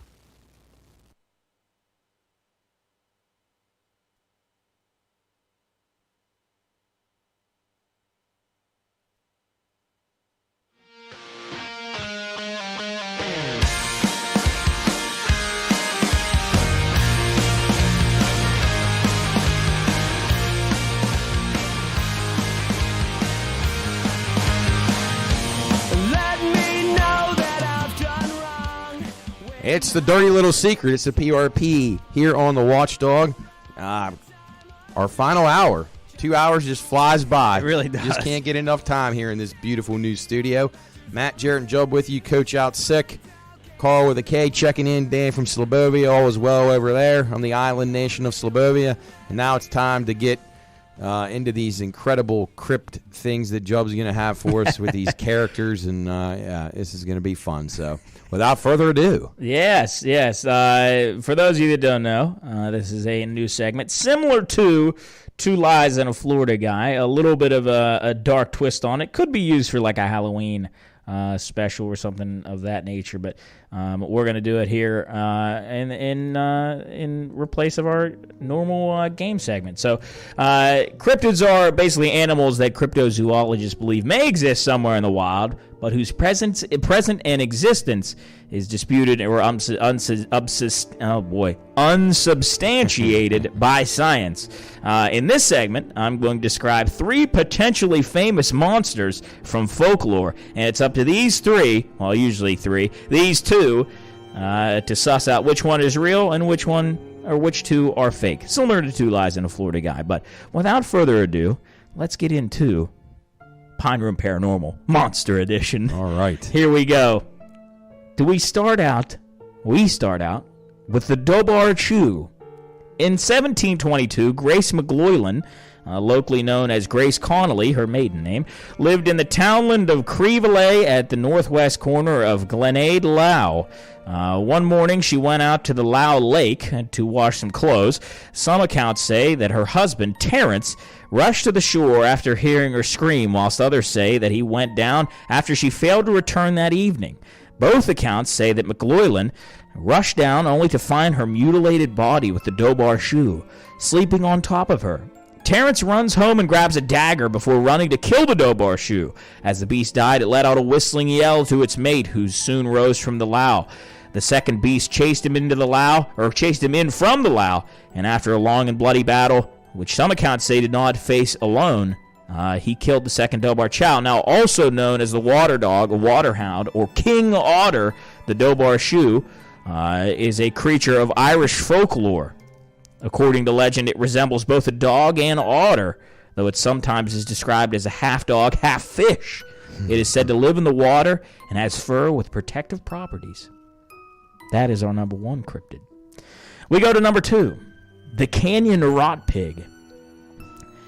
It's the dirty little secret. It's the PRP here on the Watchdog. Our final hour. 2 hours just flies by. It really does. Just can't get enough time here in this beautiful new studio. Matt, Jarrett, and Job with you. Coach out sick. Carl with a K checking in. Dan from Slobovia. All is well over there on the island nation of Slobovia. And now it's time to get into these incredible crypt things that Job's going to have for us with these characters. And this is going to be fun. So without further ado. Yes. For those of you that don't know, this is a new segment similar to Two Lies and a Florida Guy. A little bit of a dark twist on it. Could be used for like a Halloween special or something of that nature, but we're going to do it here in replace of our normal game segment. So cryptids are basically animals that cryptozoologists believe may exist somewhere in the wild, but whose present and existence is disputed or unsubstantiated by science. In this segment, I'm going to describe 3 potentially famous monsters from folklore, and it's up to these 3, well, usually 3, these 2, to suss out which one is real and which 2 are fake. Similar to Two Lies and a Florida Guy. But without further ado, let's get into Pine Room Paranormal Monster Edition. All right. Here we go. We start out with the Dobar Chew. In 1722, Grace McGloylan, locally known as Grace Connolly, her maiden name, lived in the townland of Creevalay at the northwest corner of Glenade, Lao. One morning, she went out to the Lao Lake to wash some clothes. Some accounts say that her husband, Terrence, rushed to the shore after hearing her scream, whilst others say that he went down after she failed to return that evening. Both accounts say that McGloylan rushed down only to find her mutilated body with the Dobar shoe sleeping on top of her. Terrence runs home and grabs a dagger before running to kill the Dobar shoe. As the beast died, it let out a whistling yell to its mate, who soon rose from the Lao. The second beast chased him in from the Lao, and after a long and bloody battle, which some accounts say did not face alone, he killed the second Dobar Chow, now also known as the water dog, or water hound, or king otter. The Dobar Shoe is a creature of Irish folklore. According to legend, it resembles both a dog and otter, though it sometimes is described as a half dog, half fish. It is said to live in the water and has fur with protective properties. That is our number 1 cryptid. We go to number 2, the Canyon Rot Pig.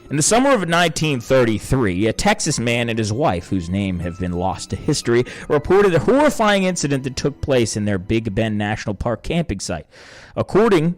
In the summer of 1933, a Texas man and his wife, whose name have been lost to history, reported a horrifying incident that took place in their Big Bend National Park camping site. According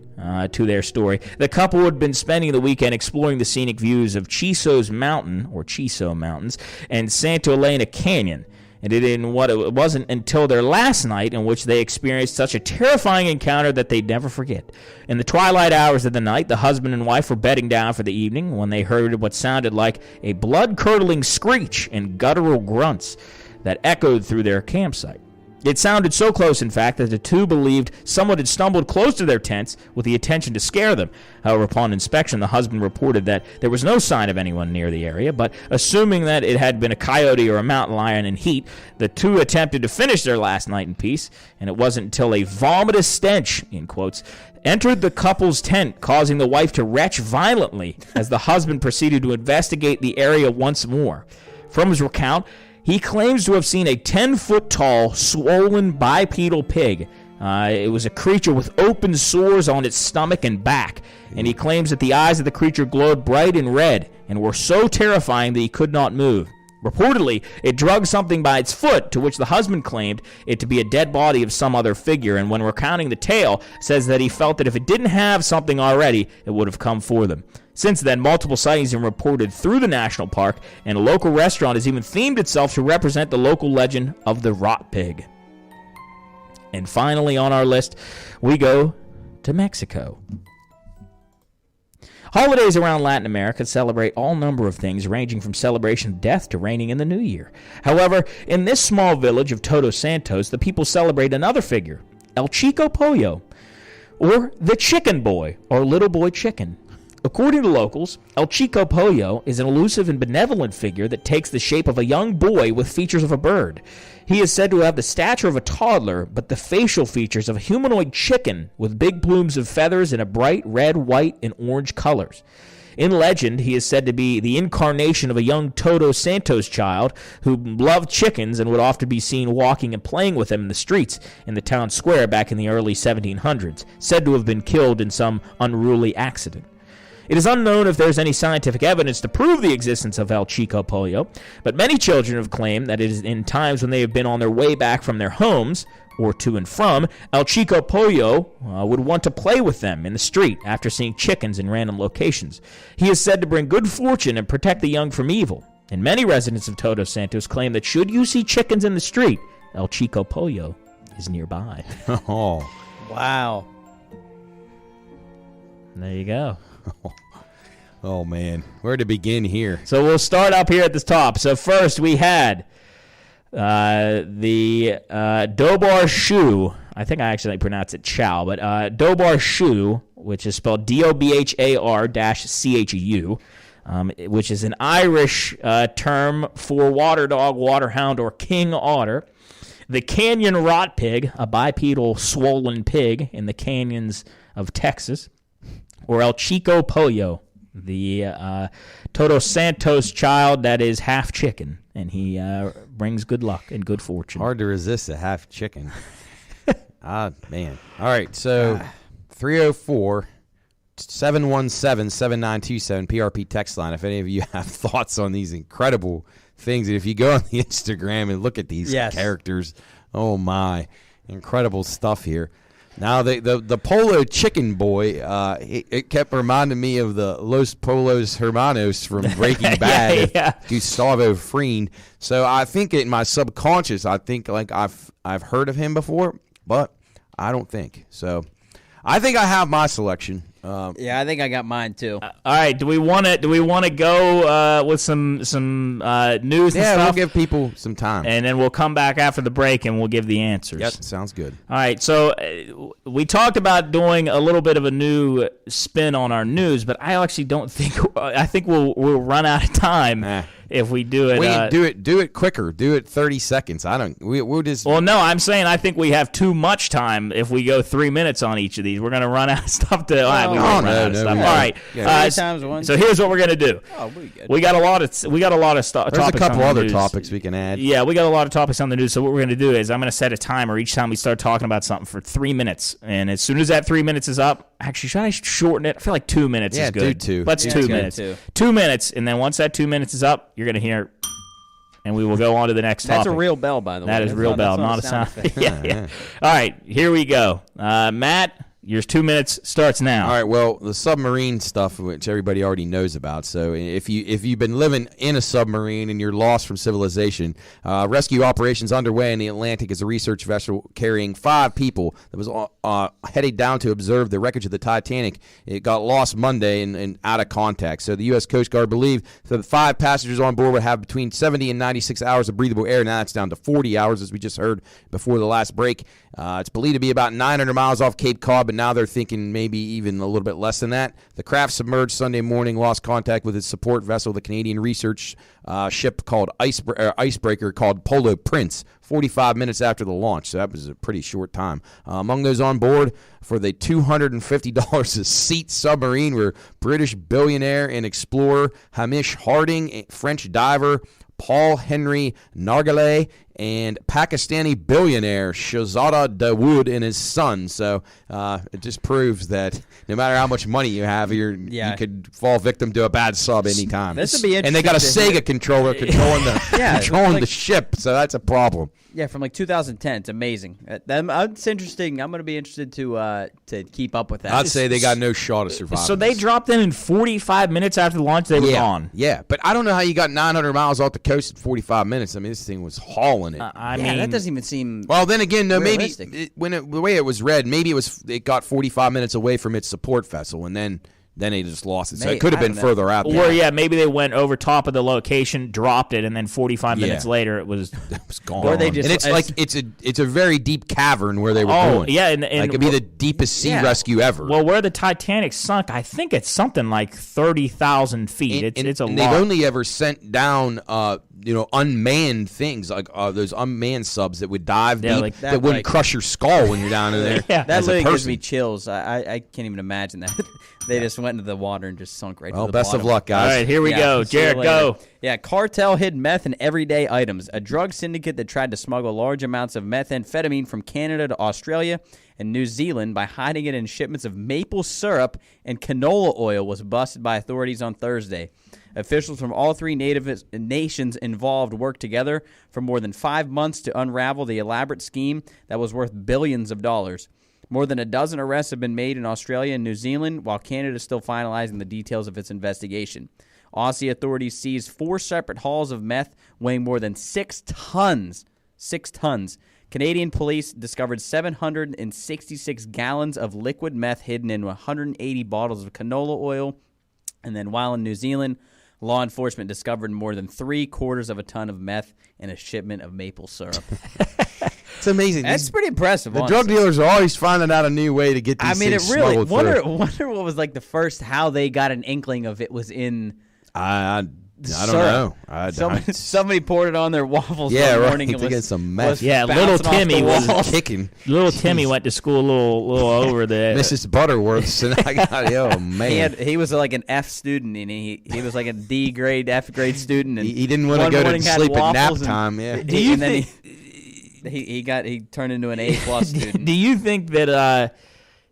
to their story, the couple had been spending the weekend exploring the scenic views of Chiso's Mountain, or Chiso Mountains, and Santa Elena Canyon. And it wasn't until their last night in which they experienced such a terrifying encounter that they'd never forget. In the twilight hours of the night, the husband and wife were bedding down for the evening when they heard what sounded like a blood-curdling screech and guttural grunts that echoed through their campsite. It sounded so close, in fact, that the two believed someone had stumbled close to their tents with the intention to scare them. However, upon inspection, the husband reported that there was no sign of anyone near the area, but assuming that it had been a coyote or a mountain lion in heat, the two attempted to finish their last night in peace, and it wasn't until a vomitous stench, in quotes, entered the couple's tent, causing the wife to retch violently as the husband proceeded to investigate the area once more. From his recount, he claims to have seen a 10-foot-tall, swollen bipedal pig. It was a creature with open sores on its stomach and back, and he claims that the eyes of the creature glowed bright and red and were so terrifying that he could not move. Reportedly, it drugged something by its foot, to which the husband claimed it to be a dead body of some other figure, and when recounting the tale, says that he felt that if it didn't have something already, it would have come for them. Since then, multiple sightings have been reported through the national park, and a local restaurant has even themed itself to represent the local legend of the rot pig. And finally on our list, we go to Mexico. Holidays around Latin America celebrate all number of things, ranging from celebration of death to reigning in the new year. However, in this small village of Todos Santos, the people celebrate another figure, El Chico Pollo, or the chicken boy, or little boy chicken. According to locals, El Chico Pollo is an elusive and benevolent figure that takes the shape of a young boy with features of a bird. He is said to have the stature of a toddler, but the facial features of a humanoid chicken with big plumes of feathers in a bright red, white, and orange colors. In legend, he is said to be the incarnation of a young Todos Santos child who loved chickens and would often be seen walking and playing with them in the streets in the town square back in the early 1700s, said to have been killed in some unruly accident. It is unknown if there is any scientific evidence to prove the existence of El Chico Pollo, but many children have claimed that it is in times when they have been on their way back from their homes, or to and from, El Chico Pollo would want to play with them in the street after seeing chickens in random locations. He is said to bring good fortune and protect the young from evil, and many residents of Todos Santos claim that should you see chickens in the street, El Chico Pollo is nearby. Oh, wow. There you go. Oh, man. Where to begin here? So we'll start up here at the top. So first we had the Dobar Shu. I think I actually pronounce it Chow, but Dobar Shu, which is spelled DOBHAR-CHU, which is an Irish term for water dog, water hound, or king otter. The Canyon Rot Pig, a bipedal swollen pig in the canyons of Texas. Or El Chico Pollo, the Todos Santos child that is half chicken, and he brings good luck and good fortune. Hard to resist a half chicken. Man. All right, so 304-717-7927, PRP text line. If any of you have thoughts on these incredible things, and if you go on the Instagram and look at these characters, oh my, incredible stuff here. Now, the Polo Chicken Boy, it kept reminding me of the Los Polos Hermanos from Breaking Bad, Gustavo Fring. So I think in my subconscious, I think like I've heard of him before, but I don't think. So I think I have my selection. Yeah, I think I got mine too. All right, do we want to go with some news and stuff? Yeah, we'll give people some time, and then we'll come back after the break and we'll give the answers. Yep, sounds good. All right, so we talked about doing a little bit of a new spin on our news, but I actually don't think I think we'll run out of time if we do it. We can do it quicker. Do it 30 seconds. We'll just. Well, no, I'm saying I think we have too much time if we go 3 minutes on each of these. We're going to run out of stuff to. All right. So here's what we're going to do. Oh, we good. We got a lot of topics. There's a couple other topics we can add. Yeah, we got a lot of topics on the news. So what we're going to do is I'm going to set a timer each time we start talking about something for 3 minutes, and as soon as that 3 minutes is up, actually, should I shorten it? I feel like 2 minutes is good. Yeah, do 2. Let's 2 minutes. 2 minutes, and then once that 2 minutes is up, you're going to hear, and we will go on to the next topic. That's a real bell, by the way. That is real bell, not a sound effect. Yeah. All right, here we go. Matt, Your 2 minutes starts now. All right. Well, the submarine stuff, which everybody already knows about. So if you've been living in a submarine and you're lost from civilization, rescue operations underway in the Atlantic as a research vessel carrying 5 people that was headed down to observe the wreckage of the Titanic. It got lost Monday and out of contact. So the U.S. Coast Guard believed that the 5 passengers on board would have between 70 and 96 hours of breathable air. Now that's down to 40 hours, as we just heard before the last break. It's believed to be about 900 miles off Cape Cod, but now they're thinking maybe even a little bit less than that. The craft submerged Sunday morning, lost contact with its support vessel, the Canadian research ship called icebreaker called Polo Prince, 45 minutes after the launch. So that was a pretty short time. Among those on board for the $250 a seat submarine were British billionaire and explorer Hamish Harding, French diver Paul Henry Nargileh, and Pakistani billionaire Shahzada Dawood and his son. So it just proves that no matter how much money you have, you could fall victim to a bad sub anytime. This would be interesting. And they got a Sega controller controlling the ship, so that's a problem. Yeah, from like 2010. It's amazing. It's interesting. I'm going to be interested to keep up with that. I'd say they got no shot of surviving. So they dropped in 45 minutes after the launch. They were gone. Yeah, but I don't know how you got 900 miles off the coast in 45 minutes. I mean, this thing was hauling it. I mean, that doesn't even seem. Well, then again, no, realistic. maybe the way it was read, maybe it got 45 minutes away from its support vessel, and then they just lost it. So it could have been further out there. Or, maybe they went over top of the location, dropped it, and then 45 minutes later it was gone. Or they just, and it's a very deep cavern where they were going. Yeah, and it could be the deepest sea rescue ever. Well, where the Titanic sunk, I think it's something like 30,000 feet. It's a lot. They've only ever sent down unmanned things like those unmanned subs that would dive deep that wouldn't crush your skull when you're down in there. That literally gives me chills. I can't even imagine that. They just went into the water and just sunk right to the bottom. Well, best of luck, guys. All right, here we go. Jared, go. Yeah, cartel hid meth in everyday items. A drug syndicate that tried to smuggle large amounts of methamphetamine from Canada to Australia and New Zealand by hiding it in shipments of maple syrup and canola oil was busted by authorities on Thursday. Officials from all 3 native nations involved worked together for more than 5 months to unravel the elaborate scheme that was worth billions of dollars. More than a dozen arrests have been made in Australia and New Zealand, while Canada is still finalizing the details of its investigation. Aussie authorities seized 4 separate hauls of meth weighing more than 6 tons. 6 tons. Canadian police discovered 766 gallons of liquid meth hidden in 180 bottles of canola oil. And then while in New Zealand, law enforcement discovered more than 3/4 of a ton of meth in a shipment of maple syrup. It's amazing. That's pretty impressive. The drug dealers are always finding out a new way to get these things smuggled through. Wonder what was like the first, how they got an inkling of it was in. I don't know. Somebody poured it on their waffles one morning and was some meth. Little Timmy was kicking. Little Timmy went to school a little over there. Mrs. Butterworth, and I got man. He was like an F student, and he was like a D grade, F grade student, and he didn't want to go to sleep at nap time. Do you think he turned into an A+ student? Do you think that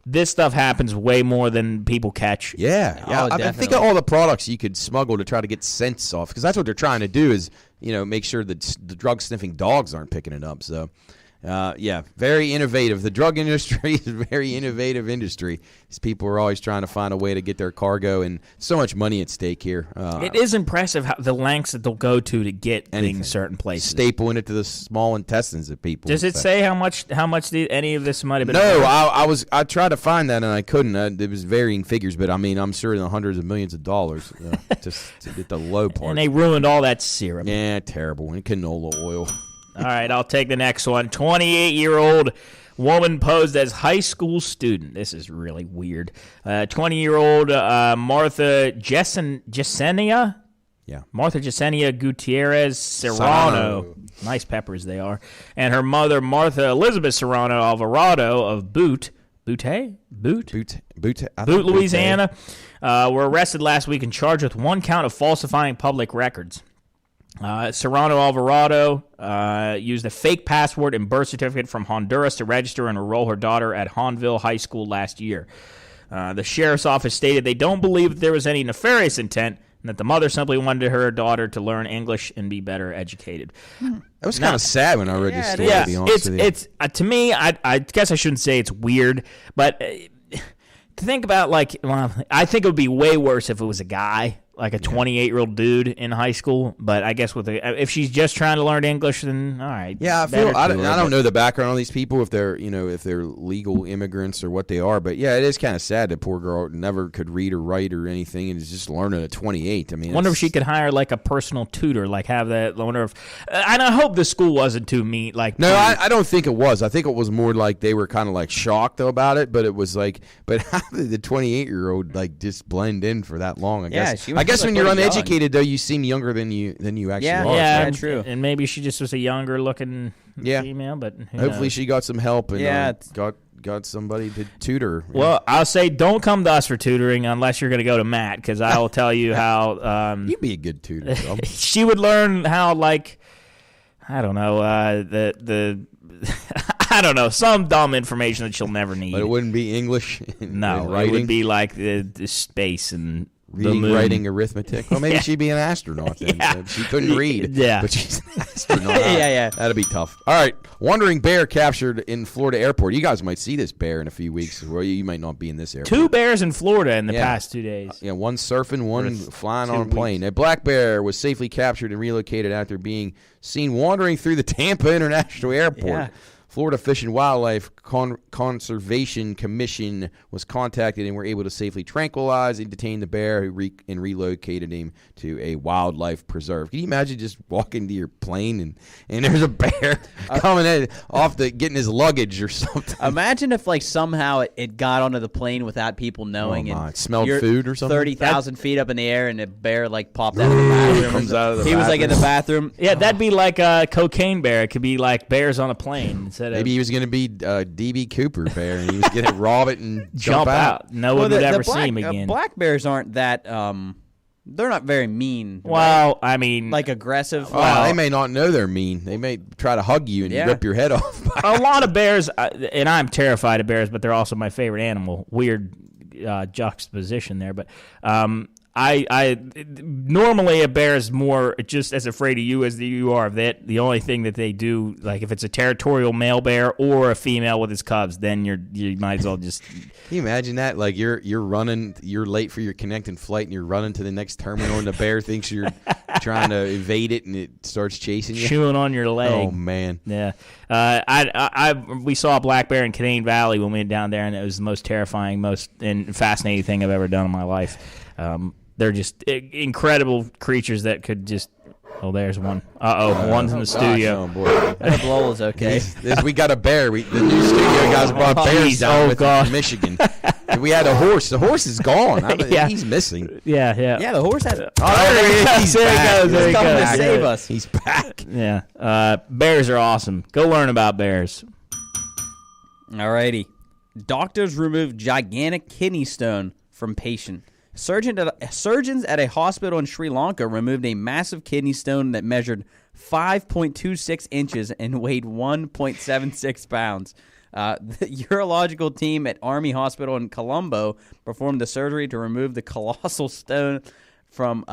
this stuff happens way more than people catch? Yeah. I think of all the products you could smuggle to try to get scents off, because that's what they're trying to do is make sure that the drug sniffing dogs aren't picking it up. So. Very innovative. The drug industry is a very innovative industry. These people are always trying to find a way to get their cargo, and so much money at stake here. It is impressive how the lengths that they'll go to get things certain places. Stapling it to the small intestines of people. Does it say how much any of this might have been? No, I tried to find that and I couldn't. There was varying figures, but I mean, I'm sure in the hundreds of millions of dollars just to get the low part. And they ruined all that syrup. Yeah, terrible. And canola oil. All right, I'll take the next one. 28-year-old woman posed as high school student. This is really weird. 20-year-old Martha Yesenia? Yeah. Martha Yesenia Gutierrez Serrano. Nice peppers they are. And her mother, Martha Elizabeth Serrano Alvarado of Butte, Louisiana, were arrested last week and charged with 1 count of falsifying public records. Serrano Alvarado used a fake passport and birth certificate from Honduras to register and enroll her daughter at Hahnville High School last year. The sheriff's office stated they don't believe that there was any nefarious intent and that the mother simply wanted her daughter to learn English and be better educated. That was kind of sad when I read this story, to be honest with you. It's to me, I guess I shouldn't say it's weird, but think about, like, well, I think it would be way worse if it was a guy, like a 28-year-old dude in high school. But I guess if she's just trying to learn English, then all right. Yeah, I don't know the background on these people, if they're legal immigrants or what they are. But yeah, it is kind of sad that poor girl never could read or write or anything, and is just learning at 28. I mean, I wonder if she could hire like a personal tutor, like have that. I wonder if, and I hope the school wasn't too mean. Like, no, I don't think it was. I think it was more like they were kind of like shocked about it. But it was like, but how did the 28-year-old like just blend in for that long? I guess when you're uneducated, though, you seem younger than you actually are. Yeah, true. And maybe she just was a younger looking female, but hopefully she got some help and got somebody to tutor. Well, I'll say don't come to us for tutoring unless you're going to go to Matt, because I will tell you how you'd be a good tutor. She would learn how, like, I don't know, I don't know, some dumb information that she'll never need. But it wouldn't be English. No, it would be like the space and reading, writing, arithmetic. Well, maybe she'd be an astronaut then. So she couldn't read. Yeah. But she's an astronaut. Yeah. That'd be tough. All right. Wandering bear captured in Florida airport. You guys might see this bear in a few weeks. Well, you might not be in this airport. 2 bears in Florida in the past 2 days. Yeah, one surfing, one flying on a plane. A black bear was safely captured and relocated after being seen wandering through the Tampa International Airport. Yeah. Florida Fish and Wildlife Conservation Commission was contacted and were able to safely tranquilize and detain the bear and relocated him to a wildlife preserve. Can you imagine just walking to your plane and there's a bear coming in getting his luggage or something? Imagine if like somehow it got onto the plane without people knowing. Oh, and it smelled food or something? 30,000 feet up in the air and a bear like popped out of the bathroom. Comes out of the he was like in the bathroom. Yeah, that'd be like a cocaine bear. It could be like bears on a plane. Maybe he was going to be D.B. Cooper bear, and he was going to rob it and jump out. No one would ever see him again. Black bears aren't that. They're not very mean. Well, right? I mean, like aggressive. Well, they may not know they're mean. They may try to hug you and rip your head off. A lot of bears, and I'm terrified of bears, but they're also my favorite animal. Weird juxtaposition there, but I normally a bear is more just as afraid of you as you are of that. The only thing that they do, like if it's a territorial male bear or a female with his cubs, then you might as well just. Can you imagine that? Like you're running, you're late for your connecting flight, and you're running to the next terminal, and the bear thinks you're trying to evade it, and it starts chasing you, chewing on your leg. Oh man, yeah. We saw a black bear in Canaan Valley when we went down there, and it was the most terrifying, and fascinating thing I've ever done in my life. They're just incredible creatures that could just. Oh, there's one. One's in the studio. Oh boy, I hope Lola's okay. We got a bear. The new studio guys brought bears down from Michigan. And we had a horse. The horse is gone. He's missing. Yeah. Yeah, the horse had. He's back. He's coming to save us. He's back. Yeah. Bears are awesome. Go learn about bears. Alrighty. Doctors remove gigantic kidney stone from patient. Surgeons at a hospital in Sri Lanka removed a massive kidney stone that measured 5.26 inches and weighed 1.76 pounds. The urological team at Army Hospital in Colombo performed the surgery to remove the colossal stone from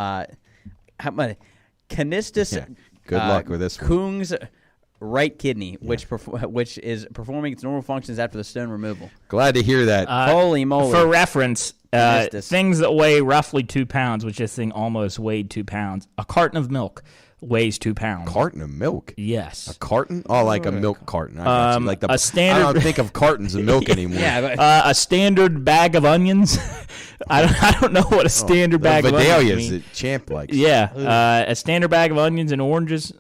Canistus Good luck with this one. Kung's right kidney, which is performing its normal functions after the stone removal. Glad to hear that. Holy moly. For reference, things that weigh roughly 2 pounds, which this thing almost weighed 2 pounds, a carton of milk weighs 2 pounds. Carton of milk? Yes. A carton? Oh, like a milk carton. Like a standard. I don't think of cartons of milk anymore. A standard bag of onions. I don't know what a standard bag of onions means. That Champ likes. Yeah. A standard bag of onions and oranges.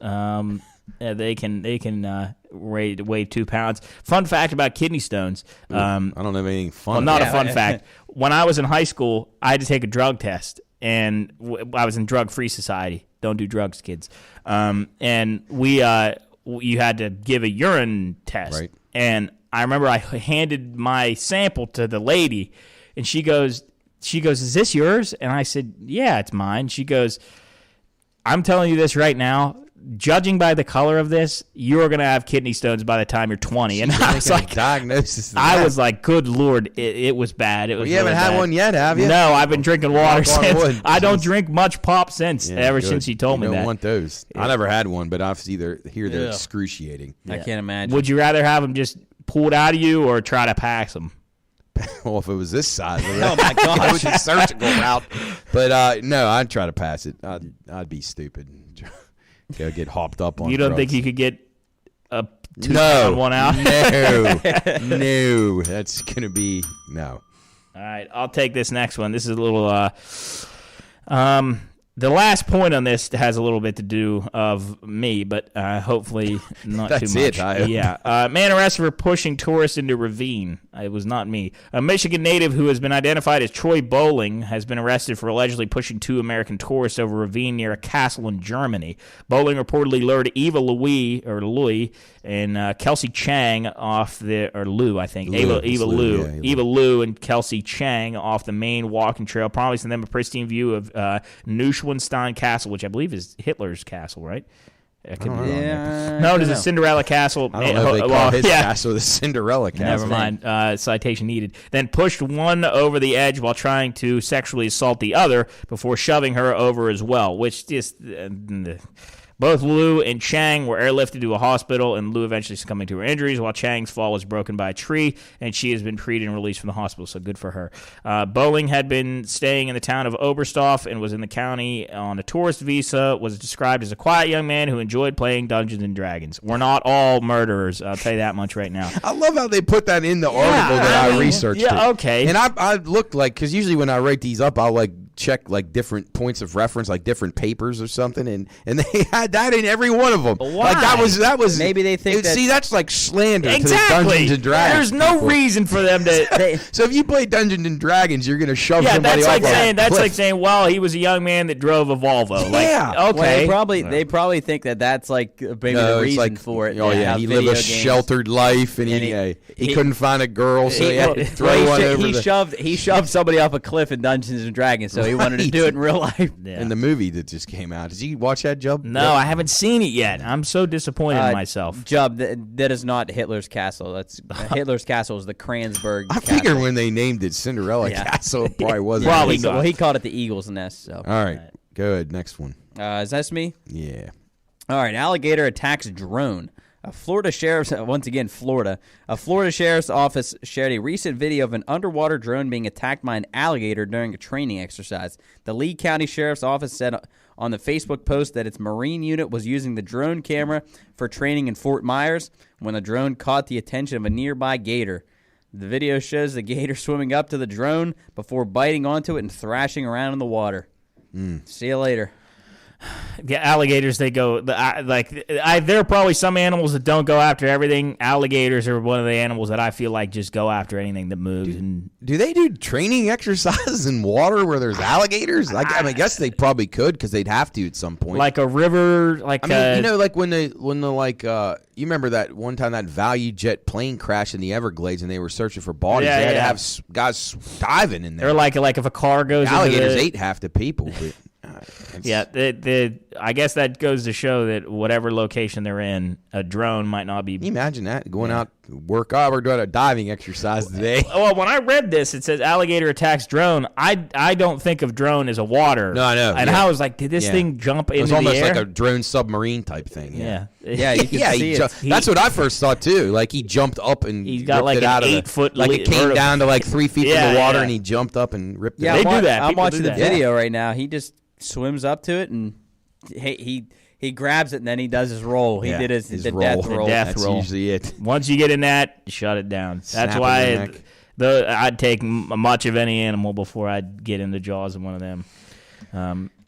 They can weigh 2 pounds. Fun fact about kidney stones. I don't have anything fun. Well, not a fun fact. When I was in high school, I had to take a drug test, and I was in drug-free society. Don't do drugs, kids. And you had to give a urine test. Right. And I remember I handed my sample to the lady, and she goes, "Is this yours?" And I said, "Yeah, it's mine." She goes, "I'm telling you this right now. Judging by the color of this, you're going to have kidney stones by the time you're 20. And I was like, diagnosis. I was like, good Lord, it was bad. It was. You haven't had one yet, have you? No, I've been drinking water since. I don't drink much pop since. Yeah, since you told me that. You don't want those. Yeah. I never had one, but I've hear they're excruciating. I can't imagine. Would you rather have them just pulled out of you or try to pass them? Well, if it was this size, oh my gosh, it was a surgical route. But no, I'd try to pass it. I'd be stupid. Go get hopped up on. You don't think you could get a 2 down, 1 out? No, that's gonna be no. All right, I'll take this next one. This is a little. The last point on this has a little bit to do of me, but hopefully not That's too much. it, Yeah. Man arrested for pushing tourists into ravine. It was not me. A Michigan native who has been identified as Troy Bowling has been arrested for allegedly pushing 2 American tourists over a ravine near a castle in Germany. Bowling reportedly lured Eva Louie and Kelsey Chang off the, or Lou, I think. Eva Lou and Kelsey Chang off the main walking trail, promising them a pristine view of Neuschwanstein Castle, which I believe is Hitler's castle, right? No, it is a Cinderella castle. I don't know if they call his castle the Cinderella castle. Never mind. Citation needed. Then pushed one over the edge while trying to sexually assault the other before shoving her over as well, which just... Both Liu and Chang were airlifted to a hospital, and Liu eventually succumbing to her injuries, while Chang's fall was broken by a tree, and she has been treated and released from the hospital, so good for her. Bowling had been staying in the town of Oberstdorf and was in the county on a tourist visa, was described as a quiet young man who enjoyed playing Dungeons & Dragons. We're not all murderers, I'll tell you that much right now. I love how they put that in the article that I researched. Yeah, okay. And I looked like, because usually when I write these up, I'll check different points of reference, like different papers or something, and they had that in every one of them. Why? Like that was maybe they think that, see, that's like slander to the exactly. Dungeons and Dragons. There's no people. reason for them to. So if you play Dungeons and Dragons, you're gonna shove somebody that's off like saying, well, he was a young man that drove a Volvo. Yeah. Okay. Well, they probably think that that's like maybe the reason for it. Oh yeah, he lived a sheltered life, and he couldn't find a girl, so he had to throw one over. He shoved somebody off a cliff in Dungeons and Dragons, so he wanted to do it in real life. Yeah. In the movie that just came out, did you watch that, Jub? No, I haven't seen it yet. I'm so disappointed in myself. Jub, that is not Hitler's castle. That's Hitler's castle is the Kranzberg. I figure when they named it Cinderella Castle, it probably wasn't. Probably. Well, he called it the Eagle's Nest. So. All right, go ahead. Next one. Is that me? Yeah. All right. Alligator attacks drone. A Florida sheriff's office shared a recent video of an underwater drone being attacked by an alligator during a training exercise. The Lee County Sheriff's Office said on the Facebook post that its Marine unit was using the drone camera for training in Fort Myers when the drone caught the attention of a nearby gator. The video shows the gator swimming up to the drone before biting onto it and thrashing around in the water. See you later. Yeah, alligators, they go there are probably some animals that don't go after everything. Alligators are one of the animals that I feel like just go after anything that moves. Do they do training exercises in water where there's alligators? I guess they probably could, because they'd have to at some point. Like a river, like when the you remember that one time that Value Jet plane crashed in the Everglades and they were searching for bodies. They had to have guys diving in there. Or like if a car goes, alligators ate half the people. But, I guess that goes to show that whatever location they're in, a drone might not be. Can you imagine that? Going out to work. Oh, we're doing a diving exercise today. Well, when I read this, it says alligator attacks drone. I don't think of drone as a water. No, I know. And I was like, did this thing jump into the air? It was almost like a drone submarine type thing. Yeah. You can see it. That's what I first thought too. Like he jumped up and he's got like it an out 8-foot. Like it came down to like 3 feet from the water, and he jumped up and ripped it. Yeah, out. They do that. I'm watching the video right now. He just swims up to it and he grabs it, and then he does his roll. He did his roll. death roll. That's usually it. Once you get in that, shut it down. That's why I'd take much of any animal before I'd get in the jaws of one of them.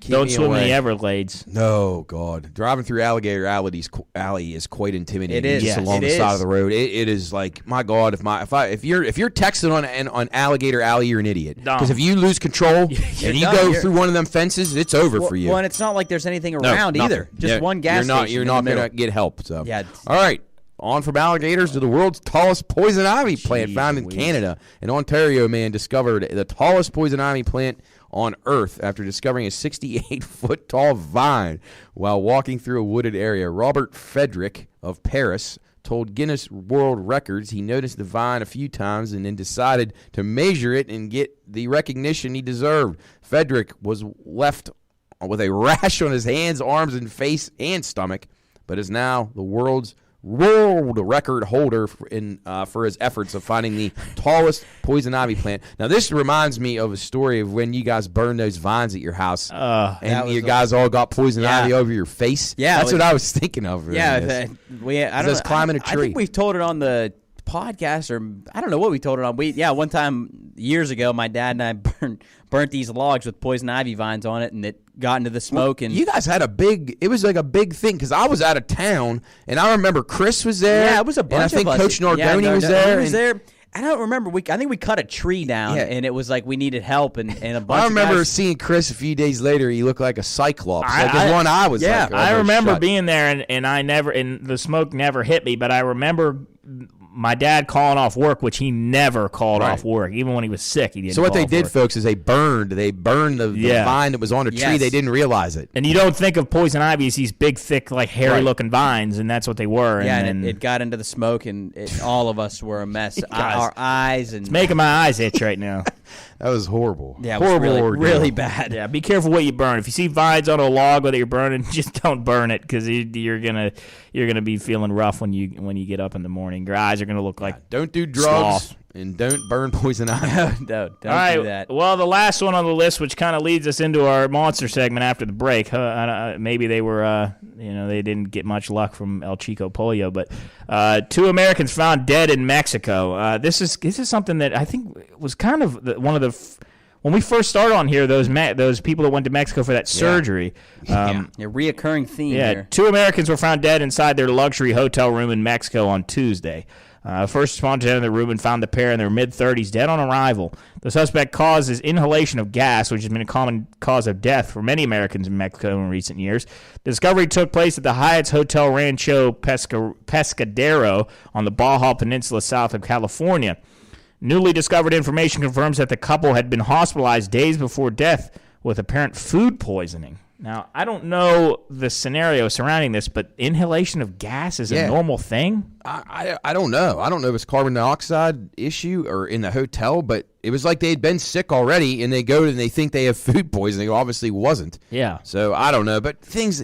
Don't swim in the Everglades. No, God. Driving through Alligator Alley is quite intimidating. It is. Just along the side of the road. It is like, my God, if you're texting on Alligator Alley, you're an idiot. Because if you lose control and you go through one of them fences, it's over for you. Well, and it's not like there's anything around either. Just one gas station. You're not going to get help. So. Yeah. All right. On from alligators to the world's tallest poison ivy plant found in Canada. An Ontario man discovered the tallest poison ivy plant on Earth after discovering a 68-foot tall vine while walking through a wooded area. Robert Frederick of Paris told Guinness World Records he noticed the vine a few times and then decided to measure it and get the recognition he deserved. Frederick was left with a rash on his hands, arms, and face and stomach, but is now the world's world record holder for his efforts of finding the tallest poison ivy plant. Now, this reminds me of a story of when you guys burned those vines at your house, and you guys all got poison ivy over your face. Yeah, that's what I was thinking of. Yeah, I don't know. Climbing a tree. I think we've told it on the podcast, or I don't know what we told it on. One time years ago, my dad and I burnt these logs with poison ivy vines on it, and it got into the smoke. And you guys had it was like a big thing, because I was out of town, and I remember Chris was there. Yeah, it was a bunch of us. And I think Coach Nardoni was there. He was there. I don't remember. I think we cut a tree down, and it was like we needed help, and a bunch. I remember of guys, seeing Chris a few days later. He looked like a cyclops. His one eye was. Yeah, like I remember shut. being there, and the smoke never hit me. But I remember my dad calling off work, which he never called off work, even when he was sick. He didn't. So what they did, work. folks, is they burned the vine that was on a tree. They didn't realize it. And you don't think of poison ivy as these big, thick, like hairy-looking vines, and that's what they were. Yeah, and it got into the smoke, and all of us were a mess. Our eyes and it's making my eyes itch right now. That was horrible. Yeah, it was horrible, really bad. Yeah, be careful what you burn. If you see vines on a log that you're burning, just don't burn it, because you're gonna be feeling rough when you get up in the morning. Your eyes are gonna look like don't do drugs and don't burn poison ivy. Don't All right, do that. Well, the last one on the list, which kind of leads us into our monster segment after the break. Maybe they were, they didn't get much luck from El Chico Polio, but 2 Americans found dead in Mexico. This is something that I think was kind of one of the when we first started on here. Those people that went to Mexico for that surgery. A reoccurring theme. Yeah, 2 Americans were found dead inside their luxury hotel room in Mexico on Tuesday. First responders entered the room and found the pair in their mid-30s dead on arrival. The suspect causes inhalation of gas, which has been a common cause of death for many Americans in Mexico in recent years. The discovery took place at the Hyatt's Hotel Rancho Pescadero on the Baja Peninsula south of California. Newly discovered information confirms that the couple had been hospitalized days before death with apparent food poisoning. Now, I don't know the scenario surrounding this, but inhalation of gas is a normal thing? I don't know. I don't know if it's carbon dioxide issue or in the hotel, but it was like they had been sick already, and they go and they think they have food poisoning. It obviously wasn't. Yeah. So I don't know. But thing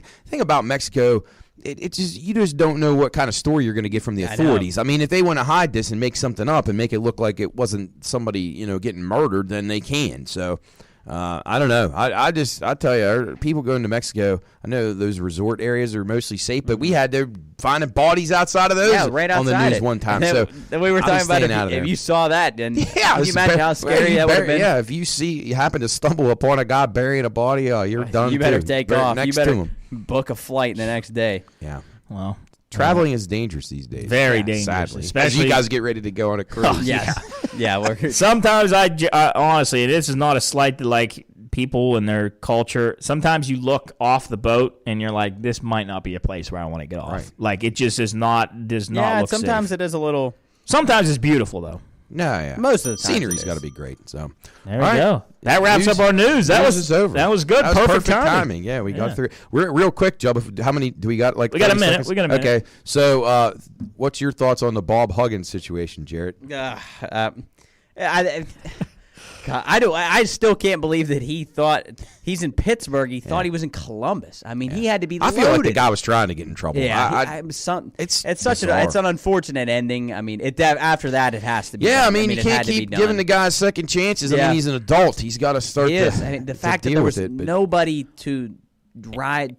about Mexico, you just don't know what kind of story you're going to get from the authorities. I mean, if they want to hide this and make something up and make it look like it wasn't somebody getting murdered, then they can. So. I don't know. I tell you, people going to Mexico, I know those resort areas are mostly safe, but we had to find bodies outside of those right on the news one time. So we were talking about if you saw that, then can you imagine how scary that would have been? Yeah, if you happen to stumble upon a guy burying a body, you're done. You better take off. You better to him. Book a flight the next day. Yeah. Well. Traveling is dangerous these days. Very dangerous. Sadly. Especially as you guys get ready to go on a cruise. Oh, yes. Yeah. Sometimes honestly, this is not a slight to like people and their culture. Sometimes you look off the boat and you're like, this might not be a place where I want to get off. Right. Like it just does not look sometimes safe. It is a little. Sometimes it's beautiful though. No, yeah. Most of the time, scenery's got to be great. So there we go. That wraps up our news. That was over. That was good. That was perfect timing. Yeah, we got through. We're real quick, Joe. How many do we got? Like we got a minute. Seconds? We got a minute. Okay. So, what's your thoughts on the Bob Huggins situation, Jarrett? I still can't believe that he thought he's in Pittsburgh. He thought he was in Columbus. I mean, he had to be loaded. I feel like the guy was trying to get in trouble. Yeah, it's an unfortunate ending. I mean, after that it has to be. Yeah, I mean you can't keep giving the guy second chances. I mean, he's an adult. He's got to start. The fact that there was nobody to drive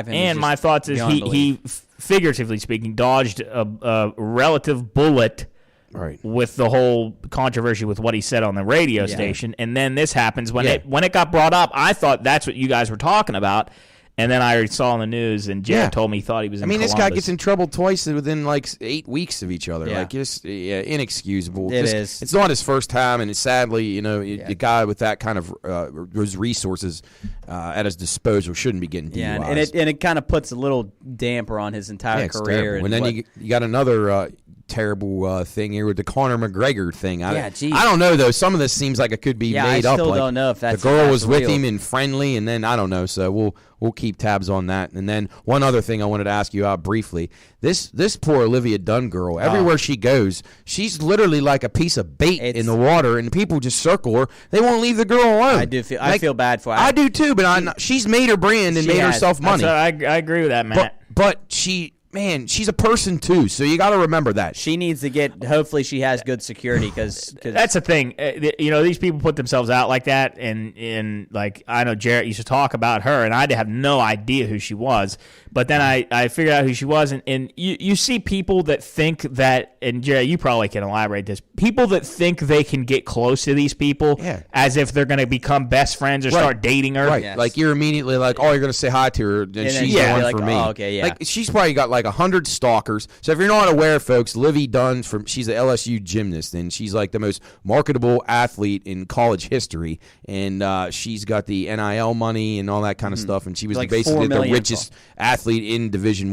him. And my thoughts is he figuratively speaking dodged a relative bullet. Right. With the whole controversy with what he said on the radio station, and then this happens when it got brought up. I thought that's what you guys were talking about, and then I saw on the news, and Jared told me he thought he was. This guy gets in trouble twice within like 8 weeks of each other. Yeah. Like just inexcusable. It is. It's not his first time, and it's sadly, a guy with that kind of those resources at his disposal shouldn't be getting DUIs. Yeah, and it kind of puts a little damper on his entire career. And then you got another. Terrible thing here with the Conor McGregor thing. I don't know though. Some of this seems like it could be made up. I still don't know if that's the girl was with real. him and friendly, and then I don't know. So we'll keep tabs on that. And then one other thing I wanted to ask you out briefly. This poor Olivia Dunn girl. Everywhere she goes, she's literally like a piece of bait in the water, and people just circle her. They won't leave the girl alone. I do feel. I feel bad for her. I do too. But she's made her brand and made herself money. I agree with that, Matt. But she. man, she's a person too, so you got to remember that. She needs to get, hopefully she has good security because that's the thing. These people put themselves out like that, and like, I know Jarrett used to talk about her, and I have no idea who she was. But then I figured out who she was, and you see people that think that, and Jarrett, you probably can elaborate this, people that think they can get close to these people as if they're going to become best friends or start dating her. Right, like you're immediately like, oh, you're going to say hi to her, and she's the one for me. Oh, okay, yeah. Like, she's probably got like 100 stalkers. So if you're not aware, folks, Livy Dunn, she's an LSU gymnast, and she's like the most marketable athlete in college history, and she's got the NIL money and all that kind of stuff, and she was like basically the richest athlete in Division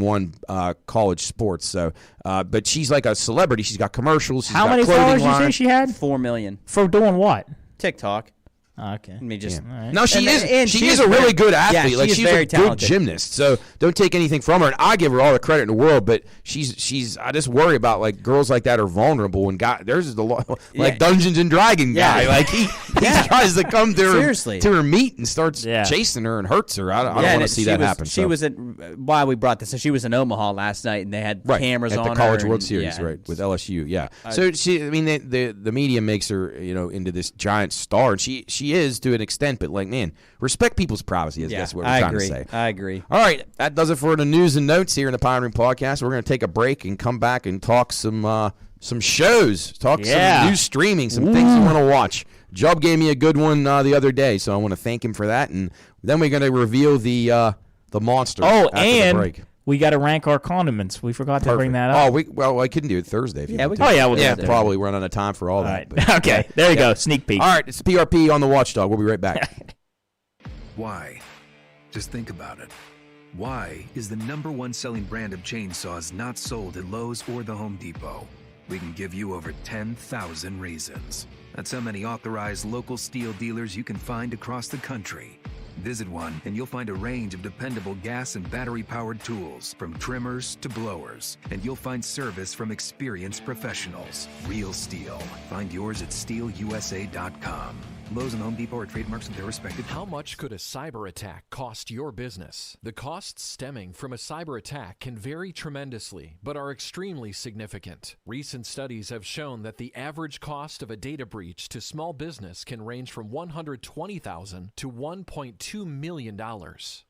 I college sports. So, but she's like a celebrity. She's got commercials. She's How got many followers did you say she had? 4 million. For doing what? TikTok. Okay. Let me just. Right. No, she is a really good athlete. Like, she's a good gymnast. So don't take anything from her. And I give her all the credit in the world. But she's. I just worry about like girls like that are vulnerable. And there's the like Dungeons and Dragons guy. Like he tries to come to her meet and starts chasing her and hurts her. I don't want to see that happen. She was at why we brought this. So she was in Omaha last night, and they had cameras at on the College her World Series, with LSU. Yeah. So she. I mean, the media makes her into this giant star, and she is to an extent. But like, man, respect people's privacy. That's what we're trying to say. I agree. All right, that does it for the news and notes here in the Pioneering Podcast. We're going to take a break and come back and talk some shows, some new streaming, some things you want to watch. Job gave me a good one the other day, so I want to thank him for that. And then we're going to reveal the monster. Oh, after and the break. We got to rank our condiments. We forgot to bring that up. Oh, I couldn't do it Thursday. If you want to. We'll do it. Probably run out of time for all that. Right. Okay, there you go. Sneak peek. All right, it's PRP on the Watchdog. We'll be right back. Why? Just think about it. Why is the #1 selling brand of chainsaws not sold at Lowe's or the Home Depot? We can give you over 10,000 reasons. That's how many authorized local steel dealers you can find across the country. Visit one and you'll find a range of dependable gas and battery-powered tools, from trimmers to blowers. And you'll find service from experienced professionals. Real steel. Find yours at steelusa.com. Lowe's and Home Depot are trademarks of their respective. How much could a cyber attack cost your business? The costs stemming from a cyber attack can vary tremendously, but are extremely significant. Recent studies have shown that the average cost of a data breach to small business can range from $120,000 to $1.2 million.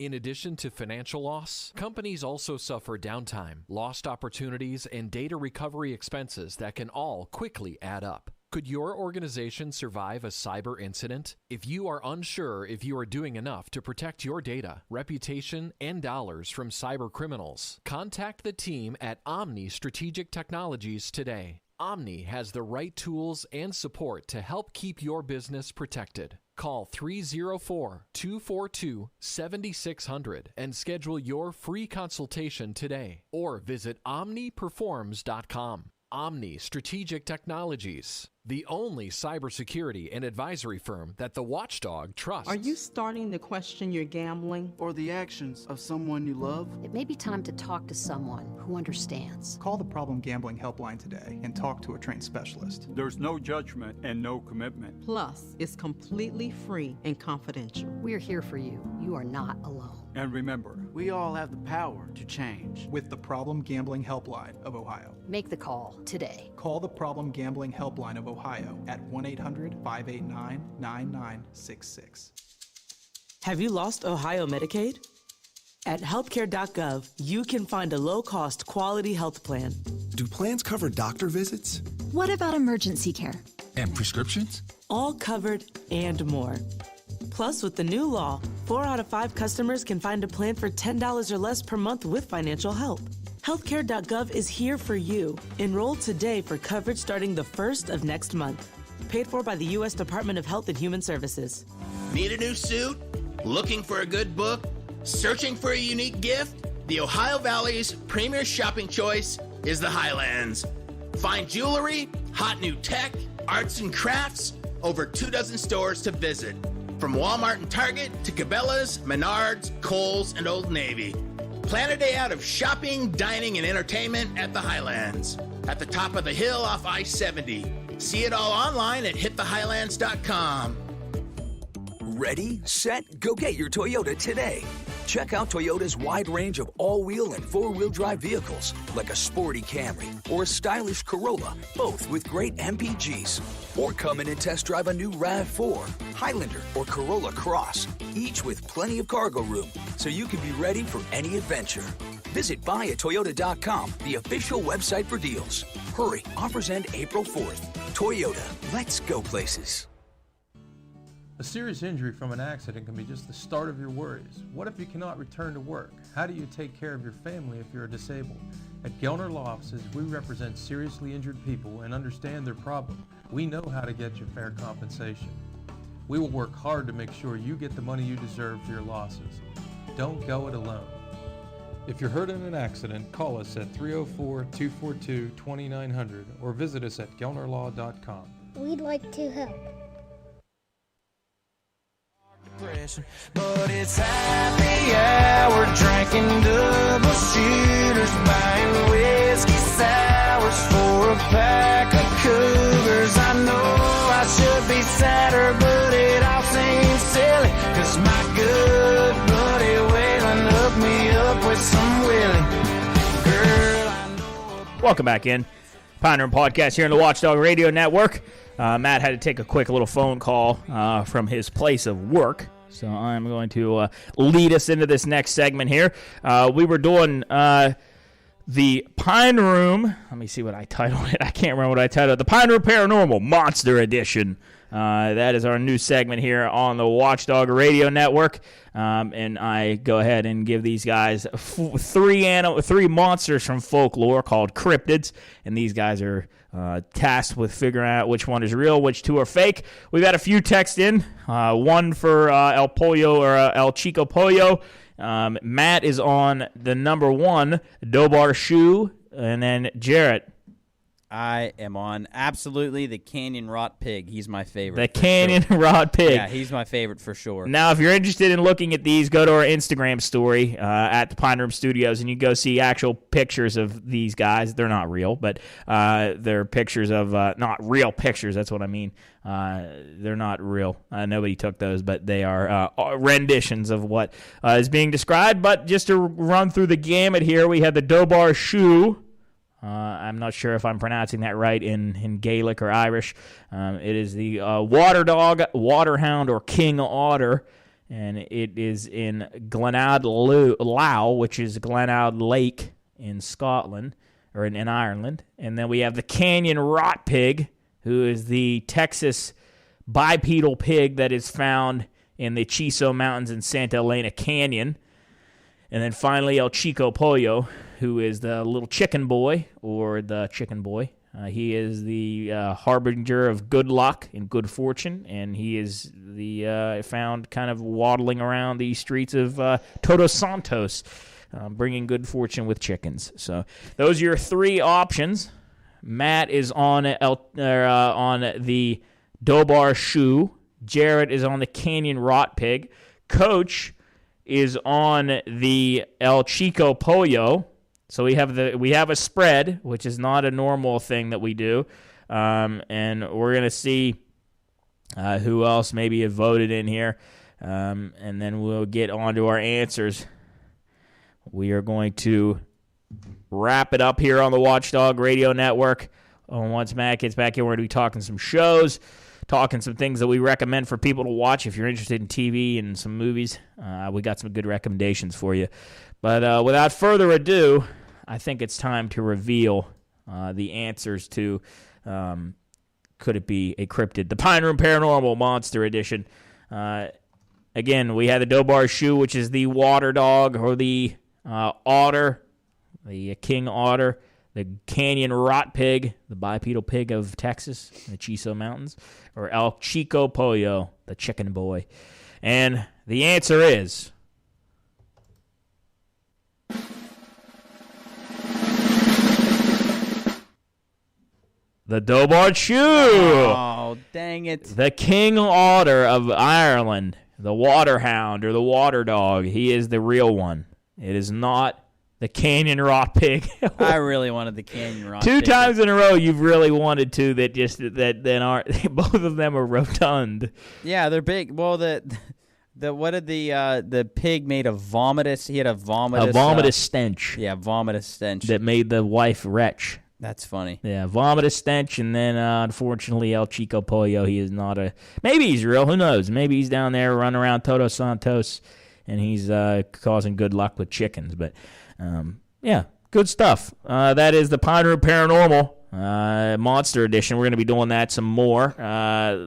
In addition to financial loss, companies also suffer downtime, lost opportunities, and data recovery expenses that can all quickly add up. Could your organization survive a cyber incident? If you are unsure if you are doing enough to protect your data, reputation, and dollars from cyber criminals, contact the team at Omni Strategic Technologies today. Omni has the right tools and support to help keep your business protected. Call 304-242-7600 and schedule your free consultation today, or visit omniperforms.com. Omni Strategic Technologies, the only cybersecurity and advisory firm that the Watchdog trusts. Are you starting to question your gambling or the actions of someone you love? It may be time to talk to someone who understands. Call the Problem Gambling Helpline today and talk to a trained specialist. There's no judgment and no commitment. Plus, it's completely free and confidential. We're here for you. You are not alone. And remember, we all have the power to change. With the Problem Gambling Helpline of Ohio. Make the call today. Call the Problem Gambling Helpline of Ohio at 1-800-589-9966. Have you lost Ohio Medicaid? At healthcare.gov, you can find a low-cost, quality health plan. Do plans cover doctor visits? What about emergency care? And prescriptions? All covered and more. Plus, with the new law, 4 out of 5 customers can find a plan for $10 or less per month with financial help. Healthcare.gov is here for you. Enroll today for coverage starting the 1st of next month. Paid for by the U.S. Department of Health and Human Services. Need a new suit? Looking for a good book? Searching for a unique gift? The Ohio Valley's premier shopping choice is the Highlands. Find jewelry, hot new tech, arts and crafts, over 24 stores to visit. From Walmart and Target to Cabela's, Menards, Kohl's, and Old Navy. Plan a day out of shopping, dining, and entertainment at the Highlands. At the top of the hill off I-70. See it all online at hitthehighlands.com. Ready, set, go get your Toyota today. Check out Toyota's wide range of all-wheel and four-wheel drive vehicles, like a sporty Camry or a stylish Corolla, both with great MPGs. Or come in and test drive a new RAV4, Highlander, or Corolla Cross, each with plenty of cargo room, so you can be ready for any adventure. Visit buyatoyota.com, the official website for deals. Hurry, offers end April 4th. Toyota, let's go places. A serious injury from an accident can be just the start of your worries. What if you cannot return to work? How do you take care of your family if you're disabled? At Gellner Law Offices, we represent seriously injured people and understand their problem. We know how to get you fair compensation. We will work hard to make sure you get the money you deserve for your losses. Don't go it alone. If you're hurt in an accident, call us at 304-242-2900 or visit us at GellnerLaw.com. We'd like to help. But it's happy hour, drinking double shooters, buying whiskey sours for a pack of cougars. I know I should be sadder, but it all seems silly, 'cause my good buddy Waylon hooked me up with some Willie. Girl, I know. Welcome back in. Pine Room Podcast here on the Watchdog Radio Network. Matt had to take a quick little phone call from his place of work, so I'm going to lead us into this next segment here. We were doing the Pine Room. Let me see what I titled it. I can't remember what I titled it. The Pine Room Paranormal Monster Edition. That is our new segment here on the Watchdog Radio Network. And I go ahead and give these guys three monsters from folklore called cryptids. And these guys are tasked with figuring out which one is real, which two are fake. We've had a few texts in. One for El Pollo or El Chico Pollo. Matt is on the number one, Dobar Shoe. And then Jarrett. I am on absolutely the Canyon Rot Pig. He's my favorite. The Canyon Rot Pig. Yeah, he's my favorite for sure. Now, if you're interested in looking at these, go to our Instagram story at the Pine Room Studios, and you go see actual pictures of these guys. They're not real, but they're pictures of not real pictures. That's what I mean. They're not real. Nobody took those, but they are renditions of what is being described. But just to run through the gamut here, we have the Dobar Shoe. I'm not sure if I'm pronouncing that right in Gaelic or Irish. It is the water dog, water hound, or king otter, and it is in Glenad Lough, which is Glenad Lake in Scotland, or in Ireland. And then we have the Canyon Rot Pig, who is the Texas bipedal pig that is found in the Chiso Mountains in Santa Elena Canyon. And then finally, El Chico Pollo, who is the little chicken boy, or the chicken boy. He is the harbinger of good luck and good fortune, and he is the found kind of waddling around the streets of Todos Santos, bringing good fortune with chickens. So those are your three options. Matt is on the Dobar Shoe. Jarrett is on the Canyon Rot Pig. Coach is on the El Chico Pollo. So we have a spread, which is not a normal thing that we do, and we're gonna see who else maybe have voted in here, and then we'll get on to our answers. We are going to wrap it up here on the Watchdog Radio Network. Once Matt gets back here, we're gonna be talking some shows, talking some things that we recommend for people to watch if you're interested in TV and some movies. We got some good recommendations for you. But without further ado, I think it's time to reveal the answers to could it be a cryptid? The Pine Room Paranormal Monster Edition. Again, we had the Dobar Shoe, which is the water dog, or the otter, the king otter. The Canyon Rot Pig, the bipedal pig of Texas, the Chiso Mountains, or El Chico Pollo, the chicken boy. And the answer is the Dobar Shoe. Oh, dang it. The King Otter of Ireland, the water hound or the water dog. He is the real one. It is not the Canyon Rot Pig. I really wanted the Canyon Rot Two Pig. times in a row you've really wanted to that aren't. Both of them are rotund. Yeah, they're big. Well, What did the pig made a vomitous? He had a vomitous. A vomitous stench. Yeah, vomitous stench that made the wife retch. That's funny. Yeah, vomitous stench, and then unfortunately El Chico Pollo. He is not a. Maybe he's real. Who knows? Maybe he's down there running around Todos Santos, and he's causing good luck with chickens. But yeah, good stuff. That is the Pine Room Paranormal. Monster Edition. We're going to be doing that some more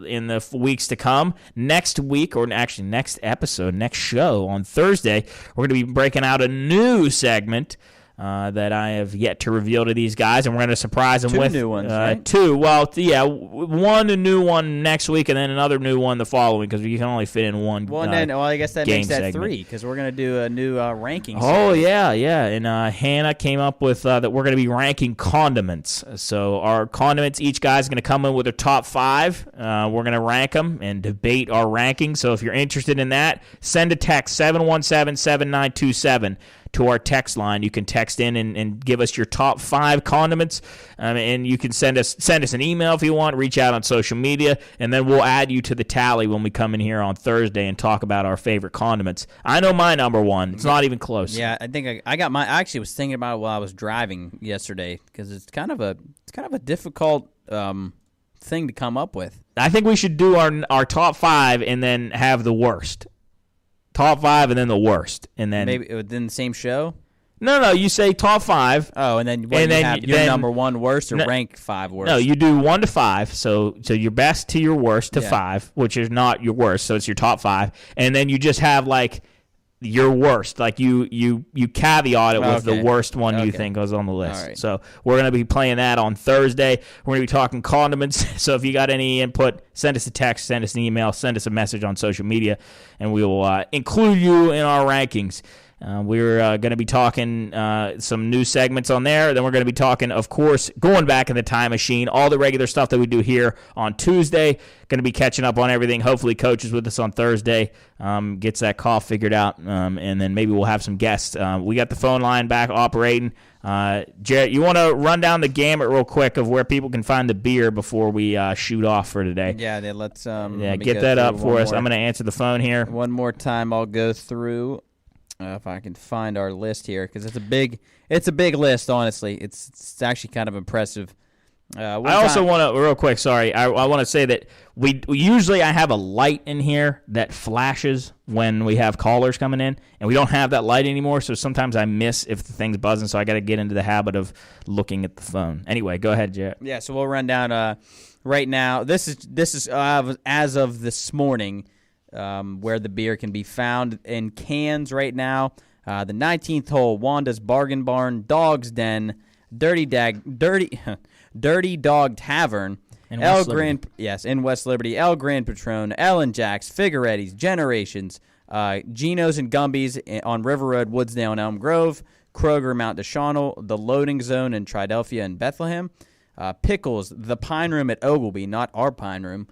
in the weeks to come. Next week, or actually next episode, next show on Thursday, we're going to be breaking out a new segment that I have yet to reveal to these guys, and we're going to surprise them with two new ones, right? Two. Well, yeah, one a new one next week, and then another new one the following, because you can only fit in one. Well, I guess that makes that segment. 3, because we're going to do a new ranking. Oh, yeah. And Hannah came up with that we're going to be ranking condiments. So our condiments, each guy's going to come in with their top 5. We're going to rank them and debate our rankings. So if you're interested in that, send a text 717-7927. to our text line. You can text in and give us your top 5 condiments, and you can send us an email if you want, reach out on social media, and then we'll add you to the tally when we come in here on Thursday and talk about our favorite condiments. I know my number 1. It's not even close. Yeah, I think I got my. I actually was thinking about it while I was driving yesterday, because it's kind of a difficult thing to come up with. I think we should do our top 5 and then have the worst. Top 5 and then the worst, and then maybe within the same show. No, you say top 5. Oh, and then you have your number 1 worst, or rank 5 worst. No, you do 1 to 5. So your best to your worst to 5, which is not your worst. So it's your top 5, and then you just have like your worst. Like you caveat it with the worst one you think goes on the list. Right. So we're gonna be playing that on Thursday. We're gonna be talking condiments. So if you got any input, send us a text, send us an email, send us a message on social media, and we will include you in our rankings. We're going to be talking some new segments on there. Then we're going to be talking, of course, going back in the time machine, all the regular stuff that we do here on Tuesday. Going to be catching up on everything. Hopefully, Coach is with us on Thursday, gets that call figured out, and then maybe we'll have some guests. We got the phone line back operating. Jarrett, you want to run down the gamut real quick of where people can find the beer before we shoot off for today? Yeah, let's get that up for us. I'm going to answer the phone here. One more time, I'll go through. If I can find our list here, because it's a big list. Honestly, it's actually kind of impressive. I also want to real quick. Sorry, I want to say that we usually I have a light in here that flashes when we have callers coming in, and we don't have that light anymore. So sometimes I miss if the thing's buzzing. So I got to get into the habit of looking at the phone. Anyway, go ahead, Jarrett. Yeah, so we'll run down right now. This is as of this morning. Where the beer can be found in cans right now. The 19th hole, Wanda's Bargain Barn, Dog's Den, Dirty Dog Tavern, in El Grand, yes, in West Liberty, El Grand Patron, Ellen Jack's, Figueretti's, Generations, Geno's and Gumby's on River Road, Woodsdale and Elm Grove, Kroger, Mount Deschanel, the Loading Zone in Triadelphia and Bethlehem, Pickles, the Pine Room at Ogleby, not our Pine Room.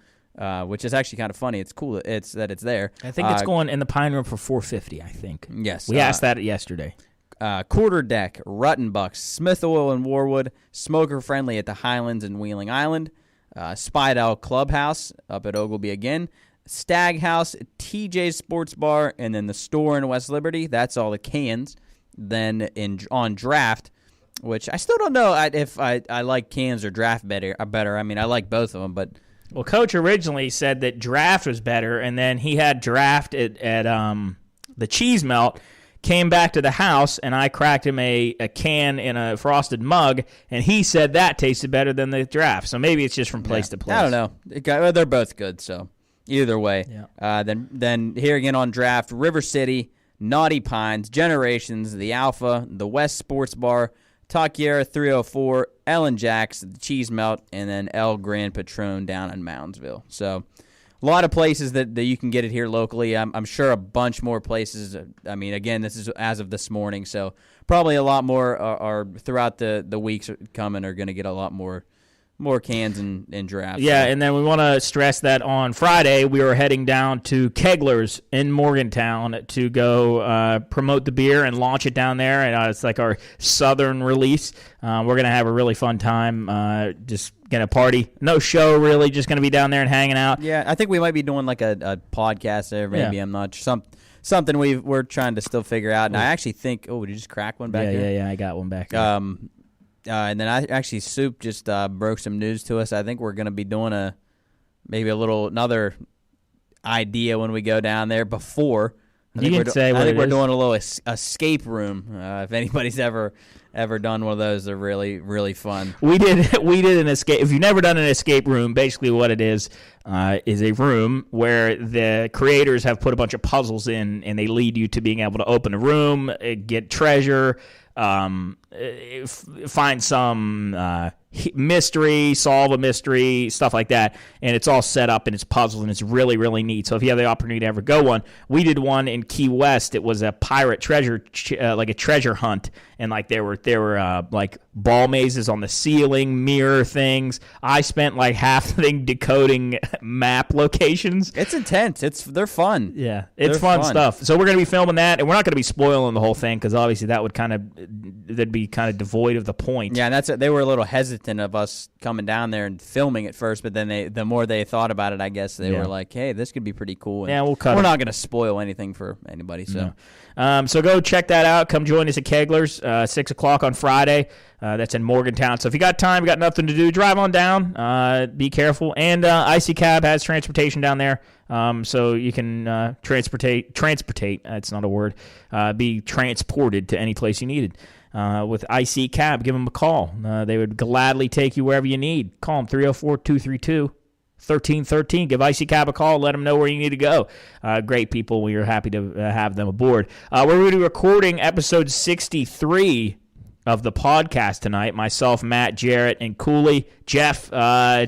Which is actually kind of funny. It's cool that it's there. I think it's going in the Pine Room for $4.50, I think. Yes. We asked that yesterday. Quarter Deck, Ruttenbucks, Smith Oil and Warwood, Smoker Friendly at the Highlands and Wheeling Island, Spidell Clubhouse up at Ogleby again, Stag House, TJ's Sports Bar, and then the store in West Liberty. That's all the cans. Then on draft, which I still don't know if I like cans or draft better. I mean, I like both of them, but... Well, Coach originally said that draft was better, and then he had draft at the Cheese Melt, came back to the house, and I cracked him a can in a frosted mug, and he said that tasted better than the draft. So maybe it's just from place to place. I don't know. They're both good, so either way. Yeah. Then here again on draft, River City, Naughty Pines, Generations, the Alpha, the West Sports Bar, Taquiera 304, Ellen Jack's, the Cheese Melt, and then El Grand Patron down in Moundsville. So a lot of places that you can get it here locally. I'm sure a bunch more places. I mean, again, this is as of this morning, so probably a lot more are throughout the weeks coming are going to get a lot more More cans and drafts. Yeah, and then we want to stress that on Friday we are heading down to Kegler's in Morgantown to go promote the beer and launch it down there. And it's like our southern release. We're going to have a really fun time. Just going to party. No show, really. Just going to be down there and hanging out. Yeah, I think we might be doing like a podcast there. Maybe I'm not sure. Something we're trying to still figure out. And I actually think, did you just crack one back here? Yeah, I got one back here. And then Soup just broke some news to us. I think we're going to be doing another idea when we go down there before. I think we're doing a little escape room. If anybody's ever done one of those, they're really, really fun. We did an escape. If you've never done an escape room, basically what it is a room where the creators have put a bunch of puzzles in, and they lead you to being able to open a room, get treasure, find some mystery, solve a mystery, stuff like that, and it's all set up and it's puzzles and it's really, really neat. So if you have the opportunity to ever go one, we did one in Key West. It was a pirate treasure, like a treasure hunt, and like there were like ball mazes on the ceiling, mirror things. I spent like half the thing decoding map locations. It's intense. They're fun. Yeah, it's fun stuff. So we're gonna be filming that, and we're not gonna be spoiling the whole thing because obviously that would that'd be kind of devoid of the point. Yeah, and they were a little hesitant of us coming down there and filming it first, but then the more they thought about it, I guess they were like, "Hey, this could be pretty cool." And we're not going to spoil anything for anybody. So, so go check that out. Come join us at Kegler's, 6 o'clock on Friday. That's in Morgantown. So if you got time, you got nothing to do, drive on down. Be careful. And Icy Cab has transportation down there, so you can transportate. That's not a word. Be transported to any place you needed. With IC Cab, give them a call. They would gladly take you wherever you need. Call them 304-232-1313. Give IC Cab a call. Let them know where you need to go. Great people. We are happy to have them aboard. We're going to be recording episode 63 of the podcast tonight. Myself, Matt, Jarrett, and Cooley. Jeff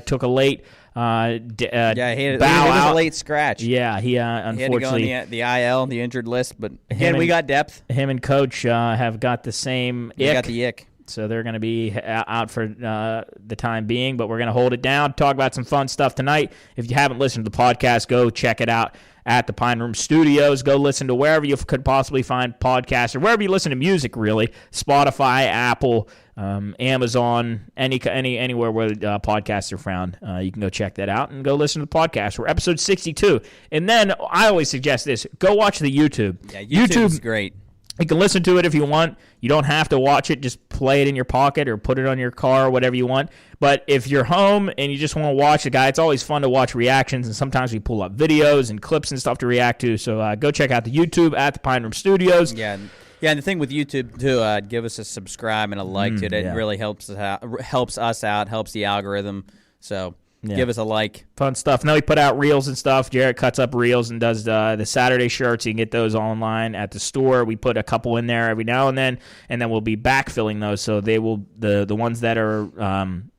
took a late he was a late scratch. Yeah, he unfortunately he had to go on the IL, the injured list, but again, we got depth. Him and Coach have got the same ick. They got the ick. So they're going to be out for the time being, but we're going to hold it down, talk about some fun stuff tonight. If you haven't listened to the podcast, go check it out at the Pine Room Studios. Go listen to wherever you could possibly find podcasts or wherever you listen to music, really. Spotify, Apple, Amazon, anywhere where podcasts are found. You can go check that out and go listen to the podcast. We're episode 62. And then I always suggest this. Go watch the YouTube. Yeah, YouTube's great. You can listen to it if you want. You don't have to watch it. Just play it in your pocket or put it on your car or whatever you want. But if you're home and you just want to watch the guy, it's always fun to watch reactions, and sometimes we pull up videos and clips and stuff to react to. So go check out the YouTube at the Pine Room Studios. Yeah, and the thing with YouTube, too, give us a subscribe and a like to it. It really helps us out, helps the algorithm. So give us a like. Fun stuff. Now we put out reels and stuff. Jarrett cuts up reels and does the Saturday shirts. You can get those online at the store. We put a couple in there every now and then we'll be backfilling those. So they will the ones that are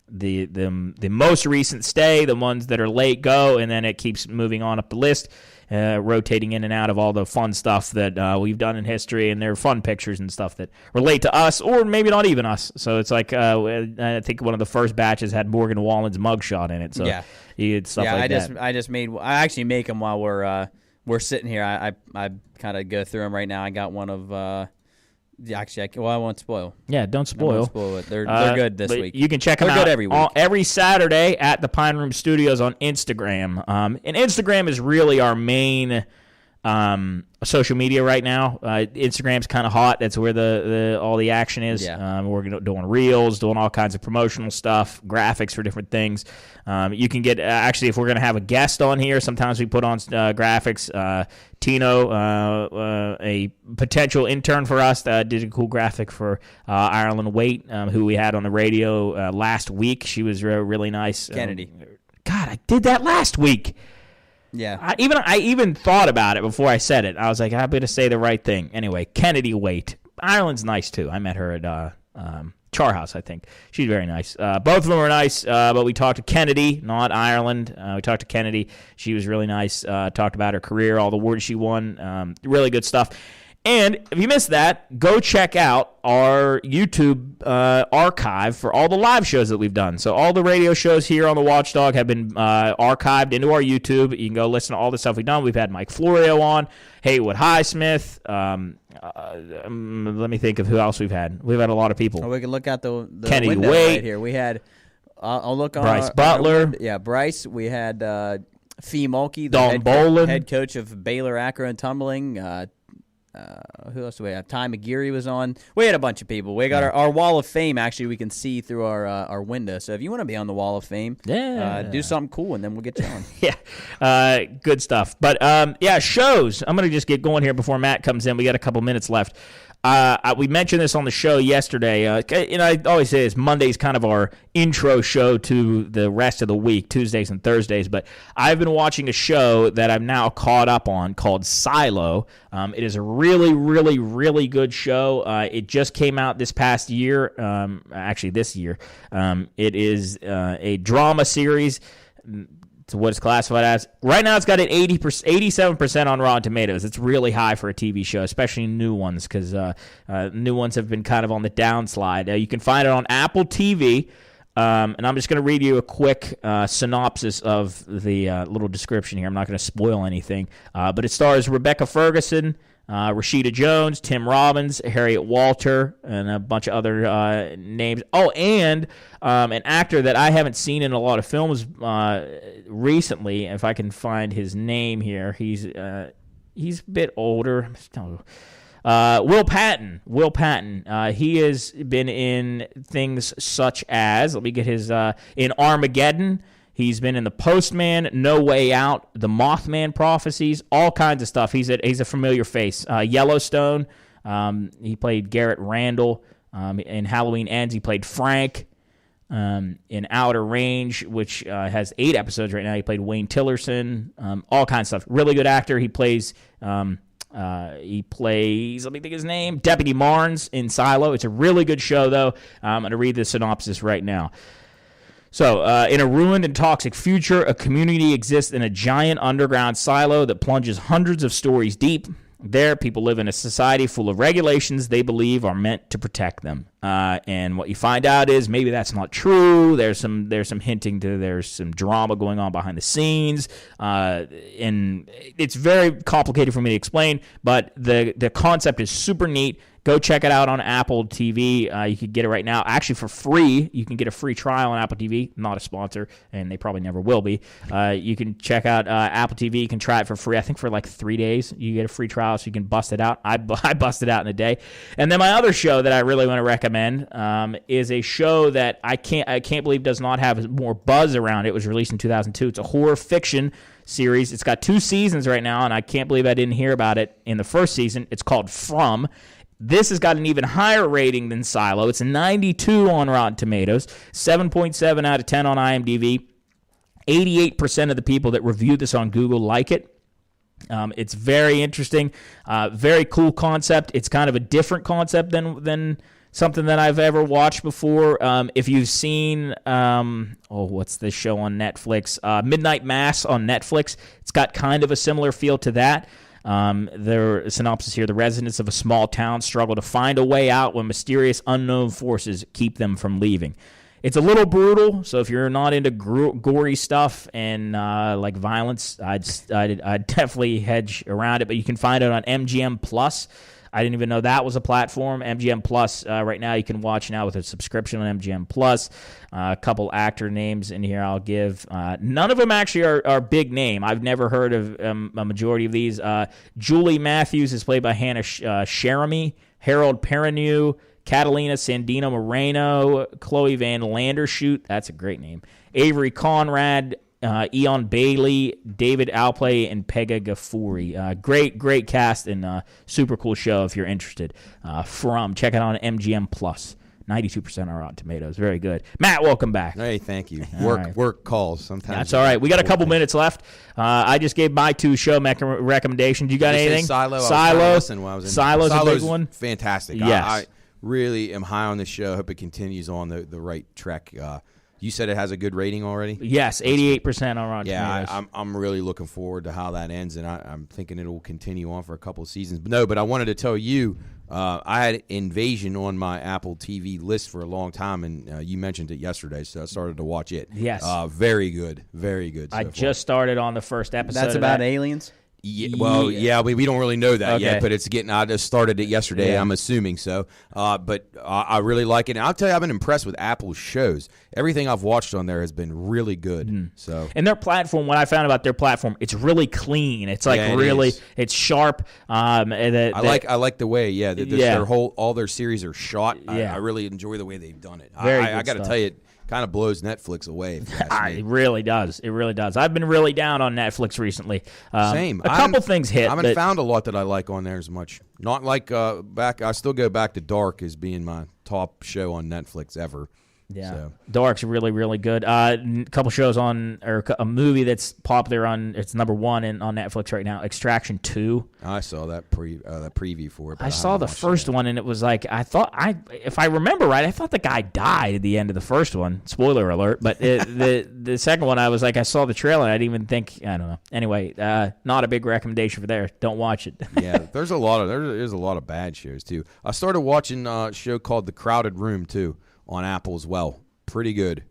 the most recent stay, the ones that are late go, and then it keeps moving on up the list. Rotating in and out of all the fun stuff that we've done in history, and they're fun pictures and stuff that relate to us, or maybe not even us. So it's like I think one of the first batches had Morgan Wallen's mugshot in it. So you had stuff like that. I actually make them while we're sitting here. I kind of go through them right now. I got one of. Actually, I won't spoil. Yeah, don't spoil. I won't spoil it. They're good this week. You can check them out. They're good every week. Every Saturday at the Pine Room Studios on Instagram. And Instagram is really our main social media right now. Instagram's kind of hot. That's where all the action is. Yeah. We're doing reels, doing all kinds of promotional stuff, graphics for different things. You can get actually if we're going to have a guest on here, sometimes we put on graphics. Tino, a potential intern for us, did a cool graphic for Ireland Waite, who we had on the radio last week. She was really nice. Kennedy. God, I did that last week. Yeah. I even thought about it before I said it. I was like, I'm going to say the right thing. Anyway, Kennedy Waite. Ireland's nice, too. I met her at Charhouse, I think. She's very nice. Both of them were nice, but we talked to Kennedy, not Ireland. We talked to Kennedy. She was really nice. Talked about her career, all the awards she won. Really good stuff. And if you missed that, go check out our YouTube archive for all the live shows that we've done. So all the radio shows here on the Watchdog have been archived into our YouTube. You can go listen to all the stuff we've done. We've had Mike Florio on, Haywood Highsmith. Let me think of who else we've had. We've had a lot of people. Oh, we can look at the Kenny window Waite. right here. We had, I'll look on Bryce Butler. Bryce. We had Fee Mulkey, the Dalton Bolin. head coach of Baylor Akron Tumbling. Who else do we have? Ty McGeary was on. We had a bunch of people. We got our Wall of Fame. Actually, we can see through our window. So if you want to be on the Wall of Fame, do something cool, and then we'll get you on. Good stuff. But shows. I'm going to just get going here before Matt comes in. We got a couple minutes left. We mentioned this on the show yesterday. I always say this, Monday's kind of our intro show to the rest of the week, Tuesdays and Thursdays. But I've been watching a show that I'm now caught up on called Silo. It is a really, really, really good show. It just came out this past year, actually this year. It is a drama series. To what it's classified as. Right now, it's got an 87% on Rotten Tomatoes. It's really high for a TV show, especially new ones, because new ones have been kind of on the downslide. You can find it on Apple TV, and I'm just going to read you a quick synopsis of the little description here. I'm not going to spoil anything, but it stars Rebecca Ferguson, Rashida Jones, Tim Robbins, Harriet Walter, and a bunch of other names. Oh, and an actor that I haven't seen in a lot of films recently. If I can find his name here, he's a bit older. Will Patton. Will Patton. He has been in things such as, let me get his, in Armageddon. He's been in The Postman, No Way Out, The Mothman Prophecies, all kinds of stuff. He's a familiar face. Yellowstone, he played Garrett Randall. In Halloween Ends, he played Frank. In Outer Range, which has 8 episodes right now, he played Wayne Tillerson. All kinds of stuff. Really good actor. He plays, let me think his name, Deputy Marnes in Silo. It's a really good show, though. I'm going to read the synopsis right now. So, in a ruined and toxic future, a community exists in a giant underground silo that plunges hundreds of stories deep. There, people live in a society full of regulations they believe are meant to protect them. And what you find out is maybe that's not true. There's some hinting to there's some drama going on behind the scenes. And it's very complicated for me to explain, but the concept is super neat. Go check it out on Apple TV. You can get it right now, actually for free. You can get a free trial on Apple TV. Not a sponsor, and they probably never will be. You can check out Apple TV. You can try it for free. I think for like 3 days, you get a free trial, so you can bust it out. I busted out in a day. And then my other show that I really want to recommend is a show that I can't believe does not have more buzz around it. It was released in 2002. It's a horror fiction series. It's got 2 seasons right now, and I can't believe I didn't hear about it in the first season. It's called From. This has got an even higher rating than Silo. It's a 92 on Rotten Tomatoes, 7.7 out of 10 on IMDb. 88% of the people that review this on Google like it. It's very interesting, very cool concept. It's kind of a different concept than something that I've ever watched before. If you've seen, what's the show on Netflix? Midnight Mass on Netflix. It's got kind of a similar feel to that. Their synopsis here: the residents of a small town struggle to find a way out when mysterious unknown forces keep them from leaving. It's a little brutal, so if you're not into gory stuff and like violence, I'd definitely hedge around it. But you can find it on MGM Plus. I didn't even know that was a platform. MGM Plus, right now you can watch now with a subscription on MGM Plus. A couple actor names in here I'll give. None of them actually are big name. I've never heard of a majority of these. Julie Matthews is played by Hannah Sheremy. Harold Perrineau, Catalina Sandino Moreno, Chloe Van Landershoot. That's a great name. Avery Conrad, Eon Bailey, David Alplay, and Pega Gafuri. Great cast and super cool show if you're interested. Check it out on MGM Plus. 92% on Rotten Tomatoes. Very good. Matt, welcome back. Hey, thank you. Right. Work calls sometimes. That's all right. We got a couple minutes left. I just gave my 2 show recommendations. You got anything? Silo. Silo's a big one. Fantastic. Yes. I really am high on this show. Hope it continues on the right track. You said it has a good rating already? Yes, 88% on Rotten Tomatoes. Yeah, I'm really looking forward to how that ends, and I'm thinking it will continue on for a couple of seasons. But I wanted to tell you, I had Invasion on my Apple TV list for a long time, and you mentioned it yesterday, so I started to watch it. Yes. Very good. Very good so I far. just started on the first episode. That's about aliens? Yeah, well, yeah, we don't really know that yet, but it's getting. I just started it yesterday. Yeah. I'm assuming so, but I really like it. And I'll tell you, I've been impressed with Apple's shows. Everything I've watched on there has been really good. So, and their platform, what I found about their platform, it's really clean. It's like it's sharp. I like the way, their all their series are shot. Yeah. I really enjoy the way they've done it. Very I got to good tell you, it kind of blows Netflix away. If you ask me. It really does. It really does. I've been really down on Netflix recently. Same. A couple things hit. I haven't found a lot that I like on there as much. Not like back. I still go back to Dark as being my top show on Netflix ever. Yeah, so. Dark's really, really good. A couple shows on, or a movie that's popular on. It's number one on Netflix right now. Extraction 2. I saw that preview for it. I saw the first one, and it was like if I remember right, I thought the guy died at the end of the first one. Spoiler alert! But the second one, I was like, I saw the trailer, and I didn't even think. I don't know. Anyway, not a big recommendation for there. Don't watch it. Yeah, there's a lot of bad shows too. I started watching a show called The Crowded Room too. On Apple as well. Pretty good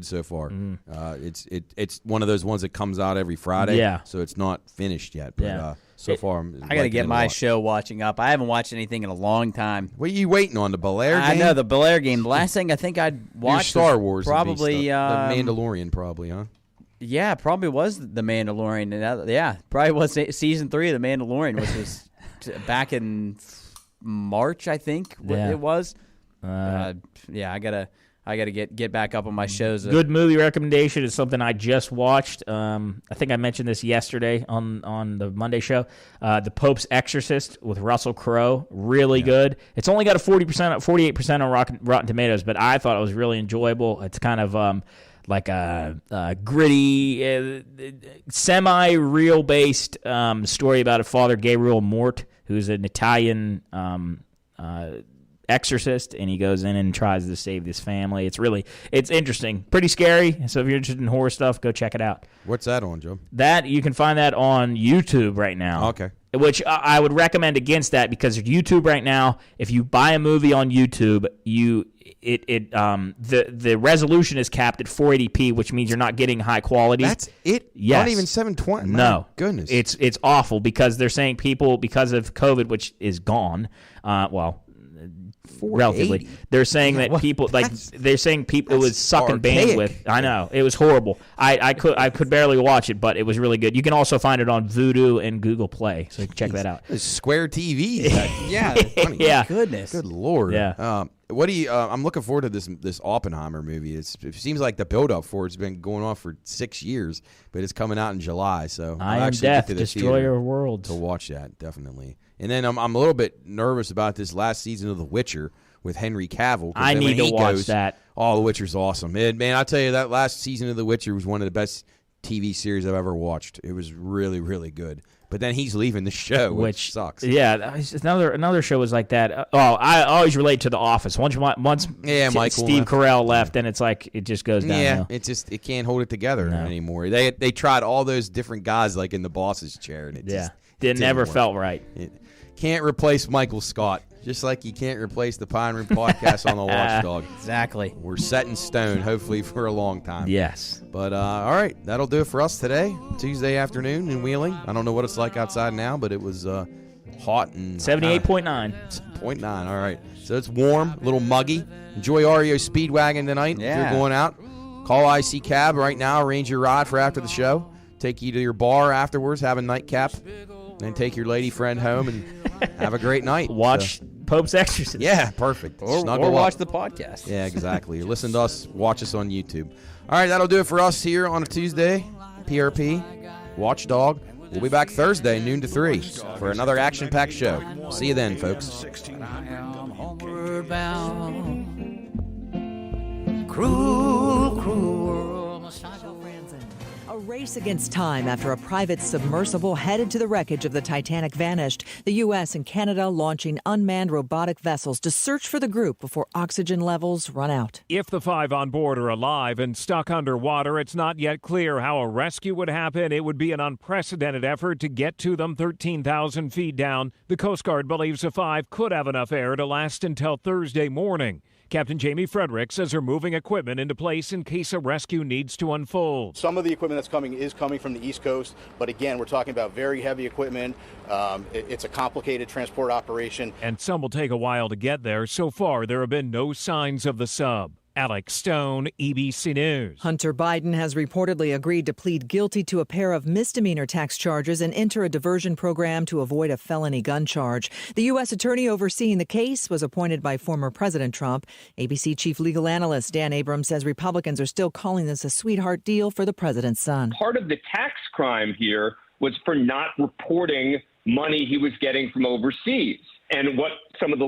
so far. It's one of those ones that comes out every Friday. Yeah. So it's not finished yet. But so far, I got to get my show watching up. I haven't watched anything in a long time. What are you waiting on, the Belair game? I know, the Belair game. The last thing I think I'd watched Your Star Wars probably the Mandalorian, probably, huh? Yeah, probably was the Mandalorian. And probably was season 3 of the Mandalorian, which was back in March, I think. It was. I gotta get back up on my shows. Good movie recommendation is something I just watched. I think I mentioned this yesterday on the Monday show. The Pope's Exorcist with Russell Crowe, really good. It's only got a 48% on Rotten Tomatoes, but I thought it was really enjoyable. It's kind of like a gritty, semi-real based story about a Father Gabriel Mort, who's an Italian exorcist, and he goes in and tries to save this family. It's interesting, pretty scary. So if you're interested in horror stuff, go check it out. What's that on, Joe? That you can find that on YouTube right now. Okay. Which I would recommend against that, because YouTube right now, if you buy a movie on YouTube, the resolution is capped at 480p, which means you're not getting high quality. That's it? Yes. Not even 720? No. My goodness. It's awful, because they're saying people, because of COVID, which is gone, relatively, they're saying that people it was sucking bandwidth. I know, it was horrible. I could barely watch it, but it was really good. You can also find it on Vudu and Google Play, so you can check that out. Square TVs. Yeah. Goodness. Good Lord. Yeah. What do you? I'm looking forward to this Oppenheimer movie. It seems like the build-up for it's been going on for 6 years, but it's coming out in July. So I Am Death, Destroyer of Worlds. To watch that, definitely. And then I'm a little bit nervous about this last season of The Witcher with Henry Cavill. I need to watch that. Oh, The Witcher's awesome. Man, I tell you, that last season of The Witcher was one of the best TV series I've ever watched. It was really, really good. But then he's leaving the show, which sucks. Yeah, another show was like that. I always relate to The Office. Once Steve Carell left, then it's like it just goes downhill. Yeah, it can't hold it together anymore. They tried all those different guys like in the boss's chair, and it never work. felt right. It can't replace Michael Scott. Just like you can't replace the Pine Room Podcast on the Watchdog. Exactly. We're set in stone, hopefully, for a long time. Yes. But, all right, that'll do it for us today, Tuesday afternoon in Wheeling. I don't know what it's like outside now, but it was hot and 78.9. 0.9, all right. So it's warm, a little muggy. Enjoy REO Speedwagon tonight if you're going out. Call IC Cab right now, arrange your ride for after the show. Take you to your bar afterwards, have a nightcap, then take your lady friend home and have a great night. Watch Pope's Exorcist. Yeah, perfect. Or watch the podcast. Yeah, exactly. Listen to us, watch us on YouTube. All right, that'll do it for us here on a Tuesday. PRP, Watchdog. We'll be back Thursday, noon to 3, for another action-packed show. See you then, folks. Cruel, cruel world. A race against time after a private submersible headed to the wreckage of the Titanic vanished. The U.S. and Canada launching unmanned robotic vessels to search for the group before oxygen levels run out. If the 5 on board are alive and stuck underwater, it's not yet clear how a rescue would happen. It would be an unprecedented effort to get to them 13,000 feet down. The Coast Guard believes the 5 could have enough air to last until Thursday morning. Captain Jamie Frederick says they're moving equipment into place in case a rescue needs to unfold. Some of the equipment that's coming is coming from the East Coast, but again, we're talking about very heavy equipment. It's a complicated transport operation. And some will take a while to get there. So far, there have been no signs of the sub. Alex Stone, EBC News. Hunter Biden has reportedly agreed to plead guilty to a pair of misdemeanor tax charges and enter a diversion program to avoid a felony gun charge. The U.S. attorney overseeing the case was appointed by former President Trump. ABC chief legal analyst Dan Abrams says Republicans are still calling this a sweetheart deal for the president's son. Part of the tax crime here was for not reporting money he was getting from overseas. And what some of the